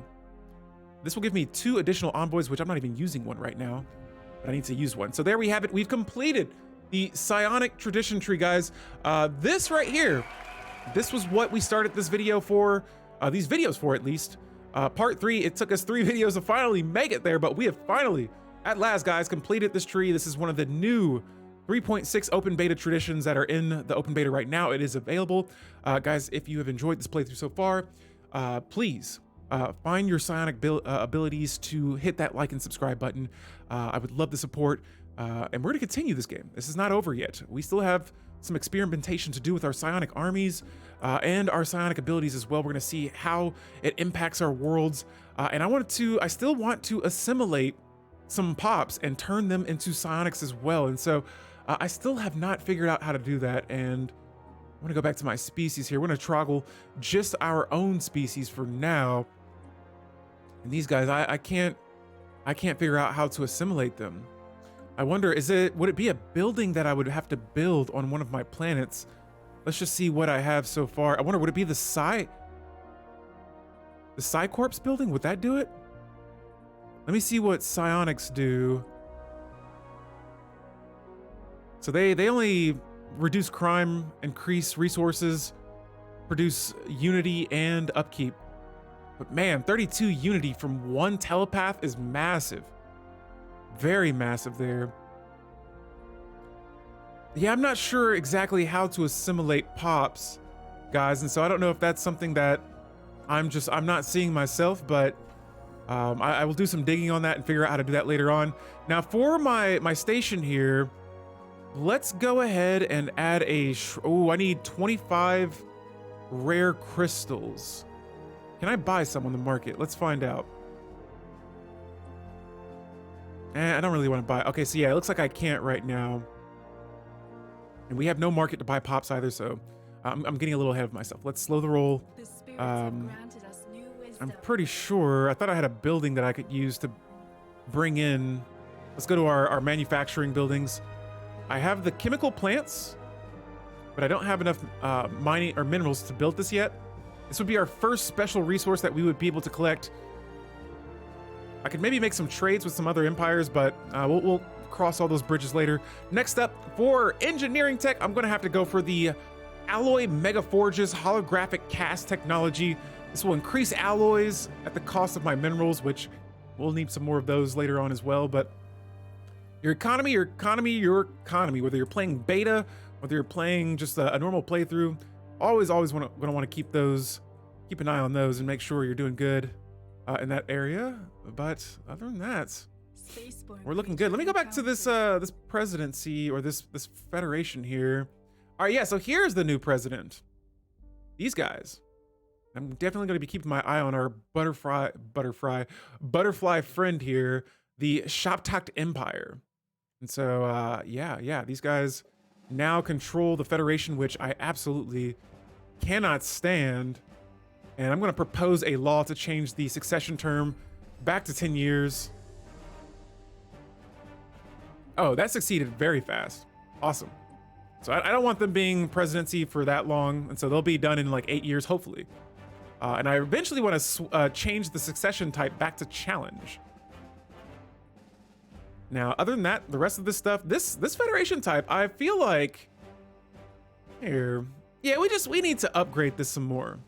This will give me 2 additional envoys, which I'm not even using one right now, but I need to use one. So there we have it. We've completed the Psionic Tradition tree, guys. This right here, this was what we started this video for, these videos for at least. Part 3, it took us 3 videos to finally make it there, but we have finally, at last, guys, completed this tree. This is one of the new 3.6 open beta traditions that are in the open beta right now. It is available. Guys, if you have enjoyed this playthrough so far, please find your psionic abilities to hit that like and subscribe button. I would love the support. And we're going to continue this game. This is not over yet. We still have some experimentation to do with our psionic armies and our psionic abilities as well. We're going to see how it impacts our worlds. And I still want to assimilate some pops and turn them into psionics as well. And so I still have not figured out how to do that. And I'm going to go back to my species here. We're going to troggle just our own species for now. And these guys, I can't figure out how to assimilate them. I wonder, would it be a building that I would have to build on one of my planets? Let's just see what I have so far. I wonder, would it be the Psi Corps building? Would that do it? Let me see what psionics do. So they only reduce crime, increase resources, produce unity and upkeep. But man, 32 unity from one telepath is massive. Very massive there. Yeah, I'm not sure exactly how to assimilate pops, guys, and so I don't know if that's something that I'm not seeing myself, but I will do some digging on that and figure out how to do that later on. Now for my station here, let's go ahead and add I need 25 rare crystals. Can I buy some on the market? Let's find out. I don't really want to buy. Okay, so yeah, it looks like I can't right now. And we have no market to buy pops either, so I'm getting a little ahead of myself. Let's slow the roll. The spirits have granted us new I'm wisdom. pretty sure, I thought I had a building that I could use to bring in. Let's go to our manufacturing buildings. I have the chemical plants, but I don't have enough mining or minerals to build this yet. This would be our first special resource that we would be able to collect. I could maybe make some trades with some other empires, but we'll cross all those bridges later. Next up, for engineering tech, I'm going to have to go for the Alloy Mega Forges holographic cast technology. This will increase alloys at the cost of my minerals, which we'll need some more of those later on as well. But your economy, whether you're playing beta, whether you're playing just a normal playthrough, always gonna want to keep an eye on those and make sure you're doing good in that area. But other than that, Spaceborne we're looking good. Let me go back to this this presidency or this federation here. All right, yeah, so here's the new president. These guys. I'm definitely going to be keeping my eye on our butterfly friend here, the Shoptakt Empire. And so yeah, these guys now control the Federation, which I absolutely cannot stand. And I'm going to propose a law to change the succession term back to 10 years. Oh, that succeeded very fast. Awesome. So I don't want them being presidency for that long. And so they'll be done in like 8 years, hopefully. And I eventually want to change the succession type back to challenge. Now, other than that, the rest of this stuff, this Federation type, I feel like here, yeah, we need to upgrade this some more.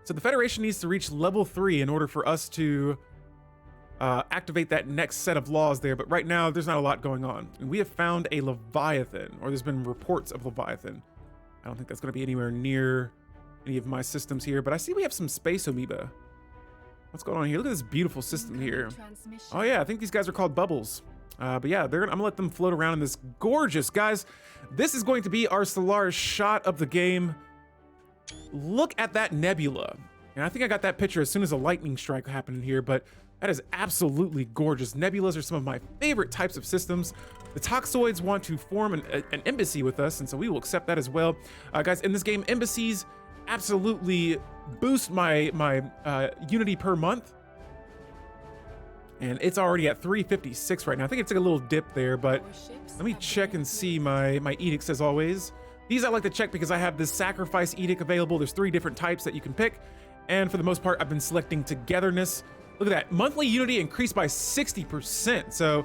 So the Federation needs to reach level 3 in order for us to activate that next set of laws there. But right now, there's not a lot going on. And we have found a Leviathan, or there's been reports of Leviathan. I don't think that's going to be anywhere near any of my systems here, but I see we have some space amoeba. What's going on here? Look at this beautiful system here. Transmission. Oh yeah, I think these guys are called bubbles. But yeah, I'm gonna let them float around in this gorgeous, guys. This is going to be our Stellaris shot of the game. Look at that nebula. And I think I got that picture as soon as a lightning strike happened in here, but that is absolutely gorgeous. Nebulas are some of my favorite types of systems. The Toxoids want to form an embassy with us, and so we will accept that as well. Guys, in this game, embassies absolutely boost my unity per month. And it's already at 356 right now. I think it took a little dip there, but let me check and see my edicts as always. These I like to check because I have this sacrifice edict available. There's 3 different types that you can pick. And for the most part, I've been selecting togetherness. Look at that, monthly unity increased by 60%. So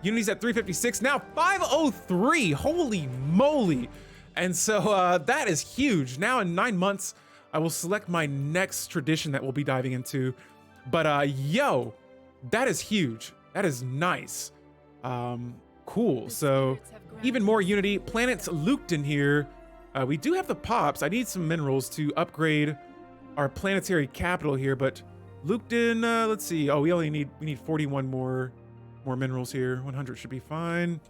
unity's at 356, now 503, holy moly. And so that is huge. Now in 9 months, I will select my next tradition that we'll be diving into. But yo, that is huge. That is nice. Cool, so even more unity. Planets looped in here. We do have the pops. I need some minerals to upgrade our planetary capital here, but looped in, let's see. Oh, we need 41 more minerals here. 100 should be fine.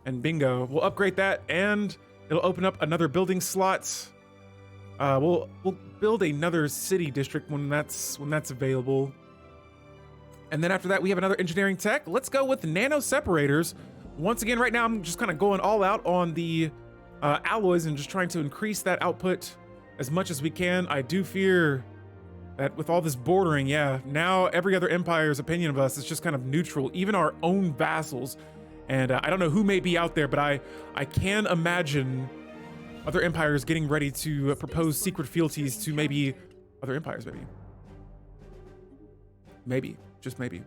And bingo, we'll upgrade that and it'll open up another building slot. We'll build another city district when that's available. And then after that, we have another engineering tech. Let's go with nano separators. Once again, right now, I'm just kind of going all out on the alloys and just trying to increase that output as much as we can. I do fear that with all this bordering, yeah, now every other empire's opinion of us is just kind of neutral, even our own vassals. And I don't know who may be out there, but I can imagine other empires getting ready to propose secret fealties to maybe other empires, maybe. Maybe, just maybe.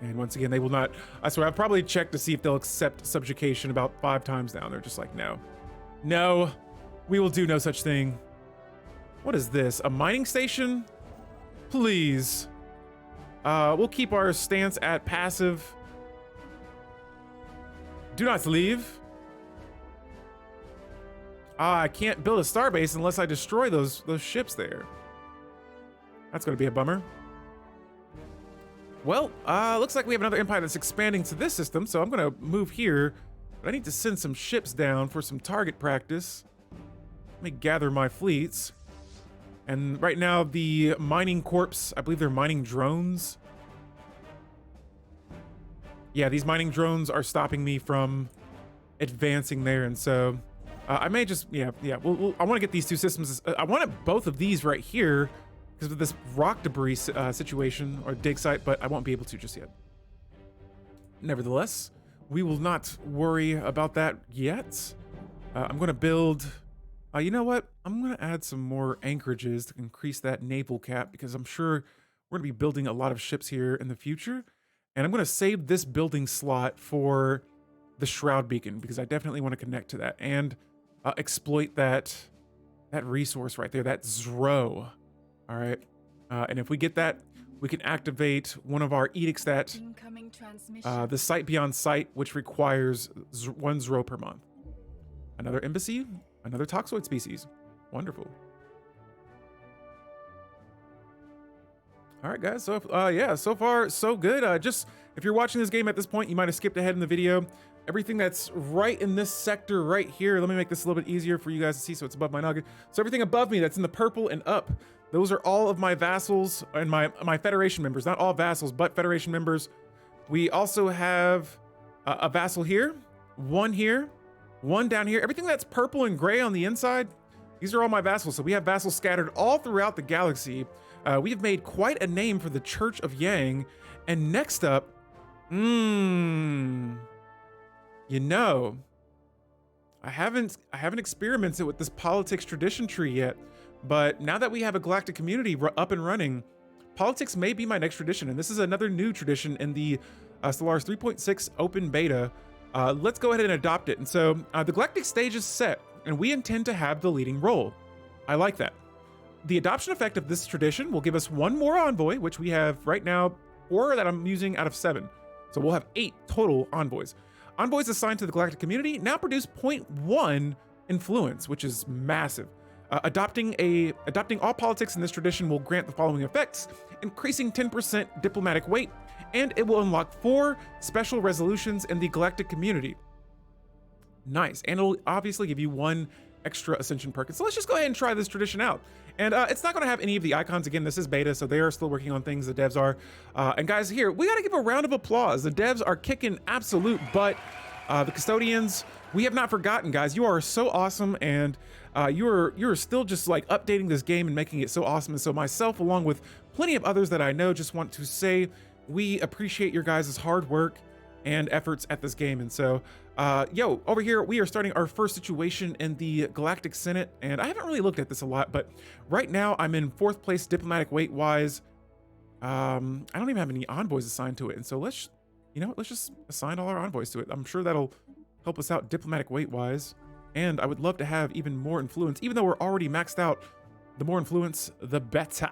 And once again, they will not, I swear, I've probably checked to see if they'll accept subjugation about 5 times now. They're just like, no. No, we will do no such thing. What is this? A mining station? Please. We'll keep our stance at passive. Do not leave. I can't build a starbase unless I destroy those ships there. That's gonna be a bummer. Well, looks like we have another empire that's expanding to this system, so I'm gonna move here. But I need to send some ships down for some target practice. Let me gather my fleets. And right now, the mining corps, I believe they're mining drones. Yeah, these mining drones are stopping me from advancing there, and so I may just, I want to get these 2 systems. I wanted both of these right here because of this rock debris situation or dig site, but I won't be able to just yet. Nevertheless, we will not worry about that yet. I'm going to build, you know what? I'm going to add some more anchorages to increase that naval cap because I'm sure we're going to be building a lot of ships here in the future. And I'm going to save this building slot for the Shroud beacon because I definitely want to connect to that and exploit that resource right there, that Zro. All right. And if we get that, we can activate one of our edicts that the Sight Beyond Sight, which requires 1 Zro per month. Another embassy, another toxoid species. Wonderful. All right, guys. So, yeah, so far, so good. Just if you're watching this game at this point, you might have skipped ahead in the video. Everything that's right in this sector right here, let me make this a little bit easier for you guys to see so it's above my noggin. So everything above me that's in the purple and up, those are all of my vassals and my Federation members. Not all vassals, but Federation members. We also have a vassal here, 1 here, 1 down here. Everything that's purple and gray on the inside, these are all my vassals. So we have vassals scattered all throughout the galaxy. We have made quite a name for the Church of Yang. And next up, you know, I haven't experimented with this politics tradition tree yet, but now that we have a galactic community up and running, politics may be my next tradition. And this is another new tradition in the Stellaris 3.6 open beta. Let's go ahead and adopt it. And so the galactic stage is set and we intend to have the leading role. I like that. The adoption effect of this tradition will give us 1 more envoy, which we have right now 4 that I'm using out of 7. So we'll have 8 total envoys. Envoys assigned to the galactic community now produce 0.1 influence, which is massive. Adopting all politics in this tradition will grant the following effects: increasing 10% diplomatic weight, and it will unlock 4 special resolutions in the galactic community. Nice, and it'll obviously give you 1 extra ascension perk. So let's just go ahead and try this tradition out. And it's not going to have any of the icons. Again, this is beta, so they are still working on things. The devs are. And guys, here we got to give a round of applause. The devs are kicking absolute butt. The custodians, we have not forgotten, guys. You are so awesome, and you're still just like updating this game and making it so awesome. And so myself, along with plenty of others that I know, just want to say we appreciate your guys' hard work and efforts at this game. And so yo, over here we are starting our first situation in the Galactic Senate, and I haven't really looked at this a lot, but right now I'm in 4th place diplomatic weight wise. I don't even have any envoys assigned to it, and so let's just assign all our envoys to it. I'm sure that'll help us out diplomatic weight wise, and I would love to have even more influence. Even though we're already maxed out, the more influence the better.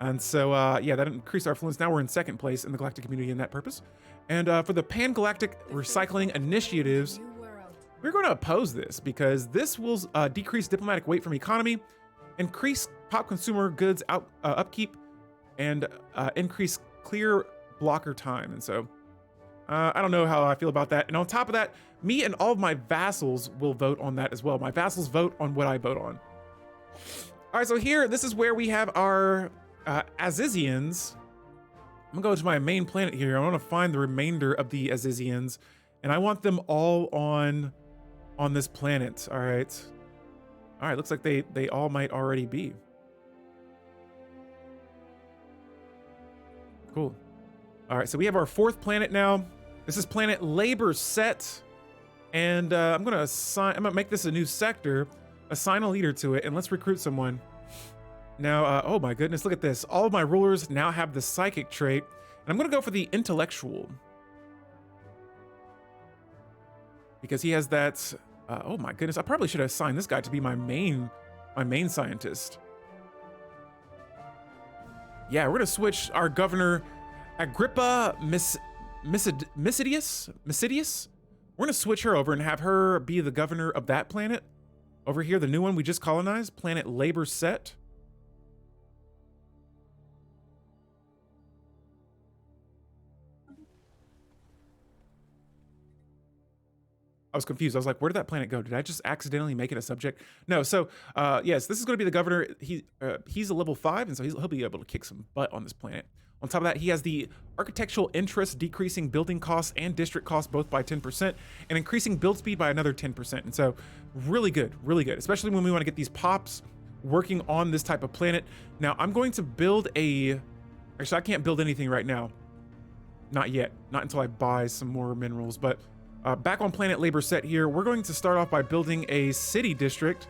And so yeah, that increased our influence. Now we're in 2nd place in the galactic community in that purpose. And for the pan-galactic recycling initiatives, we're going to oppose this because this will decrease diplomatic weight from economy, increase pop consumer goods upkeep, and increase clear blocker time. And so I don't know how I feel about that. And on top of that, me and all of my vassals will vote on that as well. My vassals vote on what I vote on. All right, so here, this is where we have our Azizians. I'm gonna go to my main planet here. I want to find the remainder of the Azizians, and I want them all on this planet. All right, looks like they all might already be. Cool. All right, so we have our 4th planet now. This is planet Labor Set, and I'm gonna make this a new sector, assign a leader to it, and let's recruit someone. Now, oh my goodness, look at this. All of my rulers now have the psychic trait, and I'm gonna go for the intellectual. Because he has that, oh my goodness, I probably should have assigned this guy to be my main scientist. Yeah, we're gonna switch our governor, Agrippa Misidius. We're gonna switch her over and have her be the governor of that planet. Over here, the new one we just colonized, planet Labor Set. I was confused. I was like, where did that planet go? Did I just accidentally make it a subject? No, so yes, this is going to be the governor. He's a level 5, and so he'll be able to kick some butt on this planet. On top of that, he has the architectural interest, decreasing building costs and district costs both by 10%, and increasing build speed by another 10%. And so really good, especially when we want to get these pops working on this type of planet. Now, I'm going to build actually, I can't build anything right now. Not yet, not until I buy some more minerals, but back on planet Labor Set here, we're going to start off by building a city district.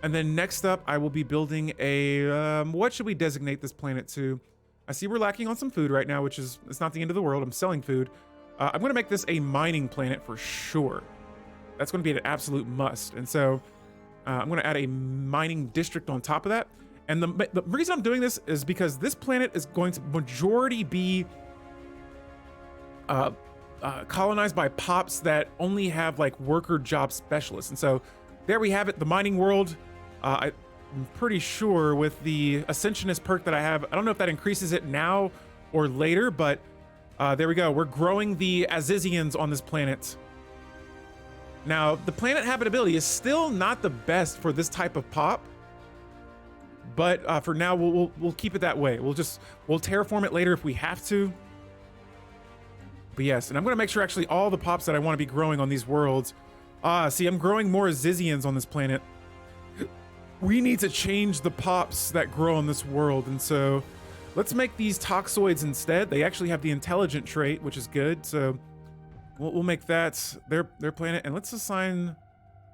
And then next up, I will be building a, what should we designate this planet to? I see we're lacking on some food right now, which is, it's not the end of the world. I'm selling food. I'm going to make this a mining planet for sure. That's going to be an absolute must. And so I'm going to add a mining district on top of that. And the reason I'm doing this is because this planet is going to majority be colonized by pops that only have like worker job specialists. And so there we have it, the mining world. I'm pretty sure with the Ascensionist perk that I have, I don't know if that increases it now or later, but there we go. We're growing the Azizians on this planet. Now, the planet habitability is still not the best for this type of pop, but for now, we'll keep it that way. We'll terraform it later if we have to. But yes, and I'm gonna make sure actually all the pops that I want to be growing on these worlds. See, I'm growing more Azizians on this planet. We need to change the pops that grow on this world, and so let's make these toxoids instead. They actually have the intelligent trait, which is good. So we'll make that their planet, and let's assign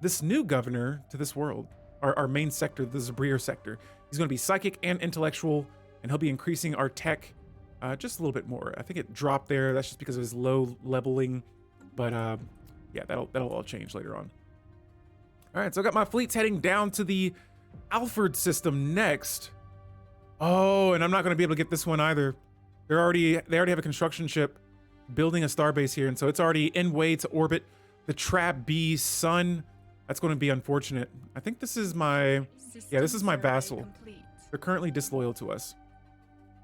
this new governor to this world, our main sector, the Zabrier sector. He's going to be psychic and intellectual, and he'll be increasing our tech just a little bit more. I think it dropped there. That's just because of his low leveling, but yeah, that'll all change later on. All right, so I got my fleets heading down to the Alfred system next. Oh, and I'm not going to be able to get this one either. They already have a construction ship building a starbase here, and so it's already in way to orbit the Trap B sun. That's going to be unfortunate. I think this is my, yeah, this is my vassal. Complete. They're currently disloyal to us.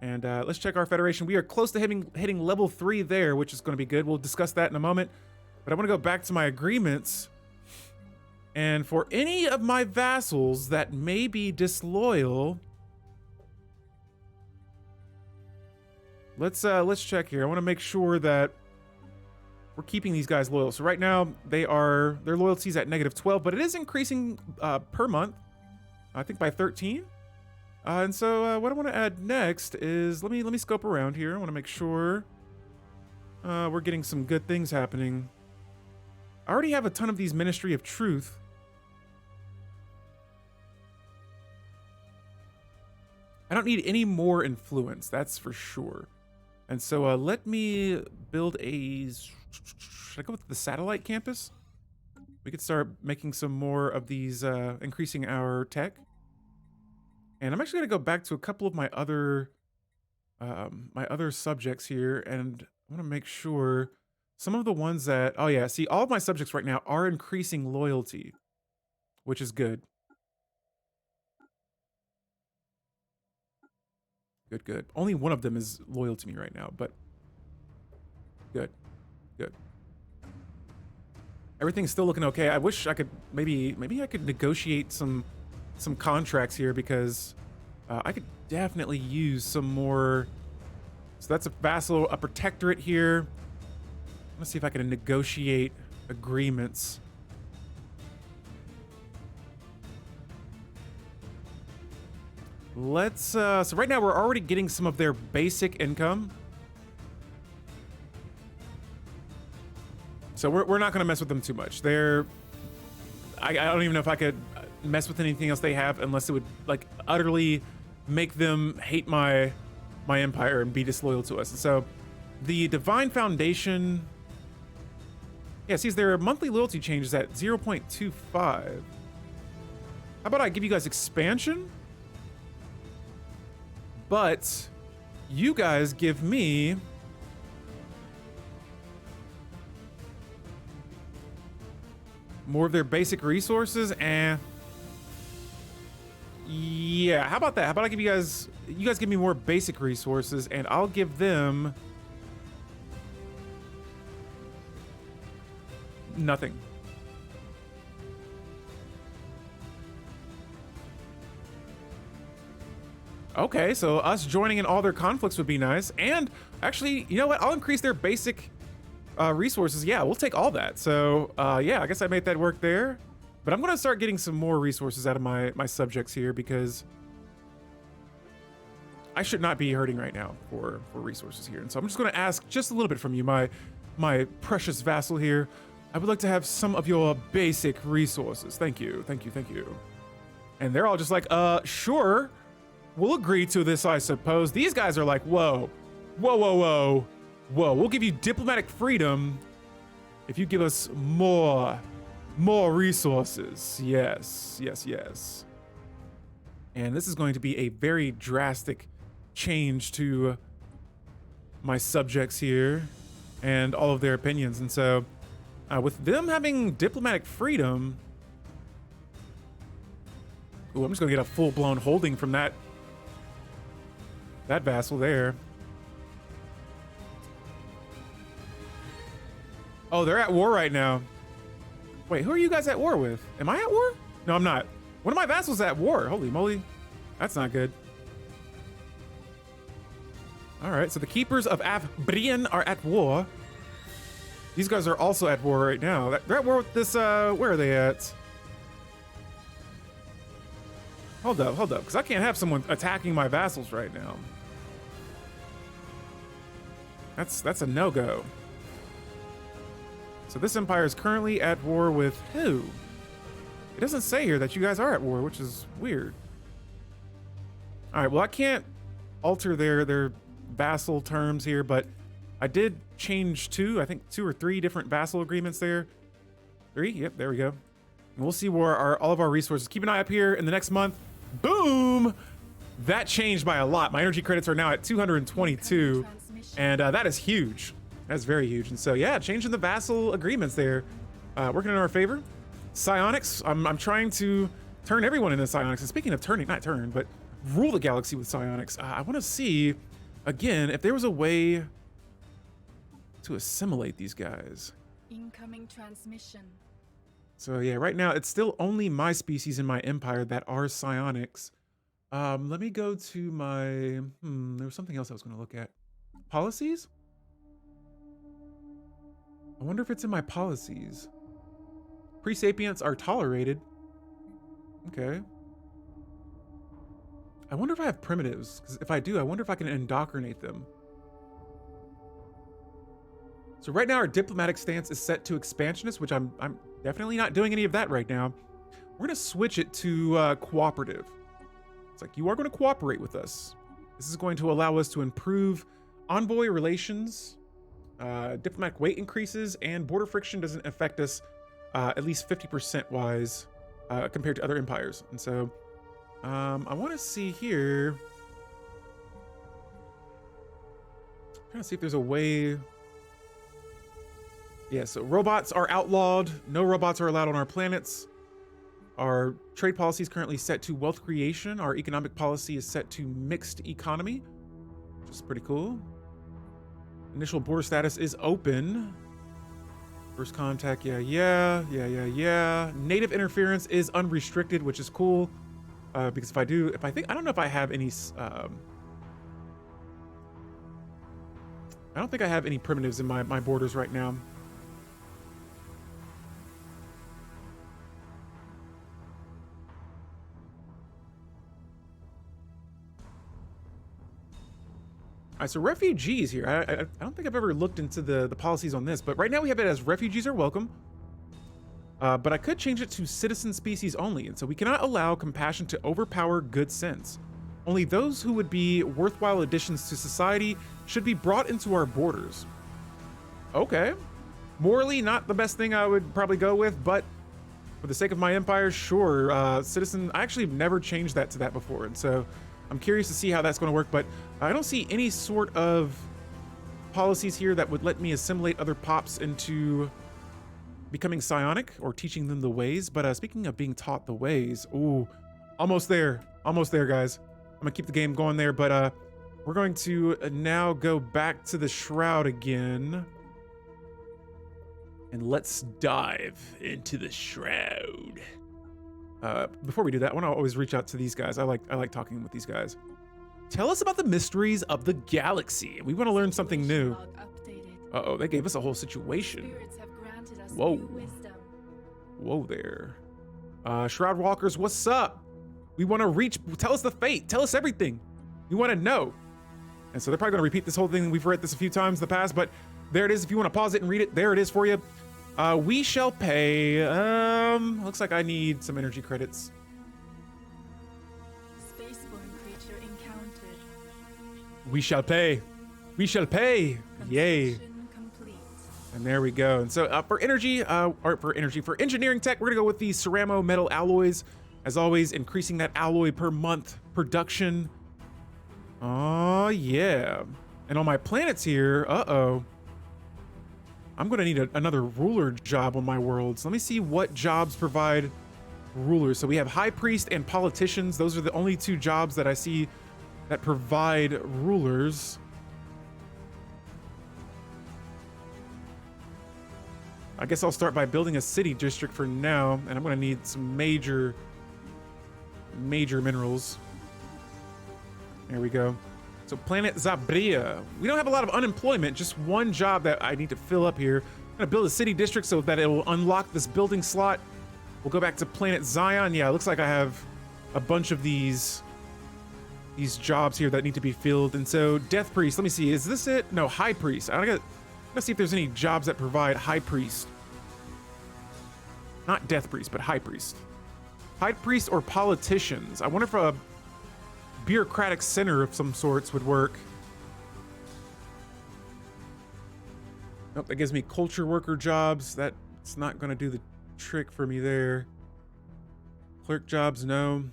And let's check our federation. We are close to hitting level 3 there, which is going to be good. We'll discuss that in a moment. But I want to go back to my agreements. And for any of my vassals that may be disloyal, let's check here. I want to make sure that we're keeping these guys loyal. So right now their loyalty's at -12, but it is increasing per month. I think by 13. And so what I want to add next is let me scope around here. I want to make sure we're getting some good things happening. I already have a ton of these Ministry of Truth. I don't need any more influence, that's for sure. And so let me build a... Should I go with the satellite campus? We could start making some more of these, increasing our tech. And I'm actually going to go back to a couple of my other subjects here, and I want to make sure some of the ones that... Oh yeah, see, all of my subjects right now are increasing loyalty, which is good. Good, good. Only one of them is loyal to me right now, but good, good. Everything's still looking okay. I wish I could maybe I could negotiate some contracts here, because I could definitely use some more. So that's a vassal, a protectorate here. Let's see if I can negotiate agreements. Let's, so right now we're already getting some of their basic income. So we're not going to mess with them too much. I don't even know if I could mess with anything else they have, unless it would like utterly make them hate my empire and be disloyal to us. And so the Divine Foundation, yeah, see, their monthly loyalty changes at 0.25. How about I give you guys expansion? But you guys give me more of their basic resources, and yeah, how about that? How about I give you guys give me more basic resources, and I'll give them nothing. Okay, so us joining in all their conflicts would be nice. And actually, you know what? I'll increase their basic resources. Yeah, we'll take all that. So yeah, I guess I made that work there. But I'm going to start getting some more resources out of my subjects here, because I should not be hurting right now for resources here. And so I'm just going to ask just a little bit from you, my precious vassal here. I would like to have some of your basic resources. Thank you, thank you, thank you. And they're all just like, sure. We'll agree to this, I suppose. These guys are like, whoa, whoa, whoa, whoa, whoa. We'll give you diplomatic freedom if you give us more resources. Yes, yes, yes. And this is going to be a very drastic change to my subjects here and all of their opinions. And so with them having diplomatic freedom, ooh, I'm just gonna get a full-blown holding from that vassal there. Oh, they're at war right now. Wait, who are you guys at war with? Am I at war? No, I'm not. One of my vassals at war. Holy moly. That's not good. All right, so the keepers of Brienne are at war. These guys are also at war right now. They're at war with this, where are they at? Hold up, because I can't have someone attacking my vassals right now. That's a no-go. So this empire is currently at war with who? It doesn't say here that you guys are at war, which is weird. All right, well, I can't alter their vassal terms here, but I did change I think two or three different vassal agreements there. 3, yep, there we go. And we'll see where all of our resources. Keep an eye up here in the next month. Boom! That changed by a lot. My energy credits are now at 222, and that is huge. That's very huge. And so, yeah, changing the vassal agreements there, working in our favor. Psionics. I'm trying to turn everyone into psionics. And speaking of turning, not turn, but rule the galaxy with psionics. I want to see, again, if there was a way to assimilate these guys. Incoming transmission. So yeah, right now it's still only my species in my empire that are psionics. Let me go to my, there was something else I was going to look at. Policies? I wonder if it's in my policies. Pre-sapients are tolerated. Okay. I wonder if I have primitives, because if I do, I wonder if I can indoctrinate them. So right now our diplomatic stance is set to expansionist, which I'm definitely not doing any of that right now. We're gonna switch it to cooperative. It's like, you are gonna cooperate with us. This is going to allow us to improve envoy relations, diplomatic weight increases, and border friction doesn't affect us at least 50% wise compared to other empires. And so I want to see here, trying to see if there's a way. Yeah, so robots are outlawed. No robots are allowed on our planets. Our trade policy is currently set to wealth creation. Our economic policy is set to mixed economy, which is pretty cool. Initial border status is open. First contact, yeah. Native interference is unrestricted, which is cool. Because I don't know if I have any, I don't think I have any primitives in my borders right now. All right, so refugees here. I don't think I've ever looked into the policies on this, but right now we have it as refugees are welcome. But I could change it to citizen species only, and so we cannot allow compassion to overpower good sense. Only those who would be worthwhile additions to society should be brought into our borders. Okay. Morally, not the best thing I would probably go with, but for the sake of my empire, sure. Citizen, I actually have never changed that to that before, and so I'm curious to see how that's going to work, but I don't see any sort of policies here that would let me assimilate other pops into becoming psionic or teaching them the ways. But speaking of being taught the ways, ooh, almost there, guys. I'm gonna keep the game going there, but we're going to now go back to the Shroud again. And let's dive into the Shroud. Before we do that, I want to always reach out to these guys. I like talking with these guys. Tell us about the mysteries of the galaxy. We want to learn something new. Uh-oh, they gave us a whole situation. Whoa. Whoa there. Shroud Walkers, what's up? We want to reach, tell us the fate. Tell us everything. We want to know. And so they're probably going to repeat this whole thing. We've read this a few times in the past, but there it is. If you want to pause it and read it, there it is for you. We shall pay, looks like I need some energy credits. Spaceborne creature encountered. We shall pay. We shall pay. Yay. Complete. And there we go. And so for engineering tech, we're gonna go with the ceramo metal alloys. As always, increasing that alloy per month production. Oh yeah. And on my planets here, uh-oh. I'm gonna need another ruler job on my world. So let me see what jobs provide rulers. So we have high priest and politicians. Those are the only two jobs that I see that provide rulers. I guess I'll start by building a city district for now, and I'm gonna need some major minerals. There we go. So planet Zabria. We don't have a lot of unemployment, just one job that I need to fill up here. I'm gonna build a city district so that it will unlock this building slot. We'll go back to planet Zion. Yeah, it looks like I have a bunch of these jobs here that need to be filled. And so Death Priest, let me see, is this it? No, High Priest. I gotta see if there's any jobs that provide High Priest. Not Death Priest, but High Priest. High Priest or politicians. I wonder if a bureaucratic center of some sorts would work. Nope, that gives me culture worker jobs. That's not going to do the trick for me there. Clerk jobs, no.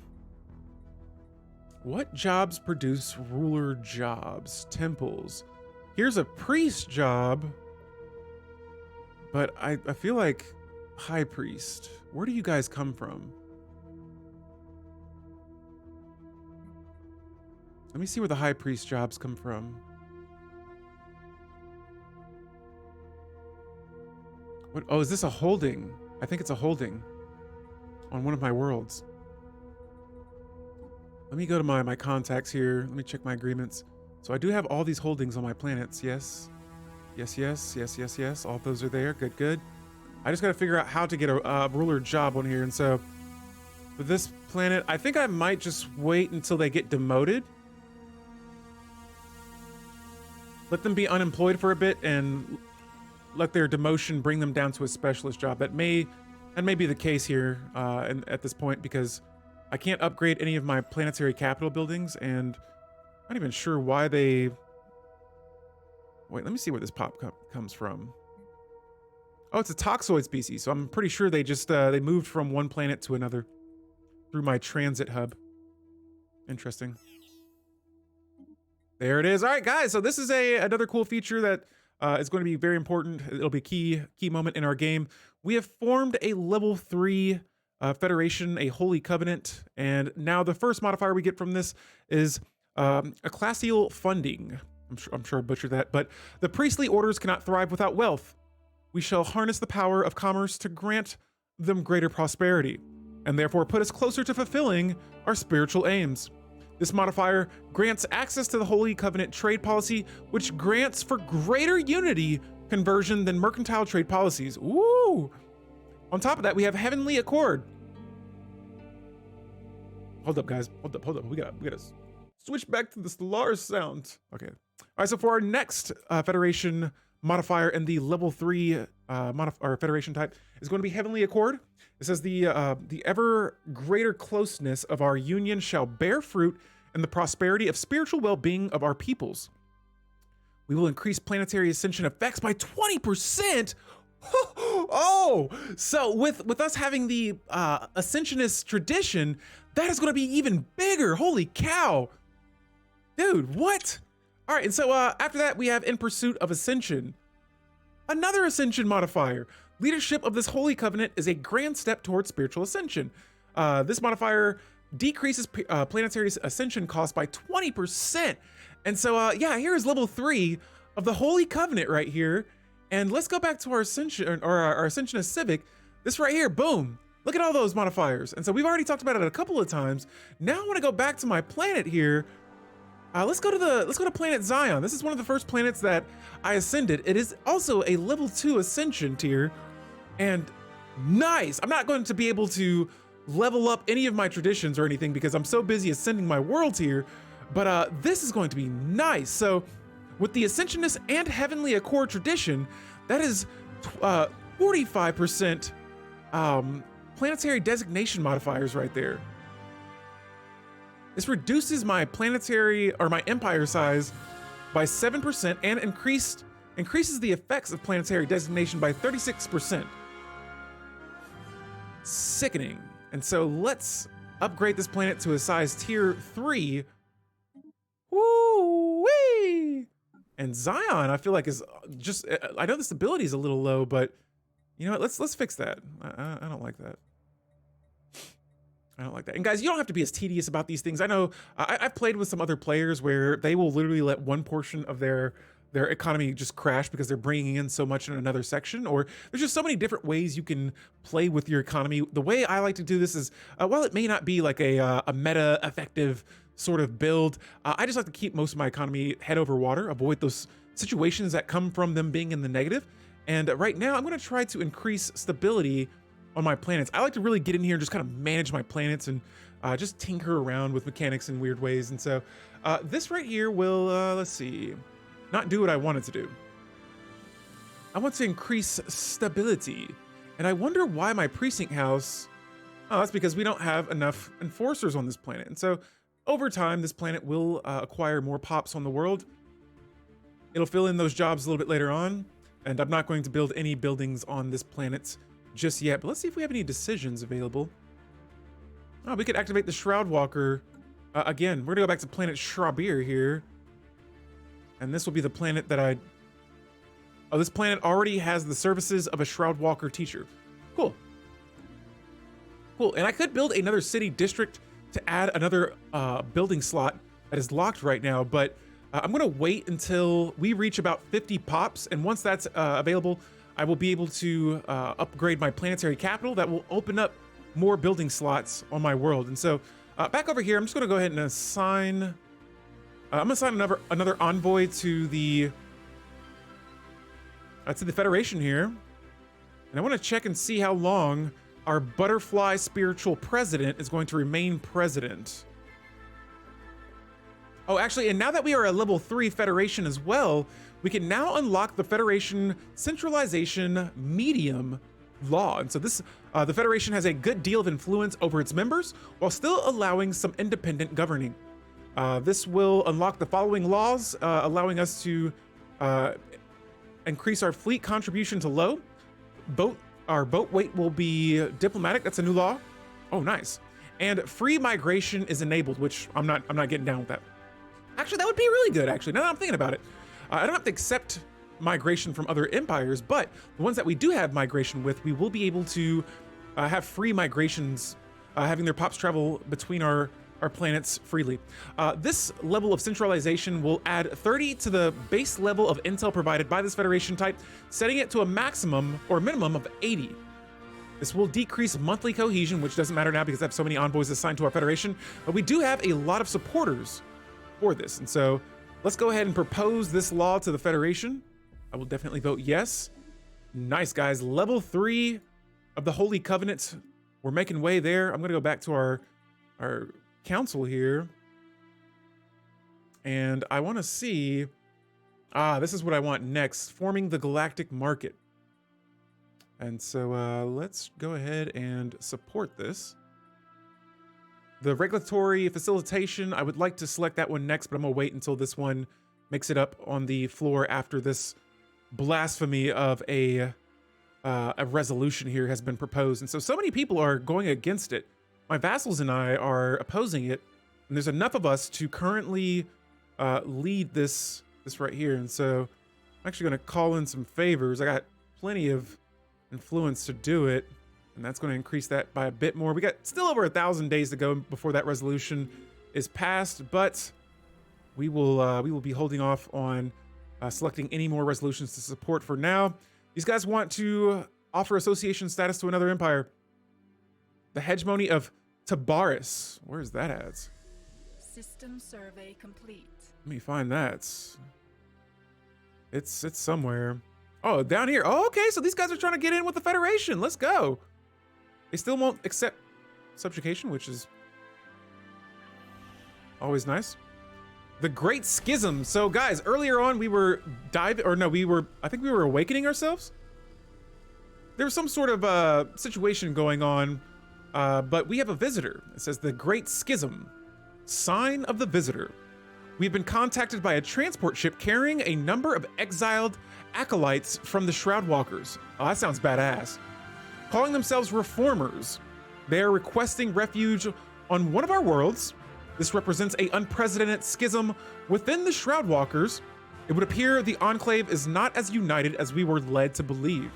What jobs produce ruler jobs? Temples. Here's a priest job, but I feel like High Priest. Where do you guys come from? Let me see where the High Priest jobs come from. What? Oh, is this a holding? I think it's a holding on one of my worlds. Let me go to my contacts here. Let me check my agreements. So I do have all these holdings on my planets. Yes. Yes, yes, yes, yes, yes. All of those are there. Good, good. I just got to figure out how to get a ruler job on here. And so for this planet, I think I might just wait until they get demoted. Let them be unemployed for a bit and let their demotion bring them down to a specialist job. That may be the case here at this point, because I can't upgrade any of my planetary capital buildings, and I'm not even sure why they... Wait, let me see where this pop comes from. Oh, it's a toxoid species, so I'm pretty sure they just they moved from one planet to another through my transit hub. Interesting. There it is. All right, guys, so this is another cool feature that is going to be very important. It'll be a key moment in our game. We have formed a level 3 Federation, a Holy Covenant, and now the first modifier we get from this is ecclesial funding. I'm sure I butchered that, but the priestly orders cannot thrive without wealth. We shall harness the power of commerce to grant them greater prosperity, and therefore put us closer to fulfilling our spiritual aims. This modifier grants access to the Holy Covenant trade policy, which grants for greater unity conversion than mercantile trade policies. Ooh! On top of that, we have Heavenly Accord. Hold up, guys. Hold up. We gotta switch back to the Stellaris sound. Okay. All right, so for our next Federation modifier in the level 3 Federation type is going to be Heavenly Accord. It says the ever greater closeness of our union shall bear fruit in the prosperity of spiritual well-being of our peoples. We will increase planetary ascension effects by 20%. Oh, so with us having the Ascensionist tradition, that is going to be even bigger. Holy cow. Dude, what? All right, and so after that, we have In Pursuit of Ascension. Another Ascension modifier. Leadership of this Holy Covenant is a grand step towards spiritual ascension. This modifier decreases planetary ascension cost by 20%. And so, yeah, here's level 3 of the Holy Covenant right here. And let's go back to our Ascension, or our Ascensionist Civic. This right here, boom. Look at all those modifiers. And so we've already talked about it a couple of times. Now I want to go back to my planet here. Let's go to planet Zion. This is one of the first planets that I ascended. It is also a level 2 ascension tier, and nice. I'm not going to be able to level up any of my traditions or anything because I'm so busy ascending my worlds here, but this is going to be nice. So with the Ascensionist and Heavenly Accord tradition, that is 45% planetary designation modifiers right there. This reduces my planetary or my empire size by 7% and increases the effects of planetary designation by 36%. Sickening. And so let's upgrade this planet to a size tier 3. Woo-wee! And Zion, I feel like is just, I know the stability is a little low, but you know what? Let's fix that. I don't like that. I don't like that. And guys, you don't have to be as tedious about these things. I know I've played with some other players where they will literally let one portion of their economy just crash because they're bringing in so much in another section, or there's just so many different ways you can play with your economy. The way I like to do this is, while it may not be like a meta effective sort of build, I just like to keep most of my economy head over water, avoid those situations that come from them being in the negative. And right now I'm going to try to increase stability on my planets. I like to really get in here and just kind of manage my planets and just tinker around with mechanics in weird ways. And so this right here will, let's see, not do what I wanted to do. I want to increase stability. And I wonder why my precinct house, oh, that's because we don't have enough enforcers on this planet. And so over time, this planet will acquire more pops on the world. It'll fill in those jobs a little bit later on. And I'm not going to build any buildings on this planet just yet, but let's see if we have any decisions available. Oh, we could activate the Shroud Walker. Again, we're gonna go back to planet Shrouded here. And this will be the planet that oh, this planet already has the services of a Shroud Walker teacher. Cool. Cool, and I could build another city district to add another building slot that is locked right now, but I'm gonna wait until we reach about 50 pops, and once that's available, I will be able to upgrade my planetary capital. That will open up more building slots on my world. And so back over here, I'm just gonna go ahead and assign, I'm gonna assign another envoy to the Federation here. And I wanna check and see how long our butterfly spiritual president is going to remain president. Oh, actually, and now that we are a level 3 Federation as well, we can now unlock the Federation Centralization Medium Law. And so this, the Federation has a good deal of influence over its members while still allowing some independent governing. This will unlock the following laws, allowing us to increase our fleet contribution to low. Our boat weight will be diplomatic. That's a new law. Oh, nice. And free migration is enabled, which I'm not getting down with that. Actually, that would be really good, actually, now that I'm thinking about it. I don't have to accept migration from other empires, but the ones that we do have migration with, we will be able to have free migrations, having their pops travel between our planets freely. This level of centralization will add 30 to the base level of intel provided by this Federation type, setting it to a maximum or minimum of 80. This will decrease monthly cohesion, which doesn't matter now because I have so many envoys assigned to our Federation, but we do have a lot of supporters for this. And so let's go ahead and propose this law to the Federation. I will definitely vote yes. Nice, guys. Level 3 of the Holy Covenant. We're making way there. I'm going to go back to our council here. And I want to see... this is what I want next. Forming the Galactic Market. And so let's go ahead and support this. The regulatory facilitation, I would like to select that one next, but I'm gonna wait until this one makes it up on the floor after this blasphemy of a resolution here has been proposed. And so many people are going against it. My vassals and I are opposing it, and there's enough of us to currently lead this right here. And so I'm actually gonna call in some favors. I got plenty of influence to do it. And that's going to increase that by a bit more. We got still over 1,000 days to go before that resolution is passed, but we will be holding off on selecting any more resolutions to support for now. These guys want to offer association status to another empire. The hegemony of Tabaris. Where's that at? System survey complete. Let me find that. It's somewhere. Oh, down here. Oh, okay. So these guys are trying to get in with the Federation. Let's go. They still won't accept subjugation, which is always nice. The Great Schism. So guys, earlier on we were I think we were awakening ourselves. There was some sort of situation going on, but we have a visitor. It says the Great Schism, sign of the visitor. We've been contacted by a transport ship carrying a number of exiled acolytes from the Shroud Walkers. Oh, that sounds badass. Calling themselves reformers. They are requesting refuge on one of our worlds. This represents an unprecedented schism within the Shroud Walkers. It would appear the Enclave is not as united as we were led to believe.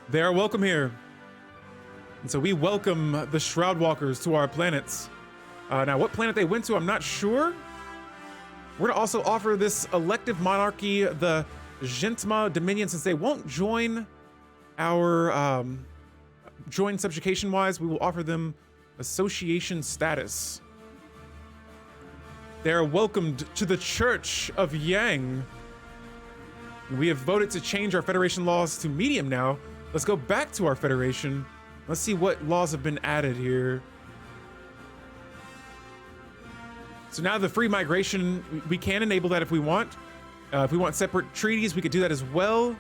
They are welcome here. And so we welcome the Shroud Walkers to our planets. Now, what planet they went to, I'm not sure. We're gonna also offer this elective monarchy, the Gentma Dominion, since they won't join our join subjugation wise, we will offer them association status. They are welcomed to the Church of Yang. We have voted to change our Federation laws to medium now. Let's go back to our Federation. Let's see what laws have been added here. So now the free migration, we can enable that if we want. If we want separate treaties, we could do that as well.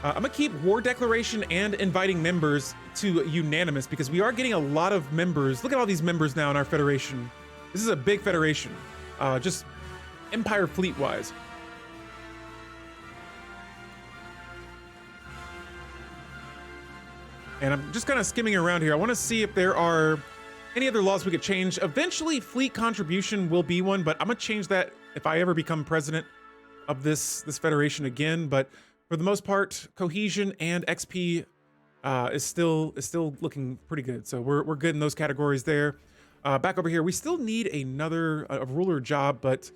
I'm gonna keep war declaration and inviting members to unanimous because we are getting a lot of members. Look at all these members now in our Federation. This is a big Federation, just Empire fleet wise. And I'm just kind of skimming around here. I want to see if there are any other laws we could change. Eventually, fleet contribution will be one, but I'm gonna change that if I ever become president of this federation again. But for the most part, cohesion and XP is still looking pretty good. So we're good in those categories there. Back over here, we still need another ruler job, but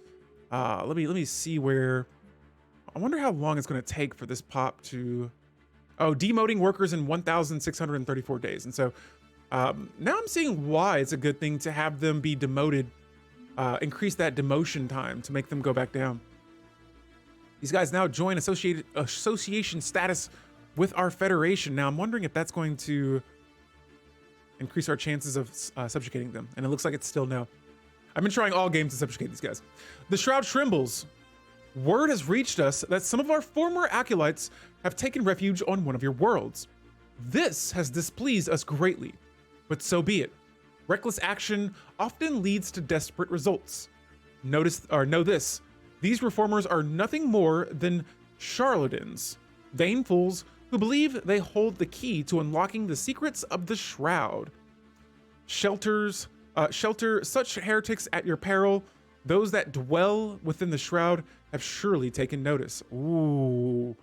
let me see where. I wonder how long it's going to take for this pop to. Oh, demoting workers in 1,634 days, and so now I'm seeing why it's a good thing to have them be demoted. Increase that demotion time to make them go back down. These guys now join association status with our federation. Now I'm wondering if that's going to increase our chances of subjugating them. And it looks like it's still no. I've been trying all games to subjugate these guys. The Shroud trembles. Word has reached us that some of our former acolytes have taken refuge on one of your worlds. This has displeased us greatly, but so be it. Reckless action often leads to desperate results. Know this. These reformers are nothing more than charlatans, vain fools who believe they hold the key to unlocking the secrets of the Shroud. Shelter such heretics at your peril. Those that dwell within the Shroud have surely taken notice. Ooh.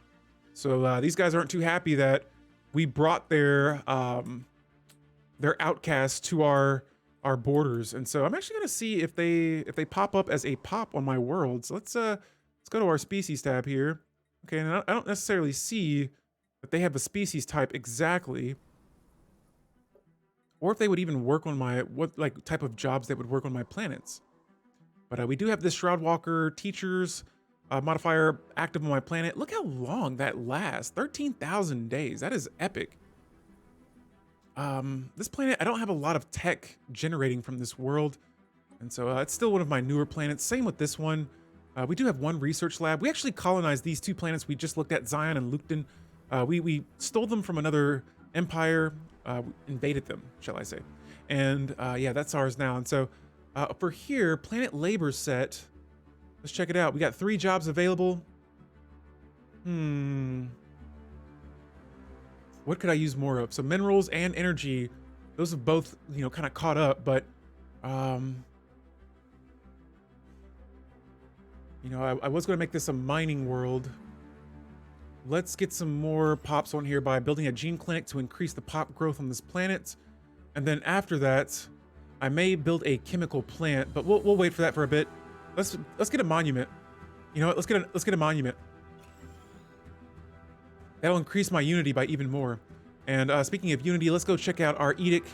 So these guys aren't too happy that we brought their outcasts to our borders, and so I'm actually gonna see if they pop up as a pop on my world. So let's go to our species tab here. Okay, and I don't necessarily see that they have a species type exactly, or if they would even work on my what type of jobs they would work on my planets. But we do have this Shroud Walker teachers modifier active on my planet. Look how long that lasts. 13,000 days. That is epic. This planet, I don't have a lot of tech generating from this world, and so it's still one of my newer planets. Same with this one. We do have one research lab. We actually colonized these two planets we just looked at, Zion and Lukton. We stole them from another empire, invaded them, shall I say. And yeah, that's ours now. And so for here, planet labor set, let's check it out. We got 3 jobs available. What could I use more of? So minerals and energy, those have both, kind of caught up, but, I was going to make this a mining world. Let's get some more pops on here by building a gene clinic to increase the pop growth on this planet. And then after that, I may build a chemical plant, but we'll wait for that for a bit. Let's get a monument. You know what? Let's get a monument. That'll increase my unity by even more. And speaking of unity, let's go check out our edict.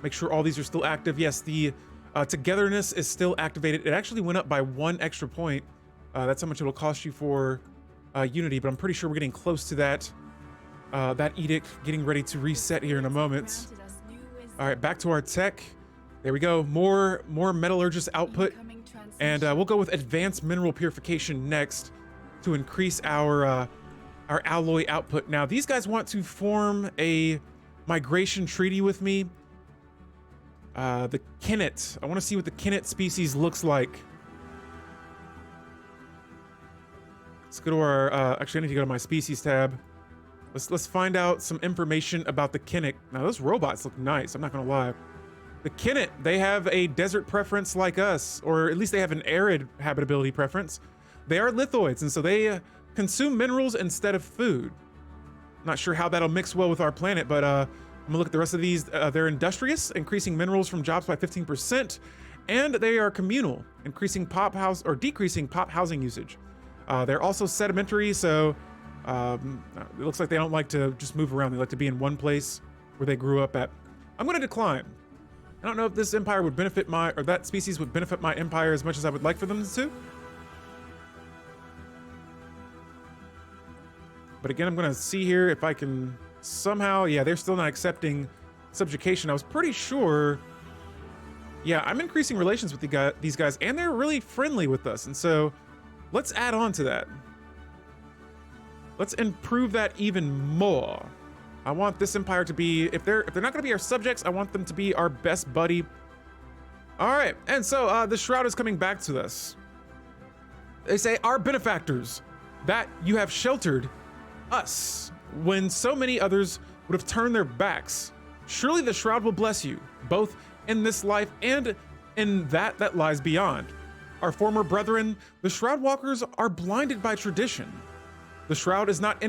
Make sure all these are still active. Yes, the togetherness is still activated. It actually went up by 1 extra point. That's how much it'll cost you for unity, but I'm pretty sure we're getting close to that. That edict getting ready to reset here in a moment. All right, back to our tech. There we go. More metallurgist output. And we'll go with advanced mineral purification next to increase our alloy output. Now, these guys want to form a migration treaty with me. The Kinnet. I want to see what the Kinnet species looks like. Let's go to our, actually I need to go to my species tab. Let's find out some information about the Kinnet. Now, those robots look nice, I'm not gonna lie. The Kinnet, they have a desert preference like us, or at least they have an arid habitability preference. They are lithoids, and so they consume minerals instead of food. Not sure how that'll mix well with our planet, but I'm gonna look at the rest of these. They're industrious, increasing minerals from jobs by 15%, and they are communal, increasing decreasing pop housing usage. They're also sedimentary, so it looks like they don't like to just move around. They like to be in one place where they grew up at. I'm gonna decline. I don't know if this empire would benefit that species would benefit my empire as much as I would like for them to. But again, I'm gonna see here if I can somehow, yeah, they're still not accepting subjugation. I was pretty sure, yeah, I'm increasing relations with these guys, and they're really friendly with us. And so let's add on to that. Let's improve that even more. I want this empire to be, if they're not gonna be our subjects, I want them to be our best buddy. All right, and so the Shroud is coming back to us. They say, our benefactors, that you have sheltered us when so many others would have turned their backs. Surely the Shroud will bless you, both in this life and in that lies beyond. our former brethren, the Shroud Walkers are blinded by tradition. The Shroud is not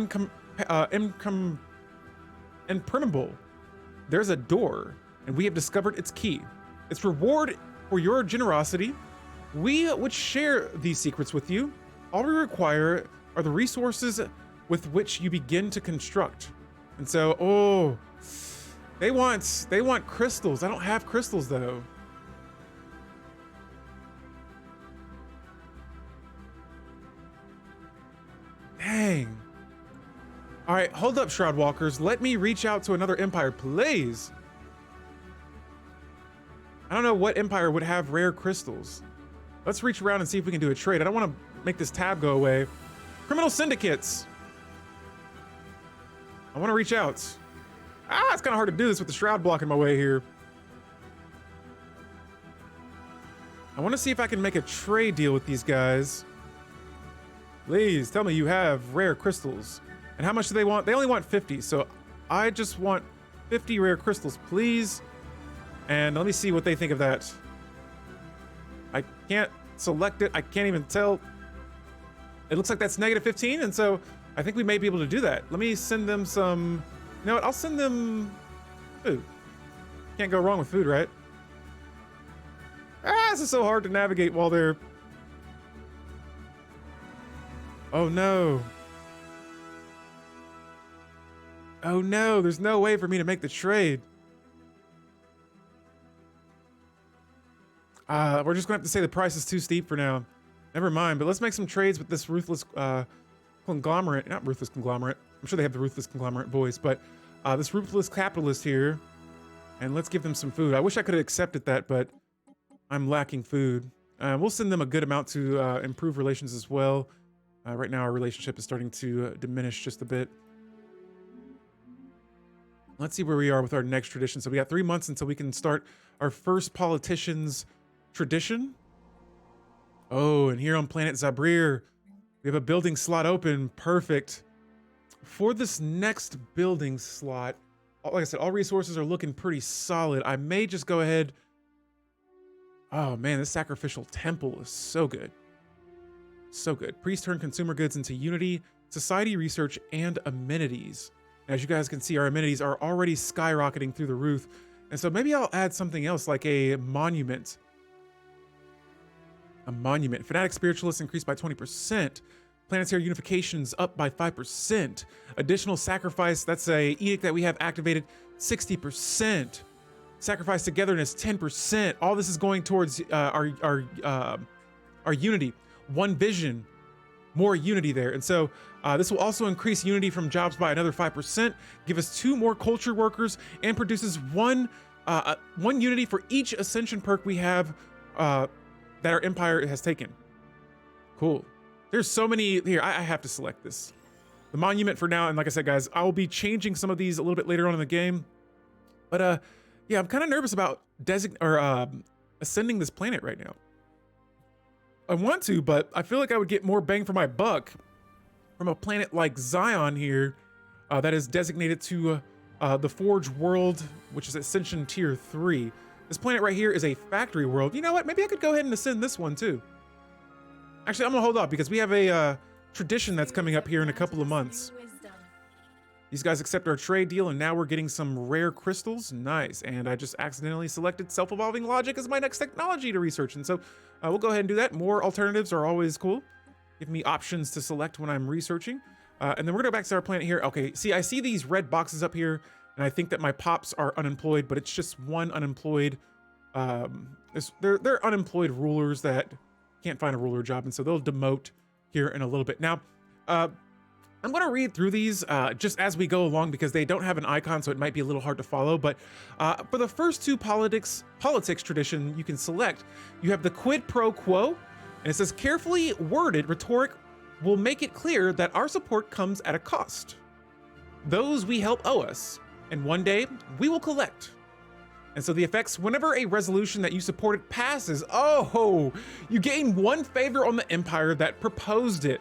impermeable. There's a door, and we have discovered its key. Its reward for your generosity. We would share these secrets with you. All we require are the resources with which you begin to construct. And so, oh, they want crystals. I don't have crystals though. Dang. All right, hold up, Shroud Walkers. Let me reach out to another empire, please. I don't know what empire would have rare crystals. Let's reach around and see if we can do a trade. I don't want to make this tab go away. Criminal syndicates. I want to reach out. It's kind of hard to do this with the Shroud blocking my way here. I want to see if I can make a trade deal with these guys. Please tell me you have rare crystals. And how much do they want? They only want 50, so I just want 50 rare crystals, please. And let me see what they think of that. I can't select it. I can't even tell. It looks like that's negative 15, and so I think we may be able to do that. Let me send them some... You know what? I'll send them food. Can't go wrong with food, right? This is so hard to navigate while they're... Oh no. Oh no, there's no way for me to make the trade. We're just gonna have to say the price is too steep for now. Never mind, but let's make some trades with this ruthless conglomerate. Not ruthless conglomerate. I'm sure they have the ruthless conglomerate voice, but this ruthless capitalist here. And let's give them some food. I wish I could have accepted that, but I'm lacking food. We'll send them a good amount to improve relations as well. Right now our relationship is starting to diminish just a bit. Let's see where we are with our next tradition. So we got 3 months until we can start our first politician's tradition. Oh, and here on planet Zabrir, we have a building slot open. Perfect. For this next building slot, like I said, all resources are looking pretty solid. I may just go ahead. Oh man, this sacrificial temple is so good. So good. Priest turn consumer goods into unity, society research, and amenities. As you guys can see, our amenities are already skyrocketing through the roof. And so maybe I'll add something else like a monument. A monument. Fanatic spiritualists increased by 20%. Planetary unifications up by 5%. Additional sacrifice, that's a edict that we have activated, 60%. Sacrifice togetherness, 10%. All this is going towards our unity. One vision, more unity there. And so this will also increase unity from jobs by another 5%, give us 2 more culture workers, and produces one unity for each ascension perk we have that our empire has taken. Cool. There's so many here. I have to select this. The monument for now, and like I said, guys, I'll be changing some of these a little bit later on in the game. But yeah, I'm kind of nervous about ascending this planet right now. I want to, but I feel like I would get more bang for my buck from a planet like Zion here that is designated to the Forge world, which is Ascension Tier 3. This planet right here is a factory world. You know what? Maybe I could go ahead and ascend this one too. Actually, I'm gonna hold off because we have a tradition that's coming up here in a couple of months. These guys accept our trade deal, and now we're getting some rare crystals. Nice. And I just accidentally selected self-evolving logic as my next technology to research. And so we'll go ahead and do that. More alternatives are always cool. Give me options to select when I'm researching. And then we're gonna go back to our planet here. Okay, see, I see these red boxes up here, and I think that my pops are unemployed, but it's just one unemployed. They're unemployed rulers that can't find a ruler job, and so they'll demote here in a little bit. Now, I'm going to read through these just as we go along because they don't have an icon, so it might be a little hard to follow. But for the first 2 politics tradition you can select, you have the quid pro quo, and it says carefully worded rhetoric will make it clear that our support comes at a cost. Those we help owe us, and one day we will collect. And so the effects, whenever a resolution that you supported passes, oh, you gain 1 favor on the empire that proposed it.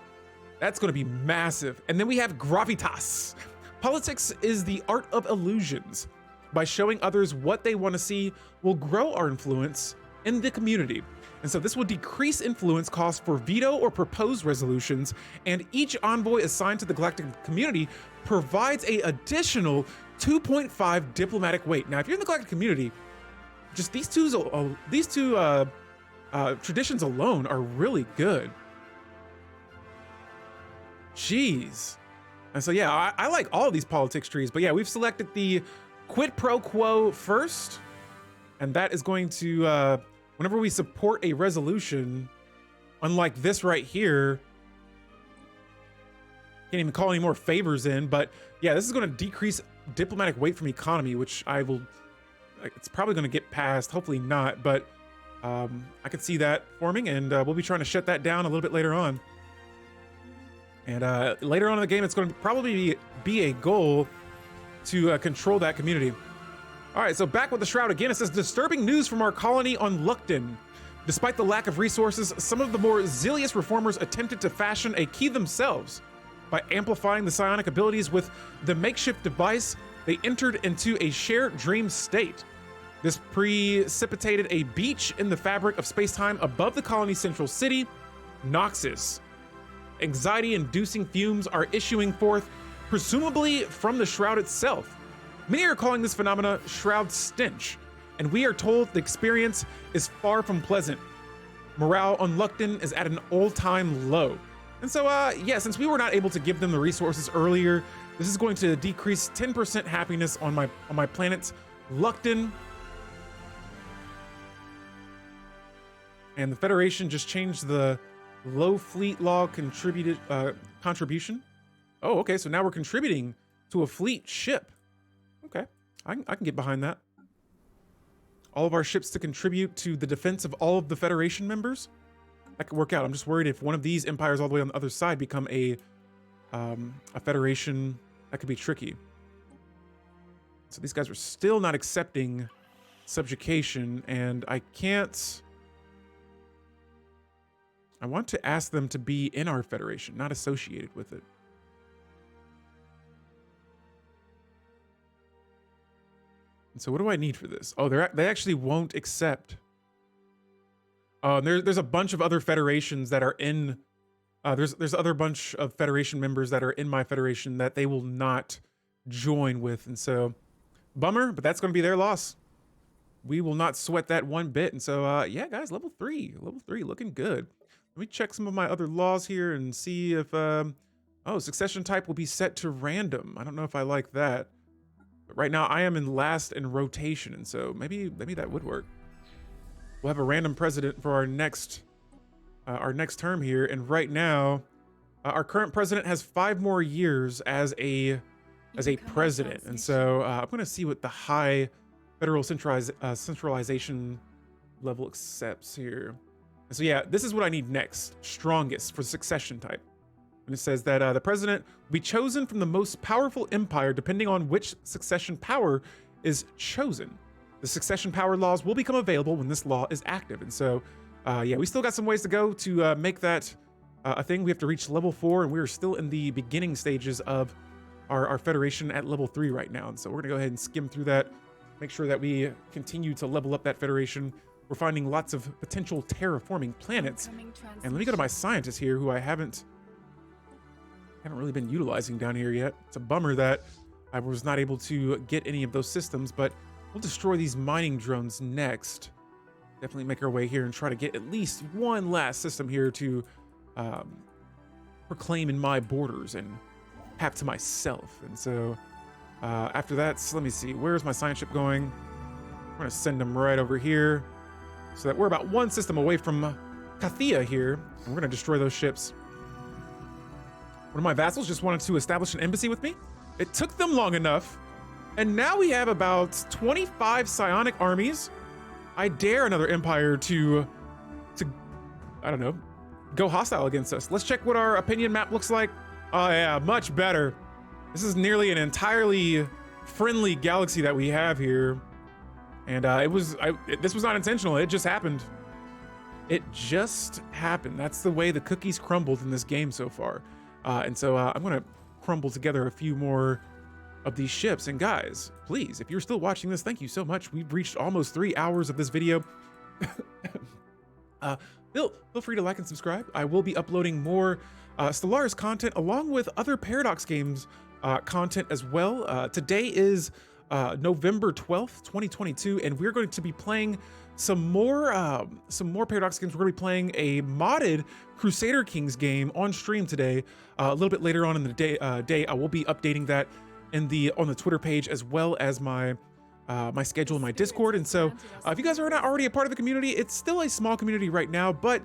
That's going to be massive. And then we have gravitas. Politics is the art of illusions. By showing others what they want to see, we'll grow our influence in the community. And so this will decrease influence costs for veto or proposed resolutions, and each envoy assigned to the galactic community provides a additional 2.5 diplomatic weight. Now, if you're in the galactic community, just these two traditions alone are really good. Jeez. And so, yeah, I like all of these politics trees, but yeah, we've selected the quid pro quo first, and that is going to, whenever we support a resolution, unlike this right here, can't even call any more favors in, but yeah, this is going to decrease diplomatic weight from economy, which I will, it's probably going to get passed, hopefully not, but I could see that forming, and we'll be trying to shut that down a little bit later on. And later on in the game, it's going to probably be a goal to control that community. All right, so back with the Shroud again. It says, disturbing news from our colony on Lukton. Despite the lack of resources, some of the more zealous reformers attempted to fashion a key themselves. By amplifying the psionic abilities with the makeshift device, they entered into a shared dream state. This precipitated a beach in the fabric of space-time above the colony's central city, Noxus. Anxiety-inducing fumes are issuing forth, presumably from the Shroud itself. Many are calling this phenomena Shroud stench, and we are told the experience is far from pleasant. Morale on Lukton is at an all-time low. And so, yeah, since we were not able to give them the resources earlier, this is going to decrease 10% happiness on my planet, Lukton. And the Federation just changed the low fleet law contribution. Oh, okay, so now we're contributing to a fleet ship. Okay, I can get behind that. All of our ships to contribute to the defense of all of the Federation members. That could work out. I'm just worried if one of these empires all the way on the other side become a Federation, that could be tricky. So these guys are still not accepting subjugation, and I want to ask them to be in our Federation, not associated with it. And so what do I need for this? Oh, they actually won't accept. There's a bunch of other federations that are in, there's other bunch of Federation members that are in my Federation that they will not join with. And so, bummer, but that's going to be their loss. We will not sweat that one bit. And so, yeah, guys, level 3, looking good. Let me check some of my other laws here and see if, oh, succession type will be set to random. I don't know if I like that. But right now I am in last in rotation, and so maybe that would work. We'll have a random president for our next term here, and right now, our current president has 5 more years as a president, and so I'm going to see what the high federal centralization level accepts here. And so yeah, this is what I need next, strongest for succession type. And it says that the president will be chosen from the most powerful empire depending on which succession power is chosen. The succession power laws will become available when this law is active. And so, yeah, we still got some ways to go to make that a thing. We have to reach level 4, and we are still in the beginning stages of our Federation at level 3 right now. And so we're gonna go ahead and skim through that, make sure that we continue to level up that Federation. We're finding lots of potential terraforming planets. And let me go to my scientist here, who I haven't really been utilizing down here yet. It's a bummer that I was not able to get any of those systems, but we'll destroy these mining drones next. Definitely make our way here and try to get at least one last system here to proclaim in my borders and have to myself. And so after that, so let me see, where's my science ship going? We're gonna send them right over here so that we're about one system away from Kathia here, and we're gonna destroy those ships. One of my vassals just wanted to establish an embassy with me. It took them long enough, and now we have about 25 psionic armies. I dare another empire to I don't know, go hostile against us. Let's check what our opinion map looks like. Oh yeah, much better. This is nearly an entirely friendly galaxy that we have here. And this was not intentional, it just happened. It just happened. That's the way the cookies crumbled in this game so far. And so I'm gonna crumble together a few more of these ships. And guys, please, if you're still watching this, thank you so much. We've reached almost 3 hours of this video. Feel free to like and subscribe. I will be uploading more Stellaris content along with other Paradox Games content as well. Today is November 12th, 2022, and we're going to be playing some more Paradox games. We're going to be playing a modded Crusader Kings game on stream today. A little bit later on in the day, I will be updating that on the Twitter page as well as my my schedule in my Discord. And so if you guys are not already a part of the community, it's still a small community right now, but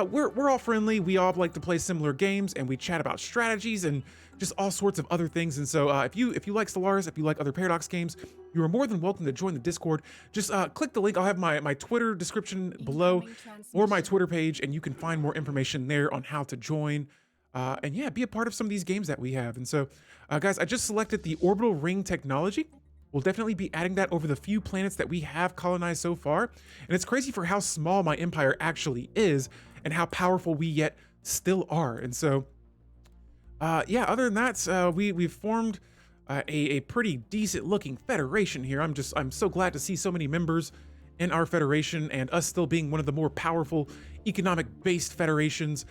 we're all friendly. We all like to play similar games, and we chat about strategies and just all sorts of other things. And so if you like Stellaris, if you like other Paradox games, you are more than welcome to join the Discord. Just click the link. I'll have my Twitter description below or my Twitter page, and you can find more information there on how to join. And yeah, be a part of some of these games that we have. And so guys, I just selected the orbital ring technology. We'll definitely be adding that over the few planets that we have colonized so far. And it's crazy for how small my empire actually is and how powerful we yet still are. And so, yeah, other than that, we've formed a pretty decent looking federation here. I'm so glad to see so many members in our federation and us still being one of the more powerful economic based federations.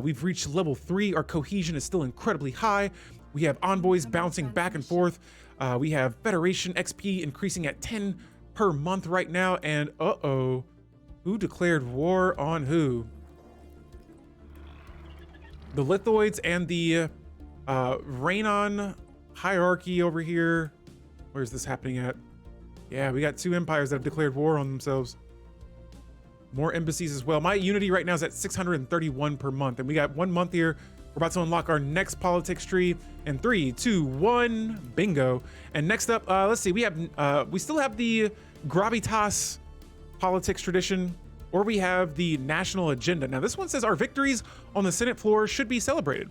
We've reached level 3. Our cohesion is still incredibly high. We have envoys bouncing back and forth. We have Federation XP increasing at 10 per month right now. And who declared war on who? The Lithoids and the Raynon hierarchy over here. Where's this happening at? Yeah, we got 2 empires that have declared war on themselves. More embassies as well. My unity right now is at 631 per month, and we got 1 month here. We're about to unlock our next politics tree in 3, 2, 1, bingo. And next up, let's see, we still have the gravitas politics tradition, or we have the national agenda. Now this one says our victories on the Senate floor should be celebrated.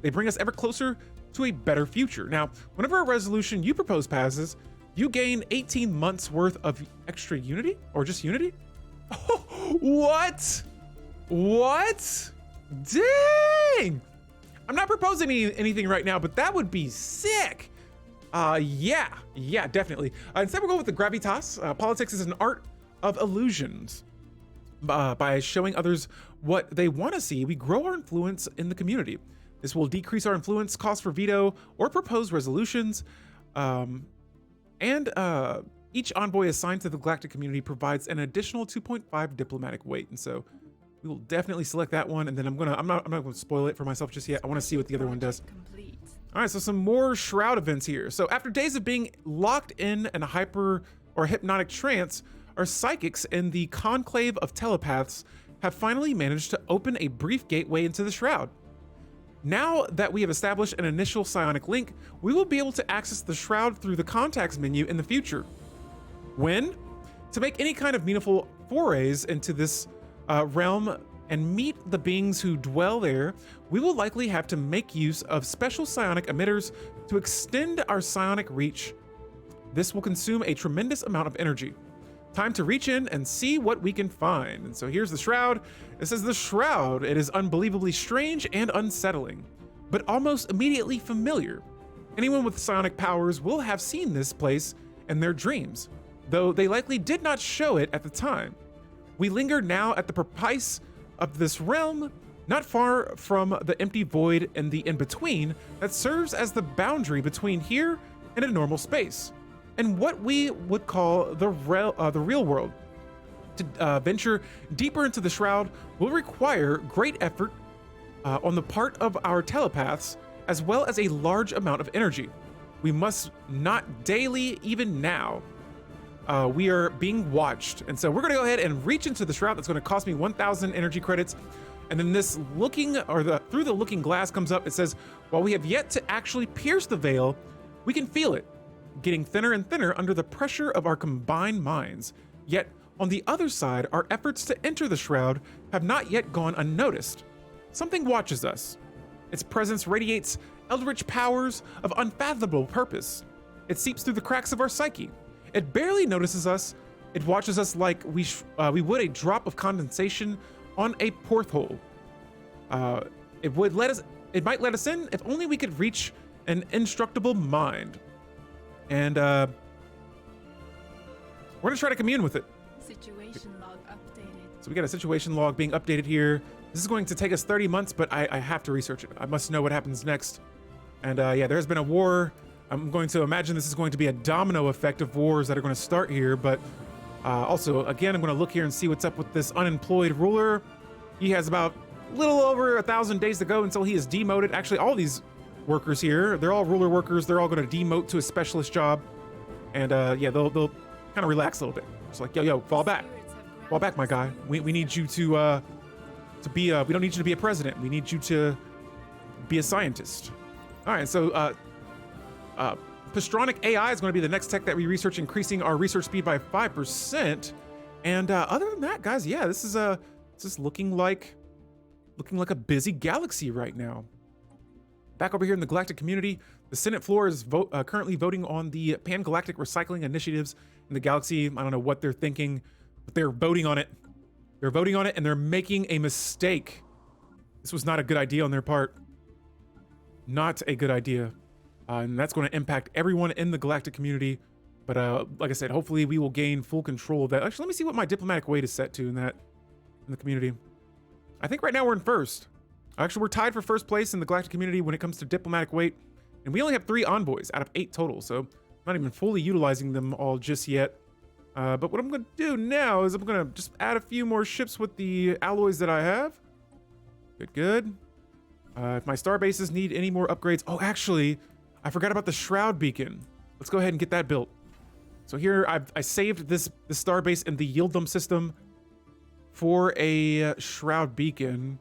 They bring us ever closer to a better future. Now, whenever a resolution you propose passes, you gain 18 months worth of extra unity, or just unity. What? Dang! I'm not proposing anything right now, but that would be sick. Yeah, definitely. Instead, we'll go with the gravitas. Politics is an art of illusions. By showing others what they want to see, we grow our influence in the community. This will decrease our influence cost for veto or proposed resolutions. Each envoy assigned to the galactic community provides an additional 2.5 diplomatic weight. And so we will definitely select that one. And then I'm not going to spoil it for myself just yet. I want to see what the other one does. Complete. All right, so some more Shroud events here. So after days of being locked in a hyper or hypnotic trance, our psychics in the conclave of telepaths have finally managed to open a brief gateway into the Shroud. Now that we have established an initial psionic link, we will be able to access the Shroud through the contacts menu in the future. When? To make any kind of meaningful forays into this realm and meet the beings who dwell there, we will likely have to make use of special psionic emitters to extend our psionic reach. This will consume a tremendous amount of energy. Time to reach in and see what we can find. And so here's the Shroud. It says the Shroud. It is unbelievably strange and unsettling, but almost immediately familiar. Anyone with psionic powers will have seen this place in their dreams, though they likely did not show it at the time. We linger now at the precipice of this realm, not far from the empty void and the in-between that serves as the boundary between here and a normal space, and what we would call the real world. To venture deeper into the Shroud will require great effort on the part of our telepaths, as well as a large amount of energy. We must not daily, even now. We are being watched. And so we're gonna go ahead and reach into the Shroud. That's gonna cost me 1,000 energy credits. And then this through the looking glass comes up. It says, while we have yet to actually pierce the veil, we can feel it getting thinner and thinner under the pressure of our combined minds. Yet on the other side, our efforts to enter the Shroud have not yet gone unnoticed. Something watches us. Its presence radiates eldritch powers of unfathomable purpose. It seeps through the cracks of our psyche. It barely notices us. It watches us like we would a drop of condensation on a porthole. It might let us in if only we could reach an indestructible mind. And we're gonna try to commune with it. Situation log updated. So we got a situation log being updated here. This is going to take us 30 months, but I have to research it. I must know what happens next. And yeah, there has been a war. I'm going to imagine this is going to be a domino effect of wars that are going to start here. But also, again, I'm going to look here and see what's up with this unemployed ruler. He has about a little over 1,000 days to go until he is demoted. Actually, all these workers here, they're all ruler workers. They're all going to demote to a specialist job. And yeah, they'll kind of relax a little bit. It's like, yo, fall back. Fall back, my guy. We need you to be, we don't need you to be a president. We need you to be a scientist. All right, so Psionic AI is going to be the next tech that we research, increasing our research speed by 5%. And other than that, guys, yeah, this is looking like a busy galaxy right now. Back over here in the galactic community, the Senate floor is currently voting on the pan-galactic recycling initiatives in the galaxy. I don't know what they're thinking, but they're voting on it. They're voting on it, and they're making a mistake. This was not a good idea on their part. Not a good idea. And that's going to impact everyone in the galactic community. But like I said, hopefully we will gain full control of that. Actually, let me see what my diplomatic weight is set to in the community. I think right now we're in first. Actually, we're tied for first place in the galactic community when it comes to diplomatic weight. And we only have 3 envoys out of 8 total. So not even fully utilizing them all just yet. But what I'm going to do now is I'm going to just add a few more ships with the alloys that I have. Good. If my star bases need any more upgrades. Oh, actually, I forgot about the Shroud beacon. Let's go ahead and get that built. So here I saved this star base in the Yieldum system for a Shroud beacon.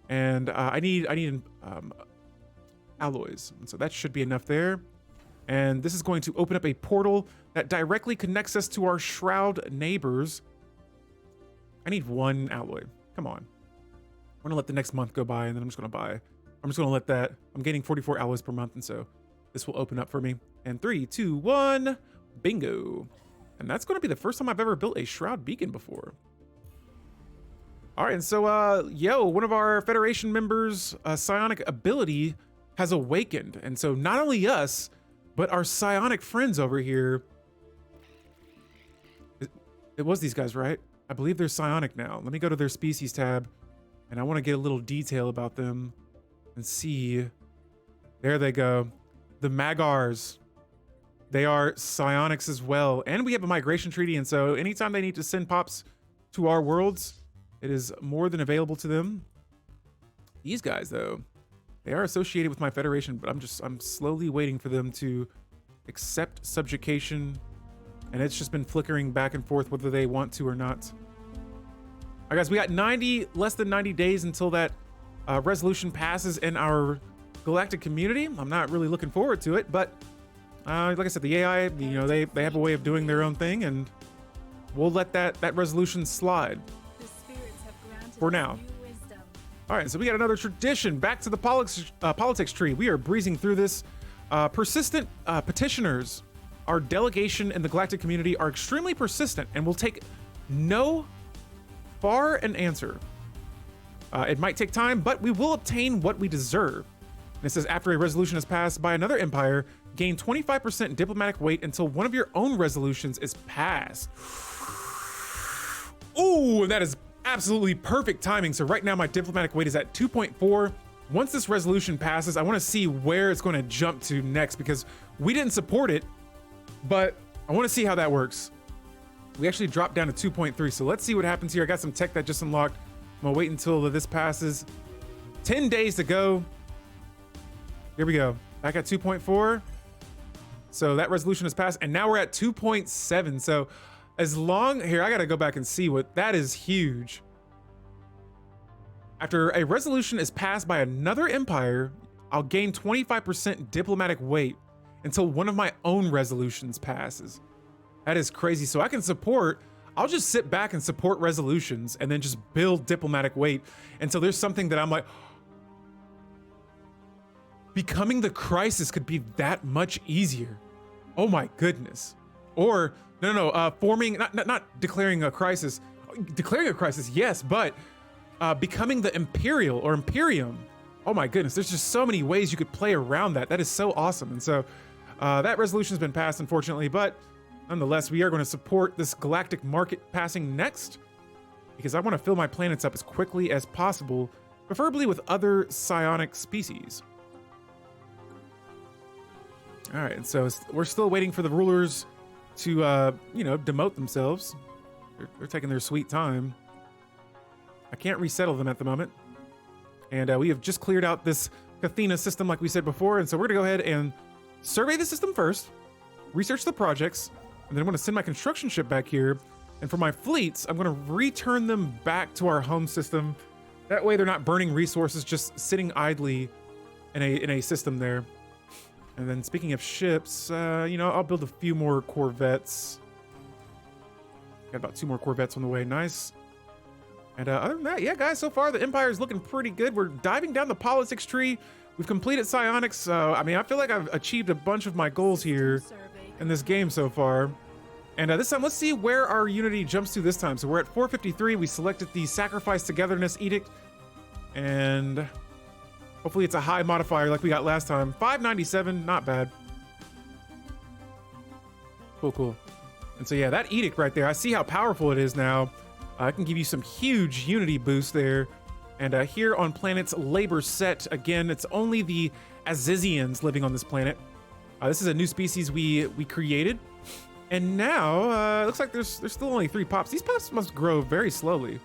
And I need alloys. And so that should be enough there. And this is going to open up a portal that directly connects us to our Shroud neighbors. I need 1 alloy. Come on. I'm going to let the next month go by, and then I'm just going to let that. I'm getting 44 alloys per month, and so this will open up for me. And 3, 2, 1, bingo. And that's going to be the first time I've ever built a Shroud beacon before. All right, and so, one of our Federation members' psionic ability has awakened. And so not only us, but our psionic friends over here. It was these guys, right? I believe they're psionic now. Let me go to their species tab, and I want to get a little detail about them and see. There they go. The Magars. They are psionics as well. And we have a migration treaty, and so anytime they need to send pops to our worlds, it is more than available to them. These guys, though, they are associated with my Federation, but I'm slowly waiting for them to accept subjugation, and it's just been flickering back and forth whether they want to or not. All right, guys, we got less than 90 days until that resolution passes in our galactic community. I'm not really looking forward to it, but like I said, the AI, they have a way of doing their own thing, and we'll let that resolution slide for now. All right, so we got another tradition. Back to the politics tree. We are breezing through this. Persistent petitioners. Our delegation in the galactic community are extremely persistent and will take no for an answer. It might take time, but we will obtain what we deserve. And it says, after a resolution is passed by another empire, gain 25% diplomatic weight until one of your own resolutions is passed. Ooh, and that is absolutely perfect timing. So right now my diplomatic weight is at 2.4. Once this resolution passes, I want to see where it's going to jump to next, because we didn't support it, but I want to see how that works. We actually dropped down to 2.3. So let's see what happens here. I got some tech that just unlocked. I'm gonna wait until this passes. 10 days to go. Here we go. Back at 2.4. So that resolution has passed, and now we're at 2.7. So as long here, I got to go back and see what that is. Huge. After a resolution is passed by another empire, I'll gain 25% diplomatic weight until one of my own resolutions passes. That is crazy. So I can support, I'll just sit back and support resolutions and then just build diplomatic weight until there's something that I'm like, becoming the crisis could be that much easier. Oh my goodness. Or forming, not declaring a crisis. Declaring a crisis, yes, but becoming the Imperial or Imperium. Oh my goodness, there's just so many ways you could play around that. That is so awesome. And so that resolution's been passed, unfortunately, but Nonetheless, we are going to support this galactic market passing next, because I want to fill my planets up as quickly as possible, preferably with other psionic species. All right, and so we're still waiting for the rulers to, you know, demote themselves. They're taking their sweet time. I can't resettle them at the moment. And we have just cleared out this Cathena system like we said before, and so we're gonna go ahead and survey the system first, research the projects, and then I'm gonna send my construction ship back here. And for my fleets, I'm gonna return them back to our home system. That way they're not burning resources, just sitting idly in a system there. And then speaking of ships, you know, I'll build a few more Corvettes. Got about 2 more Corvettes on the way, nice. And other than that, yeah, guys, so far the Empire is looking pretty good. We're diving down the politics tree. We've completed psionics, so I mean, I feel like I've achieved a bunch of my goals here in this game so far. And this time, let's see where our unity jumps to this time. So we're at 453. We selected the Sacrifice Togetherness Edict, and hopefully it's a high modifier like we got last time. 597, not bad. Cool, cool. And so yeah, that edict right there, I see how powerful it is now. I can give you some huge unity boost there. And here on planet's labor set, again, it's only the Azizians living on this planet. This is a new species we created. And now, looks like there's still only 3 pops. These pops must grow very slowly.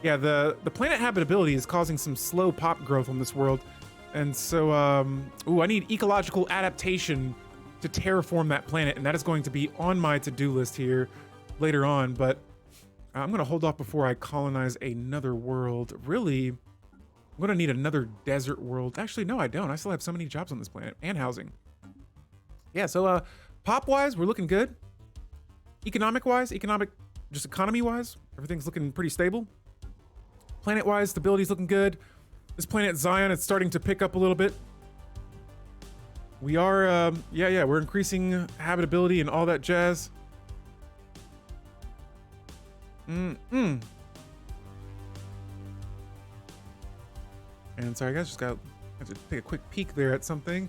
Yeah, the planet habitability is causing some slow pop growth on this world. And so, ooh, I need ecological adaptation to terraform that planet. And that is going to be on my to-do list here later on. But I'm going to hold off before I colonize another world. Really, I'm going to need another desert world. Actually, no, I don't. I still have so many jobs on this planet and housing. Yeah, so pop-wise, we're looking good. Economic-wise, just economy-wise, everything's looking pretty stable. Planet-wise, stability's looking good. This planet Zion, it's starting to pick up a little bit. We are, we're increasing habitability and all that jazz. And sorry guys, have to take a quick peek there at something.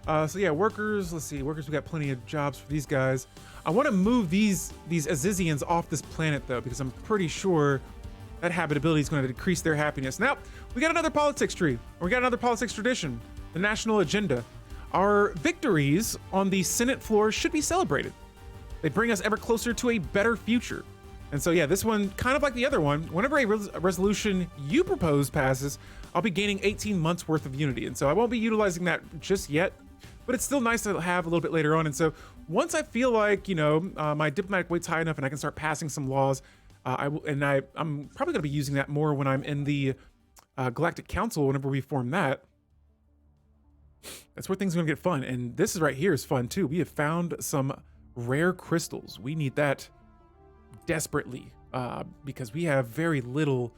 So yeah, workers, let's see, workers, we got plenty of jobs for these guys. I want to move these Azizians off this planet though, because I'm pretty sure that habitability is going to decrease their happiness. Now, we got another politics tree, or we got another politics tradition, the national agenda. Our victories on the Senate floor should be celebrated. They bring us ever closer to a better future. And so yeah, this one, kind of like the other one, whenever a resolution you propose passes, I'll be gaining 18 months worth of unity. And so I won't be utilizing that just yet, but it's still nice to have a little bit later on. And so once I feel like, you know, my diplomatic weight's high enough and I can start passing some laws, I'm probably gonna be using that more when I'm in the Galactic Council, whenever we form that. That's where things are gonna get fun. And this is right here is fun too. We have found some rare crystals. We need that desperately because we have very little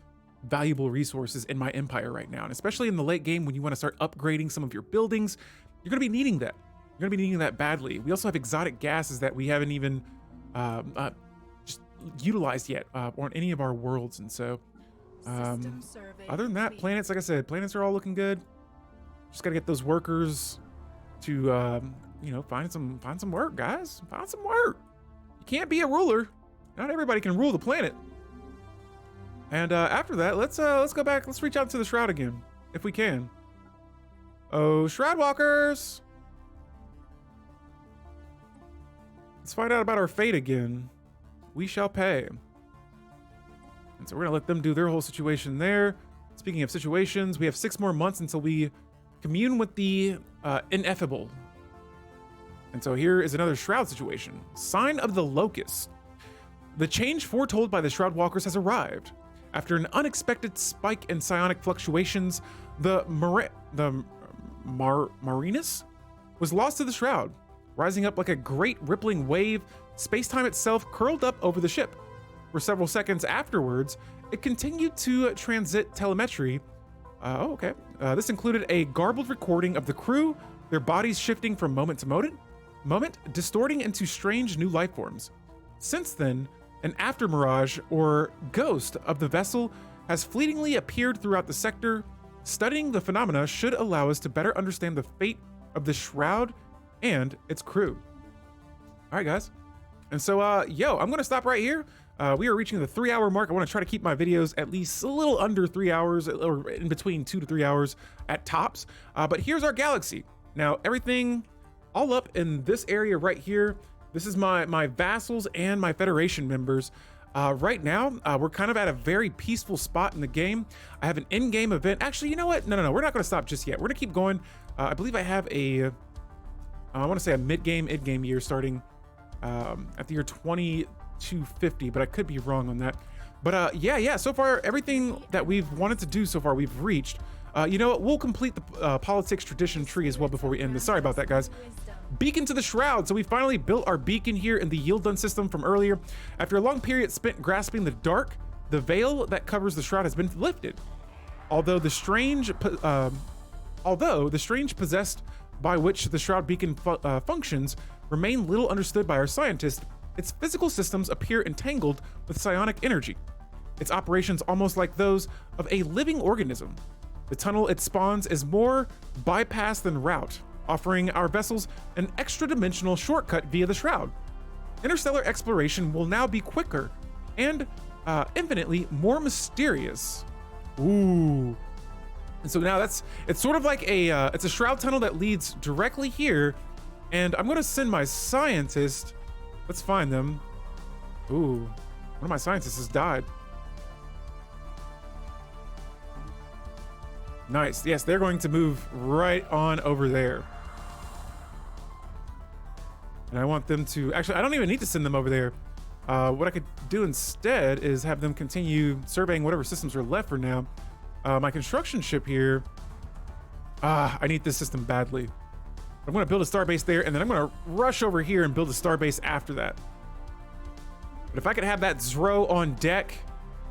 valuable resources in my empire right now. And especially in the late game when you want to start upgrading some of your buildings, you're gonna be needing that. You're gonna be needing that badly. We also have exotic gases that we haven't even just utilized yet on any of our worlds. And so other than that, planets, like I said, planets are all looking good. Just gotta get those workers to you know, find some work, guys. Find some work. You can't be a ruler. Not everybody can rule the planet. And after that, let's go back. Let's reach out to the Shroud again, if we can. Oh, Shroud Walkers! Let's find out about our fate again. We shall pay. And so we're gonna let them do their whole situation there. Speaking of situations, we have 6 more months until we commune with the ineffable. And so here is another Shroud situation. Sign of the Locust. The change foretold by the Shroud Walkers has arrived. After an unexpected spike in psionic fluctuations, the Marinus was lost to the Shroud. Rising up like a great rippling wave, space-time itself curled up over the ship. For several seconds afterwards, it continued to transmit telemetry. This included a garbled recording of the crew, their bodies shifting from moment to moment, distorting into strange new life forms. Since then, an aftermirage or ghost of the vessel has fleetingly appeared throughout the sector. Studying the phenomena should allow us to better understand the fate of the Shroud and its crew. All right, guys. And so, yo, I'm gonna stop right here. We are reaching the 3-hour mark. I want to try to keep my videos at least a little under 3 hours, or in between 2 to 3 hours at tops. But here's our galaxy. Now, everything all up in this area right here. This is my vassals and my Federation members. Right now, we're kind of at a very peaceful spot in the game. I have an in-game event. Actually, you know what? No, we're not going to stop just yet. We're going to keep going. I believe I have a, I want to say a mid-game, in-game year starting at the year 2250, but I could be wrong on that. But yeah, so far, everything that we've wanted to do so far, we've reached. You know what? We'll complete the politics tradition tree as well before we end this. Sorry about that, guys. Beacon to the Shroud. So we finally built our beacon here in the yield done system from earlier. After a long period spent grasping the dark, the veil that covers the shroud has been lifted. Although the strange possessed by which the shroud beacon functions remain little understood by our scientists, its physical systems appear entangled with psionic energy. Its operations almost like those of a living organism. The tunnel it spawns is more bypass than route, offering our vessels an extra-dimensional shortcut via the shroud. Interstellar exploration will now be quicker and infinitely more mysterious. Ooh. And so now it's sort of like it's a shroud tunnel that leads directly here, and I'm gonna send my scientist. Let's find them. Ooh, one of my scientists has died. Nice. Yes, they're going to move right on over there. And I want them to, actually, I don't even need to send them over there. What I could do instead is have them continue surveying whatever systems are left for now. My construction ship here, I need this system badly. I'm gonna build a starbase there, and then I'm gonna rush over here and build a starbase after that. But if I could have that Zro on deck,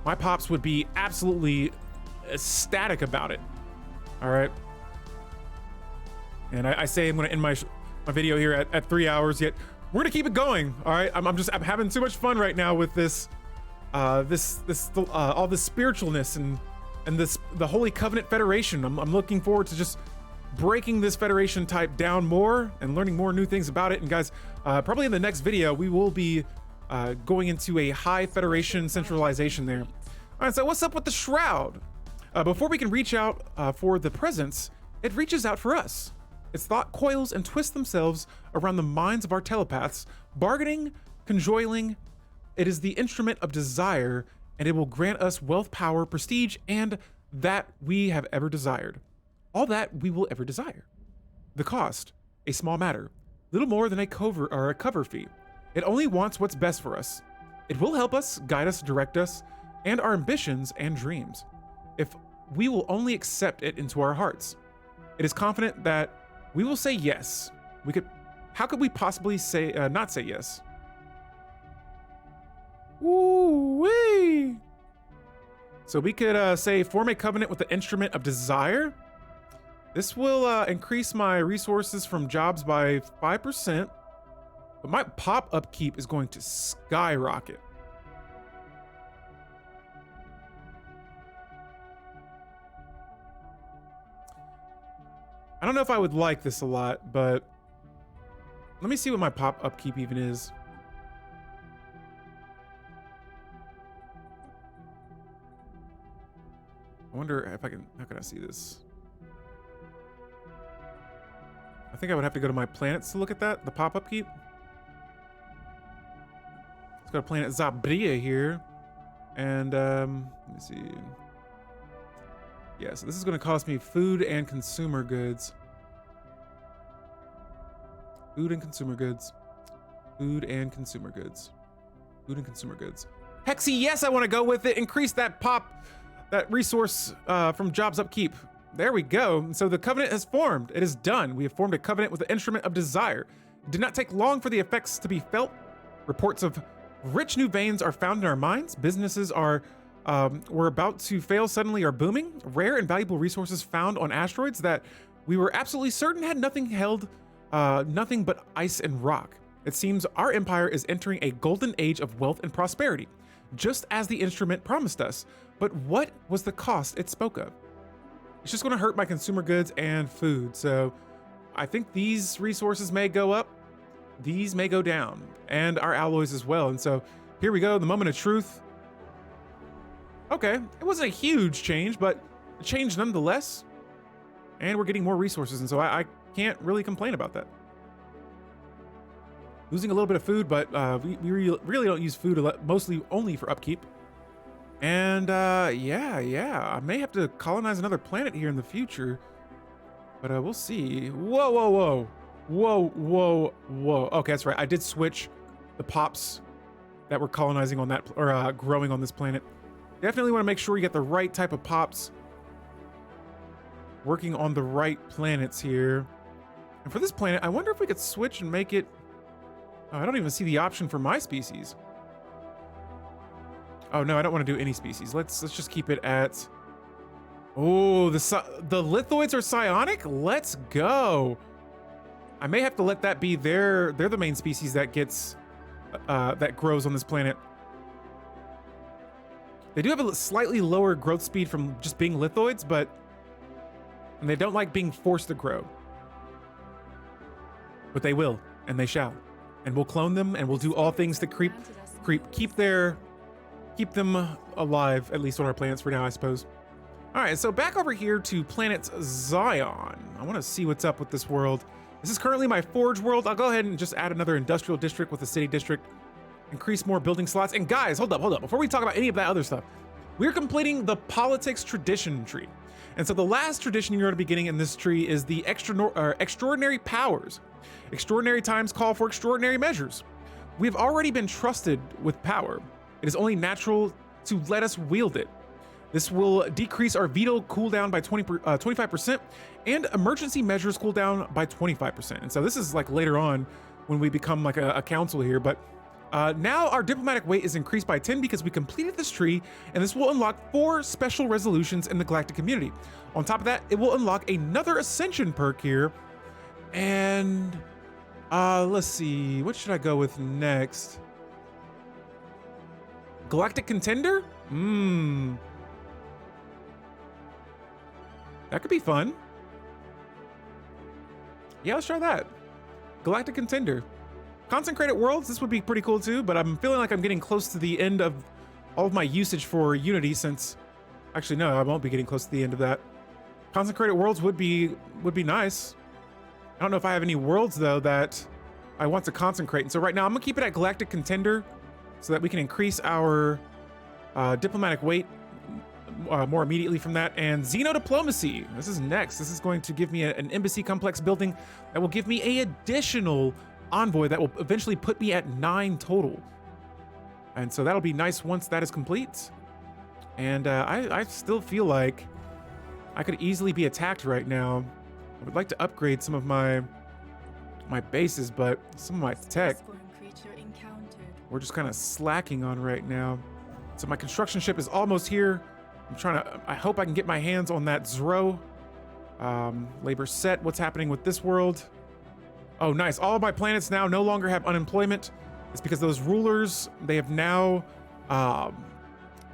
my pops would be absolutely ecstatic about it. All right. And I say I'm gonna end my video here at 3 hours, yet we're gonna keep it going. All right, I'm having too much fun right now with this, all this spiritualness and the Holy Covenant Federation. I'm looking forward to just breaking this Federation type down more and learning more new things about it. And guys, probably in the next video we will be going into a high Federation centralization there. All right, so what's up with the Shroud? Before we can reach out for the presence, it reaches out for us. Its thought coils and twists themselves around the minds of our telepaths, bargaining, conjoining. It is the instrument of desire, and it will grant us wealth, power, prestige, and that we have ever desired. All that we will ever desire. The cost, a small matter, little more than a cover fee. It only wants what's best for us. It will help us, guide us, direct us, and our ambitions and dreams, if we will only accept it into our hearts. It is confident that we will say yes. How could we possibly say not say yes? Ooh-wee. So we could say form a covenant with the instrument of desire. This will increase my resources from jobs by 5%, but my pop upkeep is going to skyrocket. I don't know if I would like this a lot, but let me see what my pop upkeep even is. I wonder if how can I see this? I think I would have to go to my planets to look at that, the pop upkeep. Let's go to planet Zabria here. And let me see. Yeah, so this is going to cost me food and consumer goods. Food and consumer goods. Food and consumer goods. Food and consumer goods. Hexy, yes, I want to go with it. Increase that pop, that resource from jobs upkeep. There we go. So the covenant has formed. It is done. We have formed a covenant with the instrument of desire. It did not take long for the effects to be felt. Reports of rich new veins are found in our minds. Businesses were about to fail suddenly are booming. Rare and valuable resources found on asteroids that we were absolutely certain had nothing but ice and rock. It seems our empire is entering a golden age of wealth and prosperity, just as the instrument promised us. But what was the cost it spoke of? It's just going to hurt my consumer goods and food. So I think these resources may go up. these may go down, and our alloys as well. And so here we go, the moment of truth. Okay, it wasn't a huge change, but a change nonetheless. And we're getting more resources, and so I can't really complain about that. Losing a little bit of food, but we really don't use food mostly only for upkeep. And yeah, I may have to colonize another planet here in the future, but we'll see. Whoa. Okay, that's right. I did switch the pops that were colonizing on that, or growing on this planet. Definitely want to make sure you get the right type of pops working on the right planets here. And for this planet, I wonder if we could switch and make it... Oh, I don't even see the option for my species. Oh no, I don't want to do any species. Let's just keep it at... Oh, the lithoids are psionic? Let's go. I may have to let that be they're the main species that gets that grows on this planet. They do have a slightly lower growth speed from just being lithoids, but and they don't like being forced to grow. But they will, and they shall. And we'll clone them, and we'll do all things to keep them alive, at least on our planets for now, I suppose. All right, so back over here to planet Zion. I want to see what's up with this world. This is currently my forge world. I'll go ahead and just add another industrial district with a city district, increase more building slots. And guys, hold up. Before we talk about any of that other stuff, we're completing the politics tradition tree. And so the last tradition you're going to be getting in this tree is the extraordinary powers. Extraordinary times call for extraordinary measures. We've already been trusted with power. It is only natural to let us wield it. This will decrease our veto cooldown by 25% and emergency measures cooldown by 25%. And so this is like later on when we become like a council here, but now our diplomatic weight is increased by 10 because we completed this tree, and this will unlock 4 special resolutions in the galactic community. On top of that, it will unlock another ascension perk here. And let's see, what should I go with next? Galactic Contender? That could be fun. Yeah, let's try that. Galactic Contender. Consecrated Worlds, this would be pretty cool too, but I'm feeling like I'm getting close to the end of all of my usage for Unity since... Actually, no, I won't be getting close to the end of that. Consecrated Worlds would be nice. I don't know if I have any worlds though that I want to consecrate. And so right now I'm gonna keep it at Galactic Contender so that we can increase our diplomatic weight more immediately from that. And Xeno Diplomacy, this is next. This is going to give me an embassy complex building that will give me an additional envoy that will eventually put me at 9 total. And so that'll be nice once that is complete. And I still feel like I could easily be attacked right now. I would like to upgrade some of my bases, but some of my tech we're just kind of slacking on right now. So my construction ship is almost here. I hope I can get my hands on that Zro. Labor set, what's happening with this world? Oh, nice. All of my planets now no longer have unemployment. It's because those rulers, they have now,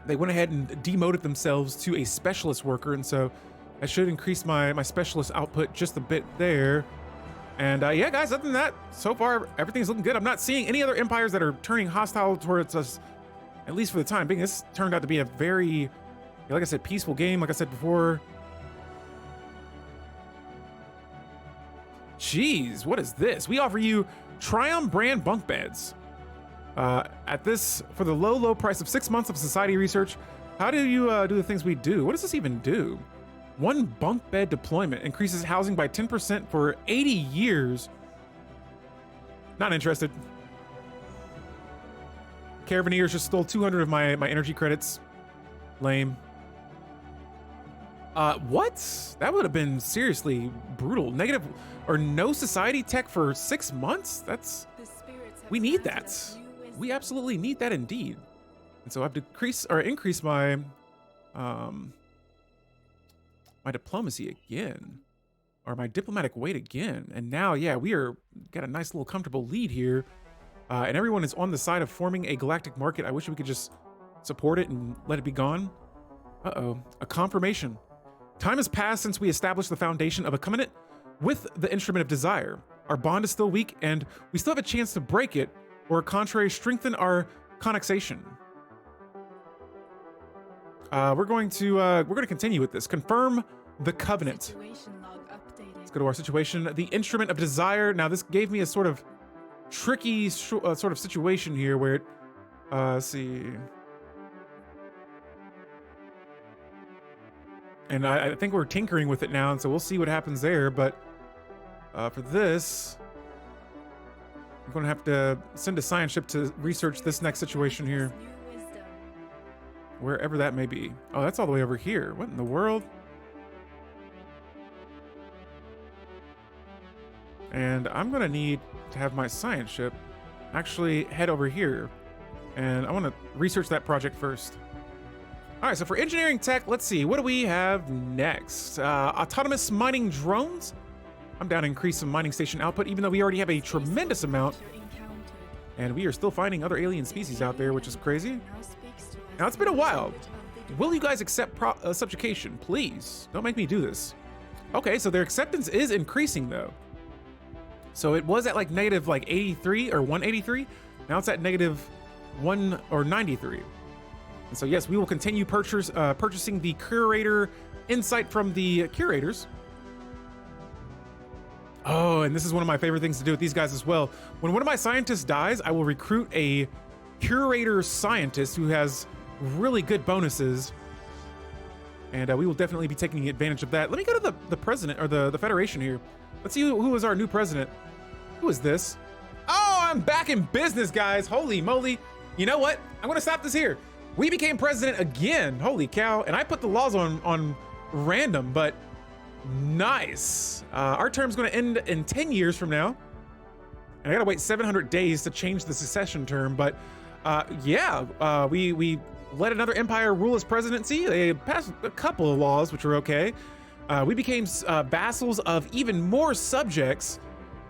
they went ahead and demoted themselves to a specialist worker. And so I should increase my specialist output just a bit there. And yeah, guys, other than that, so far, everything's looking good. I'm not seeing any other empires that are turning hostile towards us, at least for the time being. This turned out to be a very, like I said, peaceful game, like I said before. Jeez, what is this? We offer you Triumph brand bunk beds. For the low price of 6 months of society research, how do you do the things we do? What does this even do? 1 bunk bed deployment increases housing by 10% for 80 years. Not interested. Caravaneers just stole 200 of my energy credits. Lame. What? That would have been seriously brutal. Negative or no society tech for 6 months? We need that. We absolutely need that indeed. And so I've increased my my diplomacy again, or my diplomatic weight again. And now, yeah, got a nice little comfortable lead here. And everyone is on the side of forming a galactic market. I wish we could just support it and let it be gone. Uh-oh, a confirmation. Time has passed since we established the foundation of a covenant with the instrument of desire. Our bond is still weak, and we still have a chance to break it, or contrary, strengthen our connexation. We're going to continue with this. Confirm the covenant. Situation log updated. Let's go to our situation. The instrument of desire. Now, this gave me a sort of tricky sort of situation here where it, let's see. And I think we're tinkering with it now, and so we'll see what happens there. But for this, I'm going to have to send a science ship to research this next situation here, New wisdom. wherever that may be. Oh, that's all the way over here. What in the world? And I'm going to need to have my science ship actually head over here. And I want to research that project first. All right, so for engineering tech, let's see. What do we have next? Autonomous mining drones. I'm down to increase some mining station output, even though we already have a tremendous amount. And we are still finding other alien species out there, which is crazy. Now, it's been a while. Will you guys accept subjugation? Please, don't make me do this. Okay, so their acceptance is increasing, though. So it was at like negative like 83 or 183. Now it's at negative 1 or 93. And so yes, we will continue purchasing the curator insight from the curators. Oh, and this is one of my favorite things to do with these guys as well. When one of my scientists dies, I will recruit a curator scientist who has really good bonuses. And we will definitely be taking advantage of that. Let me go to the president or the Federation here. Let's see who is our new president. Who is this? Oh, I'm back in business, guys. Holy moly. You know what? I'm going to stop this here. We became president again. Holy cow. And I put the laws on random, but nice. Our term's going to end in 10 years from now. And I got to wait 700 days to change the succession term. But yeah, we let another empire rule as presidency. They passed a couple of laws, which were okay. We became vassals of even more subjects.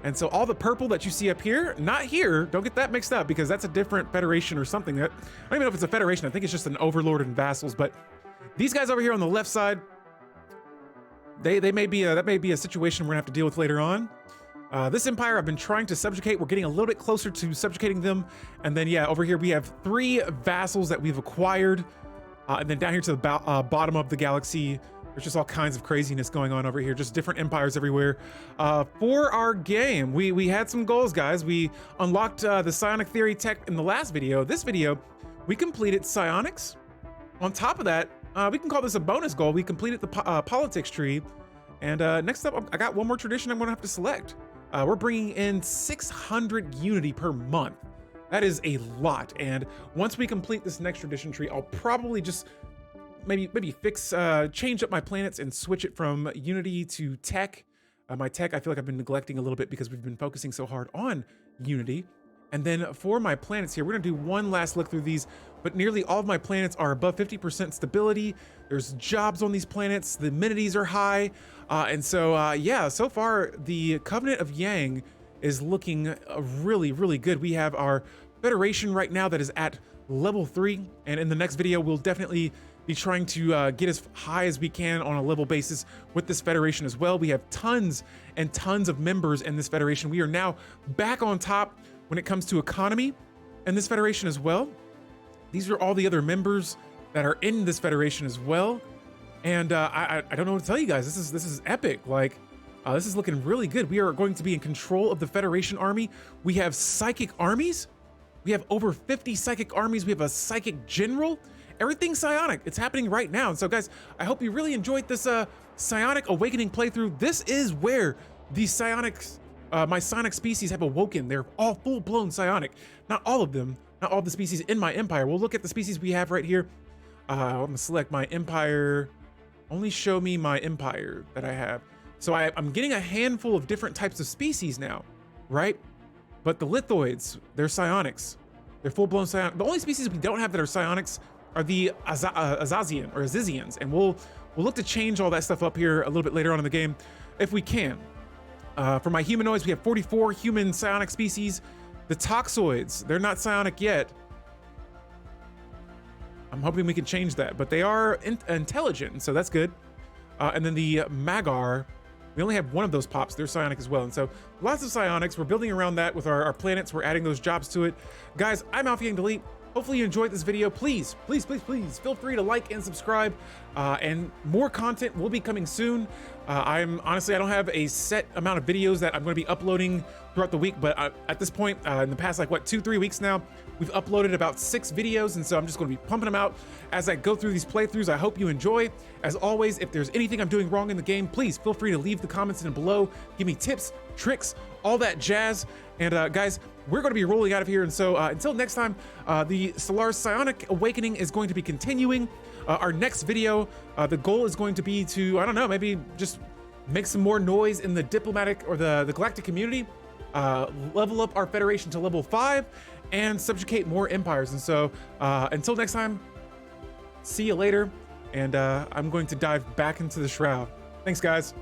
And so all the purple that you see up here, not here, don't get that mixed up because that's a different federation or something. I don't even know if it's a federation. I think it's just an overlord and vassals. But these guys over here on the left side, they may be that may be a situation we're gonna have to deal with later on. This empire I've been trying to subjugate. We're getting a little bit closer to subjugating them. And then yeah, over here we have 3 vassals that we've acquired. And then down here to the bottom of the galaxy, there's just all kinds of craziness going on over here, just different empires everywhere. For our game, we had some goals, guys. We unlocked the psionic theory tech in the last video. This video, we completed psionics. On top of that, we can call this a bonus goal. We completed the politics tree. And next up, I got one more tradition I'm gonna have to select. We're bringing in 600 unity per month. That is a lot. And once we complete this next tradition tree, I'll probably just maybe fix, change up my planets and switch it from Unity to Tech. My Tech, I feel like I've been neglecting a little bit because we've been focusing so hard on Unity. And then for my planets here, we're gonna do one last look through these, but nearly all of my planets are above 50% stability. There's jobs on these planets, the amenities are high. And so, yeah, so far the Covenant of Yang is looking really, really good. We have our Federation right now that is at level 3. And in the next video, we'll definitely be trying to get as high as we can on a level basis with this Federation as well. We have tons and tons of members in this Federation. We are now back on top when it comes to economy in this Federation as well. These are all the other members that are in this Federation as well. And I don't know what to tell you guys. This is epic. Like, this is looking really good. We are going to be in control of the Federation army. We have psychic armies. We have over 50 psychic armies. We have a psychic general. Everything's psionic. It's happening right now. And so guys, I hope you really enjoyed this psionic awakening playthrough. This is where the psionics, my psionic species have awoken. They're all full-blown psionic. Not all of them, not all the species in my empire. We'll look at the species we have right here. I'm gonna select my empire. Only show me my empire that I have. So I'm getting a handful of different types of species now, right? But the lithoids, they're psionics. They're full-blown psionic. The only species we don't have that are psionics are the Azazian or Azizians, and we'll look to change all that stuff up here a little bit later on in the game if we can. For my humanoids, we have 44 human psionic species. The toxoids, they're not psionic yet. I'm hoping we can change that, but they are intelligent, so that's good. And then the Magar, We only have one of those pops. They're psionic as well. And so lots of psionics. We're building around that with our planets. We're adding those jobs to it. Guys, I'm Alpha Gang Delete. Hopefully you enjoyed this video. Please feel free to like and subscribe, and more content will be coming soon. I don't have a set amount of videos that I'm going to be uploading throughout the week, but at this point, in the past, like what, 2-3 weeks now, we've uploaded about 6 videos, and so I'm just going to be pumping them out as I go through these playthroughs. I hope you enjoy. As always, if there's anything I'm doing wrong in the game, please feel free to leave the comments in below. Give me tips, tricks, all that jazz. And guys, we're going to be rolling out of here. And so until next time, the Stellaris Psionic Awakening is going to be continuing. Our next video, the goal is going to be to, I don't know, maybe just make some more noise in the diplomatic or the galactic community, level up our Federation to level 5, and subjugate more empires. And so until next time, see you later. And I'm going to dive back into the Shroud. Thanks, guys.